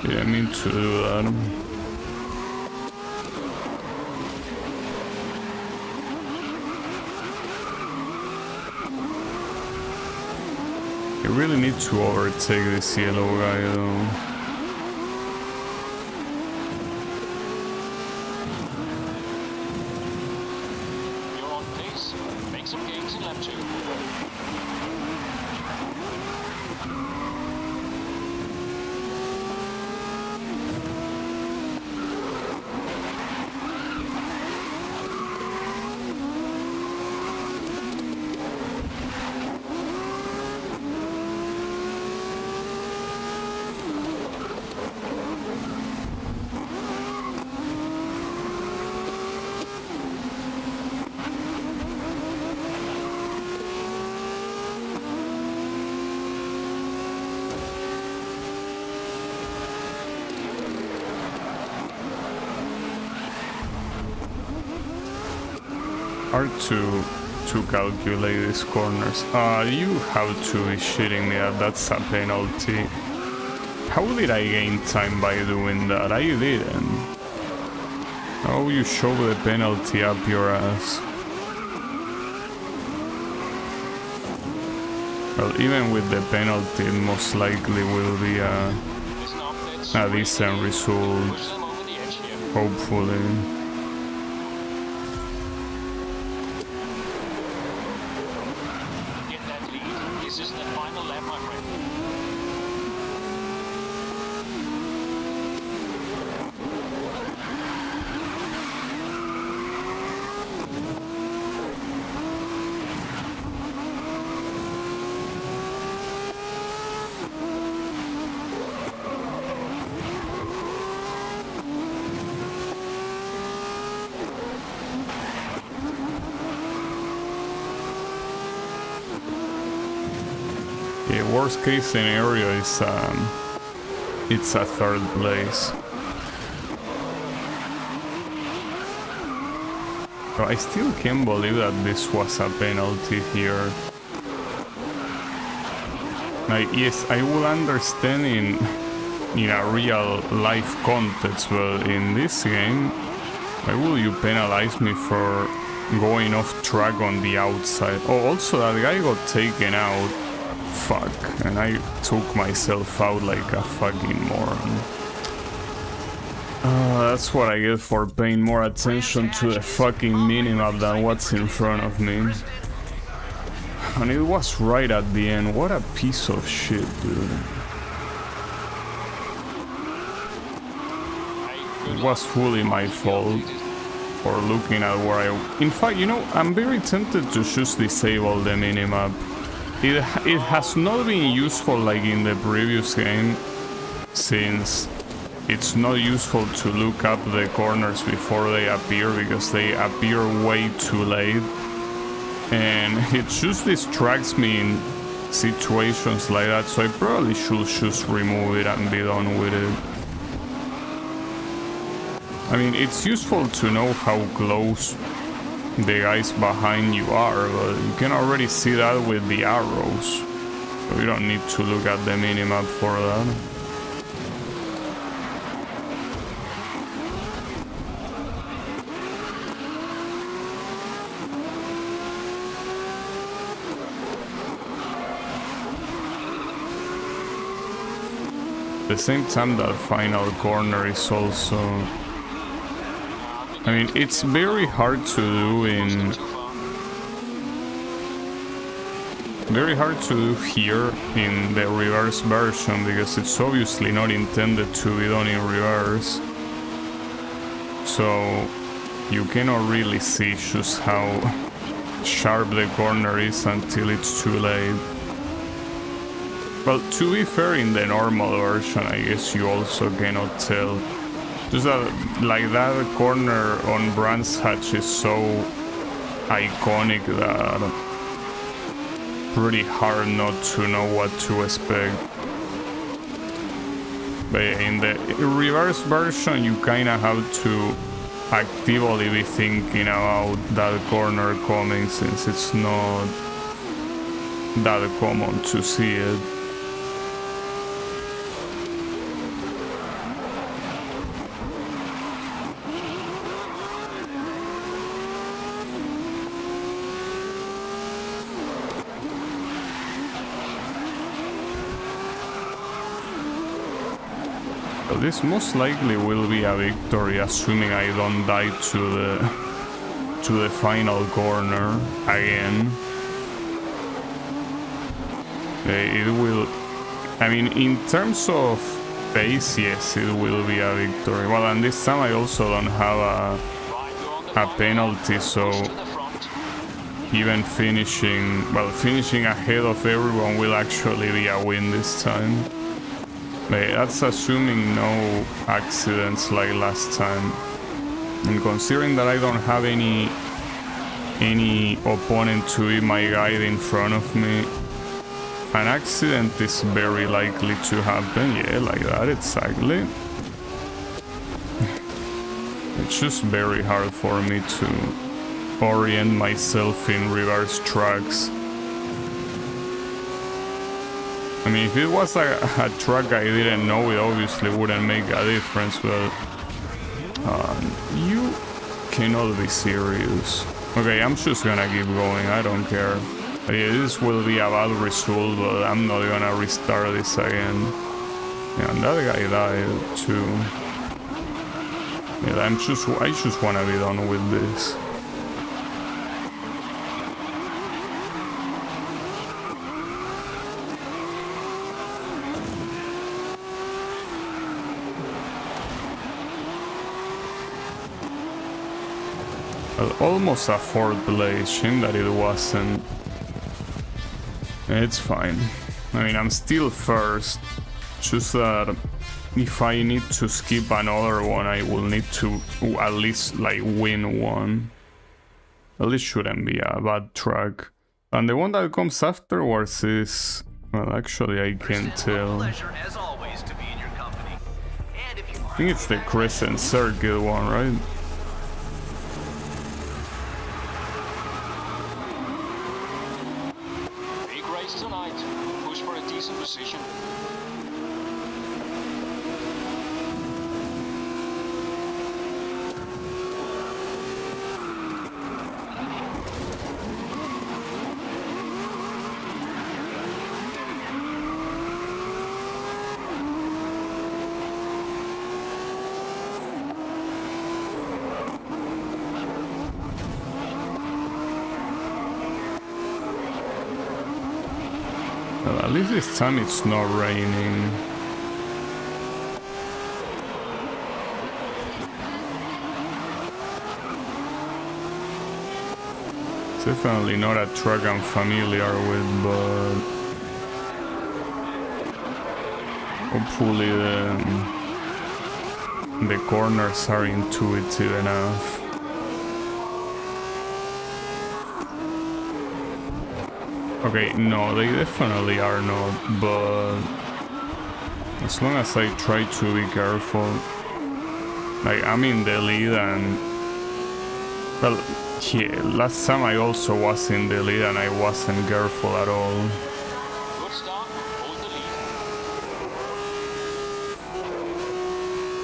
Didn't mean to do that. I really need to overtake this yellow guy though. You're on pace. Make some gains in lap 2. Hard to calculate these corners. You have to be shitting me that that's a penalty. How did I gain time by doing that? I didn't. Oh, you shove the penalty up your ass. Well, even with the penalty, it most likely will be a decent result. Push them over the edge here. Hopefully. Get that lead. This is the final lap, my friend. Yeah, worst case scenario is it's a third place. But I still can't believe that this was a penalty here. Like, yes, I will understand in a real life context, but in this game, why will you penalize me for going off track on the outside? Oh, also that guy got taken out. Fuck, and I took myself out like a fucking moron. That's what I get for paying more attention to the fucking minimap than what's in front of me. And it was right at the end. What a piece of shit, dude. It was fully my fault for looking at where I... In fact, you know, I'm very tempted to just disable the minimap. It has not been useful like in the previous game, since it's not useful to look up the corners before they appear because they appear way too late, and it just distracts me in situations like that, so I probably should just remove it and be done with it. I mean, it's useful to know how close the guys behind you are, but you can already see that with the arrows, so you don't need to look at the minimap for that. At the same time, that final corner is also... I mean, it's very hard to do in... Very hard to do here in the reverse version, because it's obviously not intended to be done in reverse. So you cannot really see just how sharp the corner is until it's too late. Well, to be fair, in the normal version, I guess you also cannot tell. Just that, like, that corner on Brands Hatch is so iconic that pretty hard not to know what to expect. But in the reverse version, you kind of have to actively be thinking about that corner coming, since it's not that common to see it. Well, this most likely will be a victory, assuming I don't die to the final corner again. It will. I mean, in terms of pace, yes, it will be a victory. Well, and this time I also don't have a penalty, so even finishing ahead of everyone will actually be a win this time. But that's assuming no accidents like last time. And considering that I don't have any opponent to be my guide in front of me, an accident is very likely to happen. Yeah, like that, exactly. It's just very hard for me to orient myself in reverse tracks. I mean, if it was a track I didn't know, it obviously wouldn't make a difference, but you cannot be serious. Okay, I'm just gonna keep going, I don't care. Yeah, this will be a bad result, but I'm not gonna restart this again. Yeah, and that guy died too. Yeah, I just wanna be done with this. Well, almost a fourth place, shame that it wasn't. It's fine. I mean, I'm still first. Just that if I need to skip another one, I will need to at least like win one. Well, this shouldn't be a bad track. And the one that comes afterwards is... well, actually I can't tell. I think it's the Crescent Circuit one, right? Position. Well, at least this time it's not raining. It's definitely not a track I'm familiar with, but hopefully the corners are intuitive enough. Okay, no, they definitely are not, but as long as I try to be careful. Like, I'm in the lead and... well, yeah, last time I also was in the lead and I wasn't careful at all. Good start. Hold the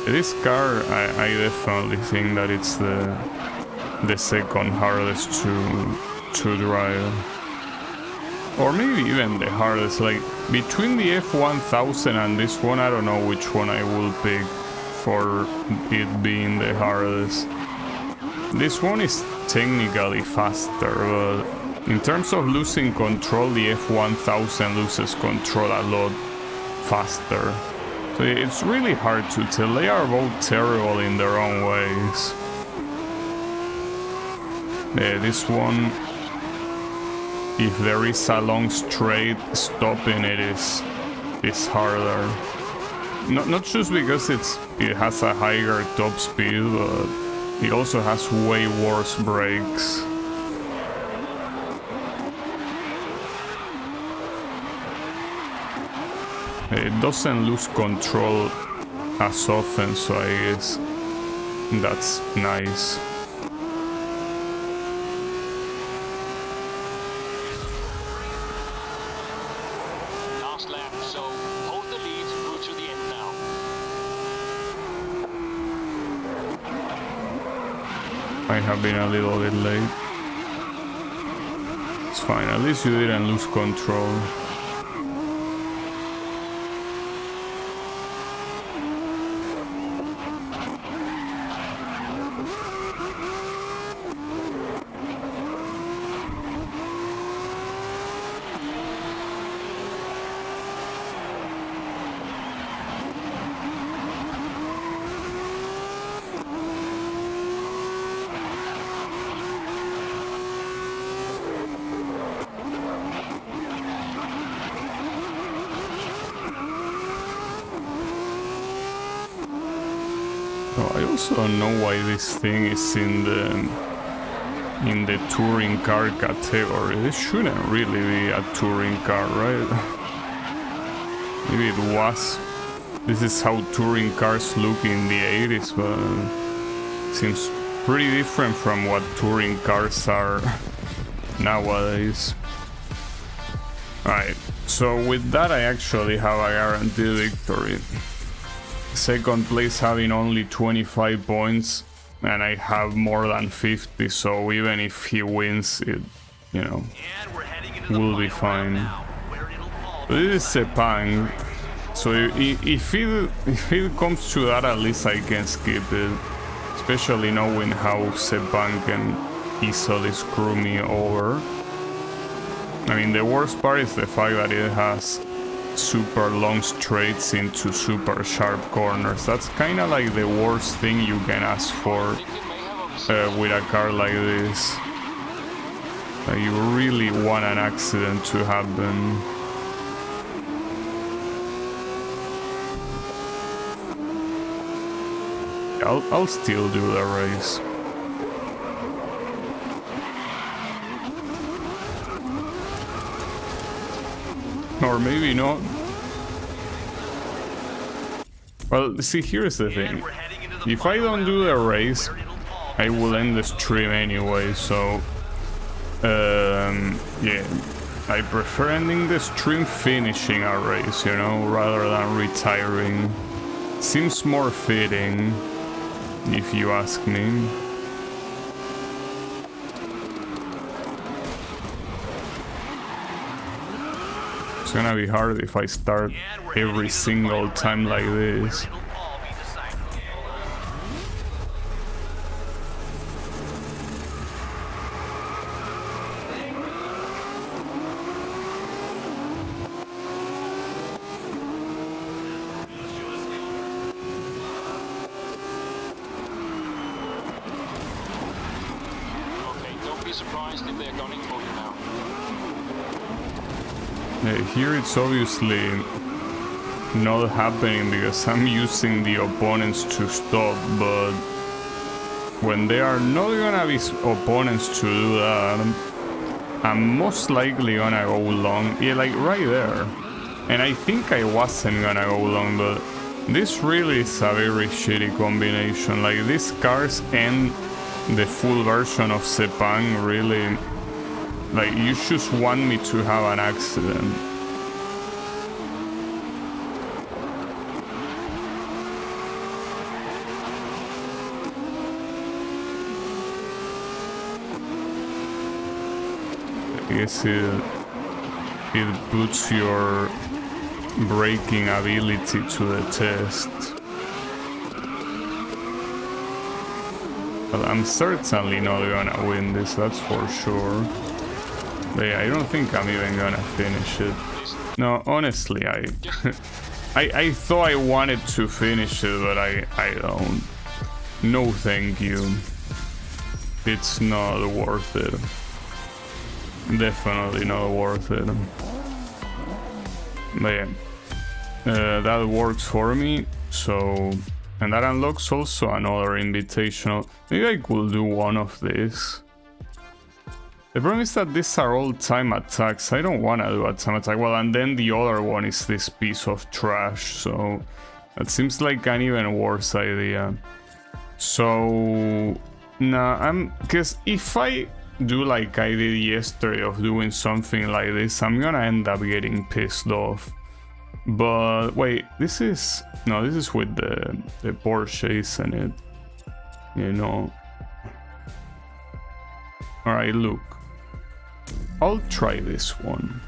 lead. This car, I definitely think that it's the second hardest to drive. Or maybe even the hardest, like between the F1000 and this one, I don't know which one I will pick for it being the hardest. This one is technically faster, but in terms of losing control, the F1000 loses control a lot faster. So it's really hard to tell, they are both terrible in their own ways. Yeah, this one... if there is a long straight, stopping it is harder. Not just because it has a higher top speed, but it also has way worse brakes. It doesn't lose control as often, so I guess that's nice. I have been a little bit late. It's fine, at least you didn't lose control. Oh, I also don't know why this thing is in the touring car category. This shouldn't really be a touring car, right? Maybe it was. This is how touring cars look in the 80s, but it seems pretty different from what touring cars are nowadays. Alright, so with that I actually have a guaranteed victory. Second place having only 25 points, and I have more than 50, so even if he wins, it, you know, will be fine. But this is Sepang, so if it comes to that, at least I can skip it. Especially knowing how Sepang can easily screw me over. I mean, the worst part is the fact that it has super long straights into super sharp corners. That's kind of like the worst thing you can ask for with a car like this. You really want an accident to happen. I'll still do the race. Or maybe not. Well, see, here's the thing. If I don't do the race, I will end the stream anyway, so... yeah. I prefer ending the stream finishing a race, you know, rather than retiring. Seems more fitting, if you ask me. It's gonna be hard if I start every single time like this. Okay, don't be surprised if they're gunning for you now. Here it's obviously not happening because I'm using the opponents to stop, but when they are not gonna be opponents to do that, I'm most likely gonna go long. Yeah, like right there. And I think I wasn't gonna go long, but this really is a very shitty combination. Like these cars and the full version of Sepang really... Like, you just want me to have an accident. I guess it puts your braking ability to the test. But I'm certainly not gonna win this, that's for sure. But yeah, I don't think I'm even gonna finish it. No, honestly, I thought I wanted to finish it, but I don't. No, thank you. It's not worth it. Definitely not worth it. But yeah, that works for me. So, and that unlocks also another invitational. Maybe I could do one of these. The problem is that these are all time attacks. I don't want to do a time attack. Well, and then the other one is this piece of trash. So that seems like an even worse idea. So, nah, because if I do like I did yesterday of doing something like this, I'm gonna end up getting pissed off. But wait, this is with the Porsche, isn't it? You know. Alright, look. I'll try this one.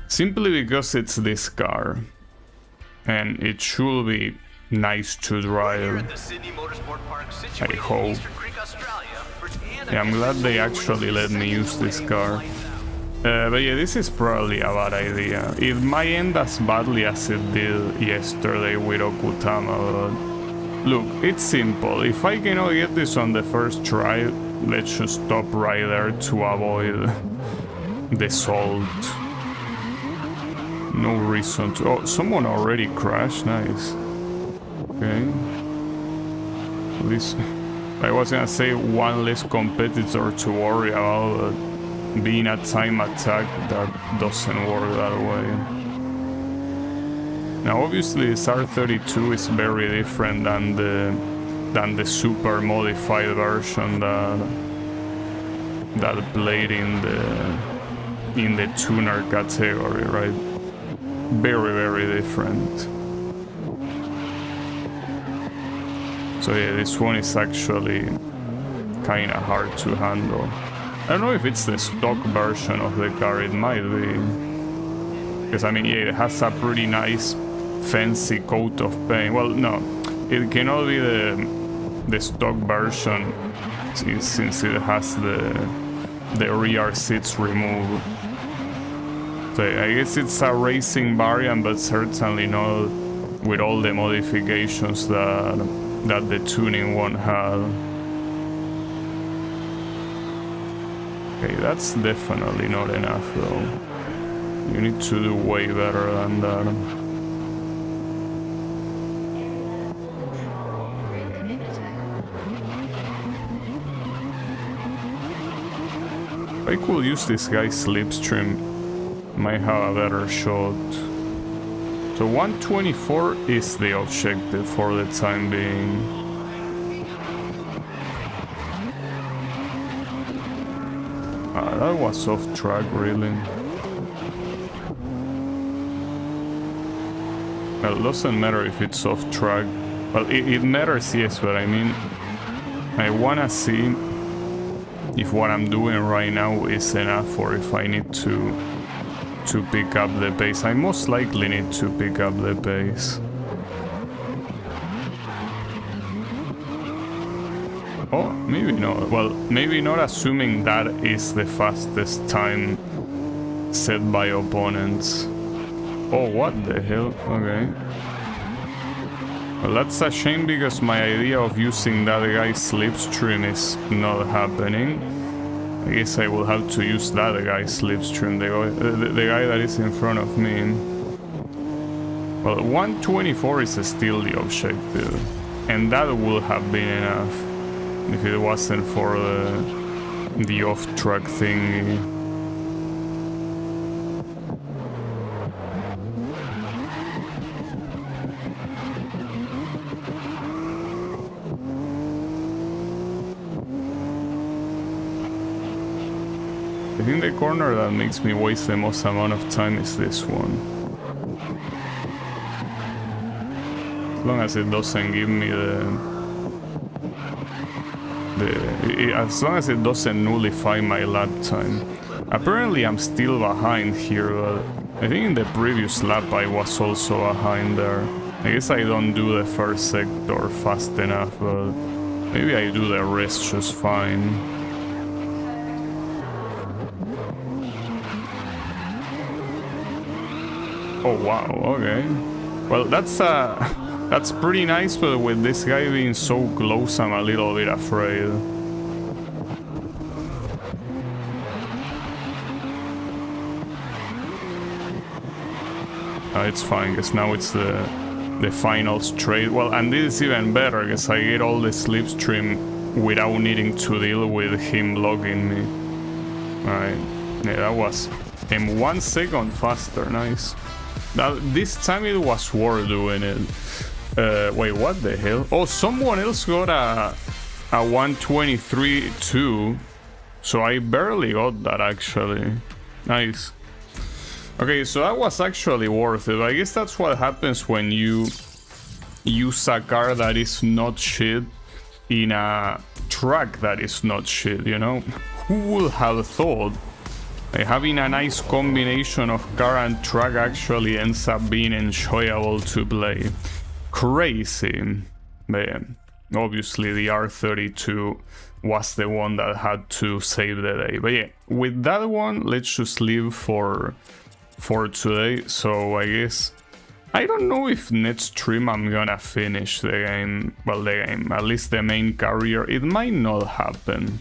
Simply because it's this car. And it should be nice to drive. I hope. Yeah, I'm glad they actually let me use this car. But yeah, this is probably a bad idea. It might end as badly as it did yesterday with Okutama, but look, it's simple. If I cannot get this on the first try, let's just stop right there to avoid the salt. No reason to... Oh, someone already crashed, nice. Okay. At least I was gonna say one less competitor to worry about, but being a time attack, that doesn't work that way. Now obviously this R32 is very different than the super modified version that played in the tuner category, right? Very, very different. So yeah, this one is actually kinda hard to handle. I don't know if it's the stock version of the car, it might be. Because I mean, yeah, it has a pretty nice fancy coat of paint. Well, no, it cannot be the stock version since it has the rear seats removed. So I guess it's a racing variant, but certainly not with all the modifications that the tuning one had. Okay, that's definitely not enough though. You need to do way better than that. If I could use this guy's slipstream, might have a better shot. So 124 is the objective for the time being. That was off track, really. Well, it doesn't matter if it's off track. Well, it matters, yes, but I mean, I wanna see if what I'm doing right now is enough or if I need to pick up the pace. I most likely need to pick up the pace. Oh, maybe not. Well, maybe not, assuming that is the fastest time set by opponents. Oh, what the hell? Okay. Well, that's a shame because my idea of using that guy's slipstream is not happening. I guess I will have to use that guy's slipstream, the guy that is in front of me. Well, 124 is still the objective, and that would have been enough if it wasn't for the off-track thingy. I think the corner that makes me waste the most amount of time is this one. As long as it doesn't give me as long as it doesn't nullify my lap time. Apparently I'm still behind here, but I think in the previous lap I was also behind there. I guess I don't do the first sector fast enough, but maybe I do the rest just fine. Oh wow, okay. Well, that's pretty nice, but with this guy being so close, I'm a little bit afraid. It's fine, because now it's the final straight. Well, and this is even better, because I get all the slipstream without needing to deal with him logging me. Alright, yeah, that was in 1 second faster, nice. Now, this time it was worth doing it. Wait, what the hell? Oh, someone else got a 123 too. So I barely got that, actually. Nice. Okay, so that was actually worth it. I guess that's what happens when you use a car that is not shit in a track that is not shit, you know? Who would have thought having a nice combination of car and track actually ends up being enjoyable to play? Crazy. But yeah, obviously the R32 was the one that had to save the day. But yeah, with that one, let's just leave for today. So I guess I don't know if next stream I'm gonna finish the game. Well, the game, at least the main career. It might not happen.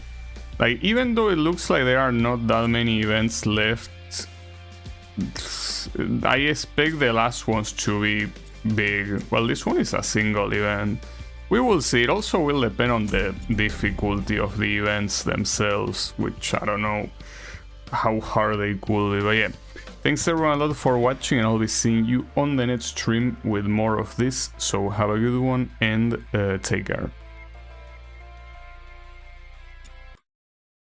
Like, even though it looks like there are not that many events left, I expect the last ones to be big. Well, this one is a single event. We will see. It also will depend on the difficulty of the events themselves, which I don't know how hard they could be, but yeah. Thanks everyone a lot for watching, and I'll be seeing you on the next stream with more of this, so have a good one and take care.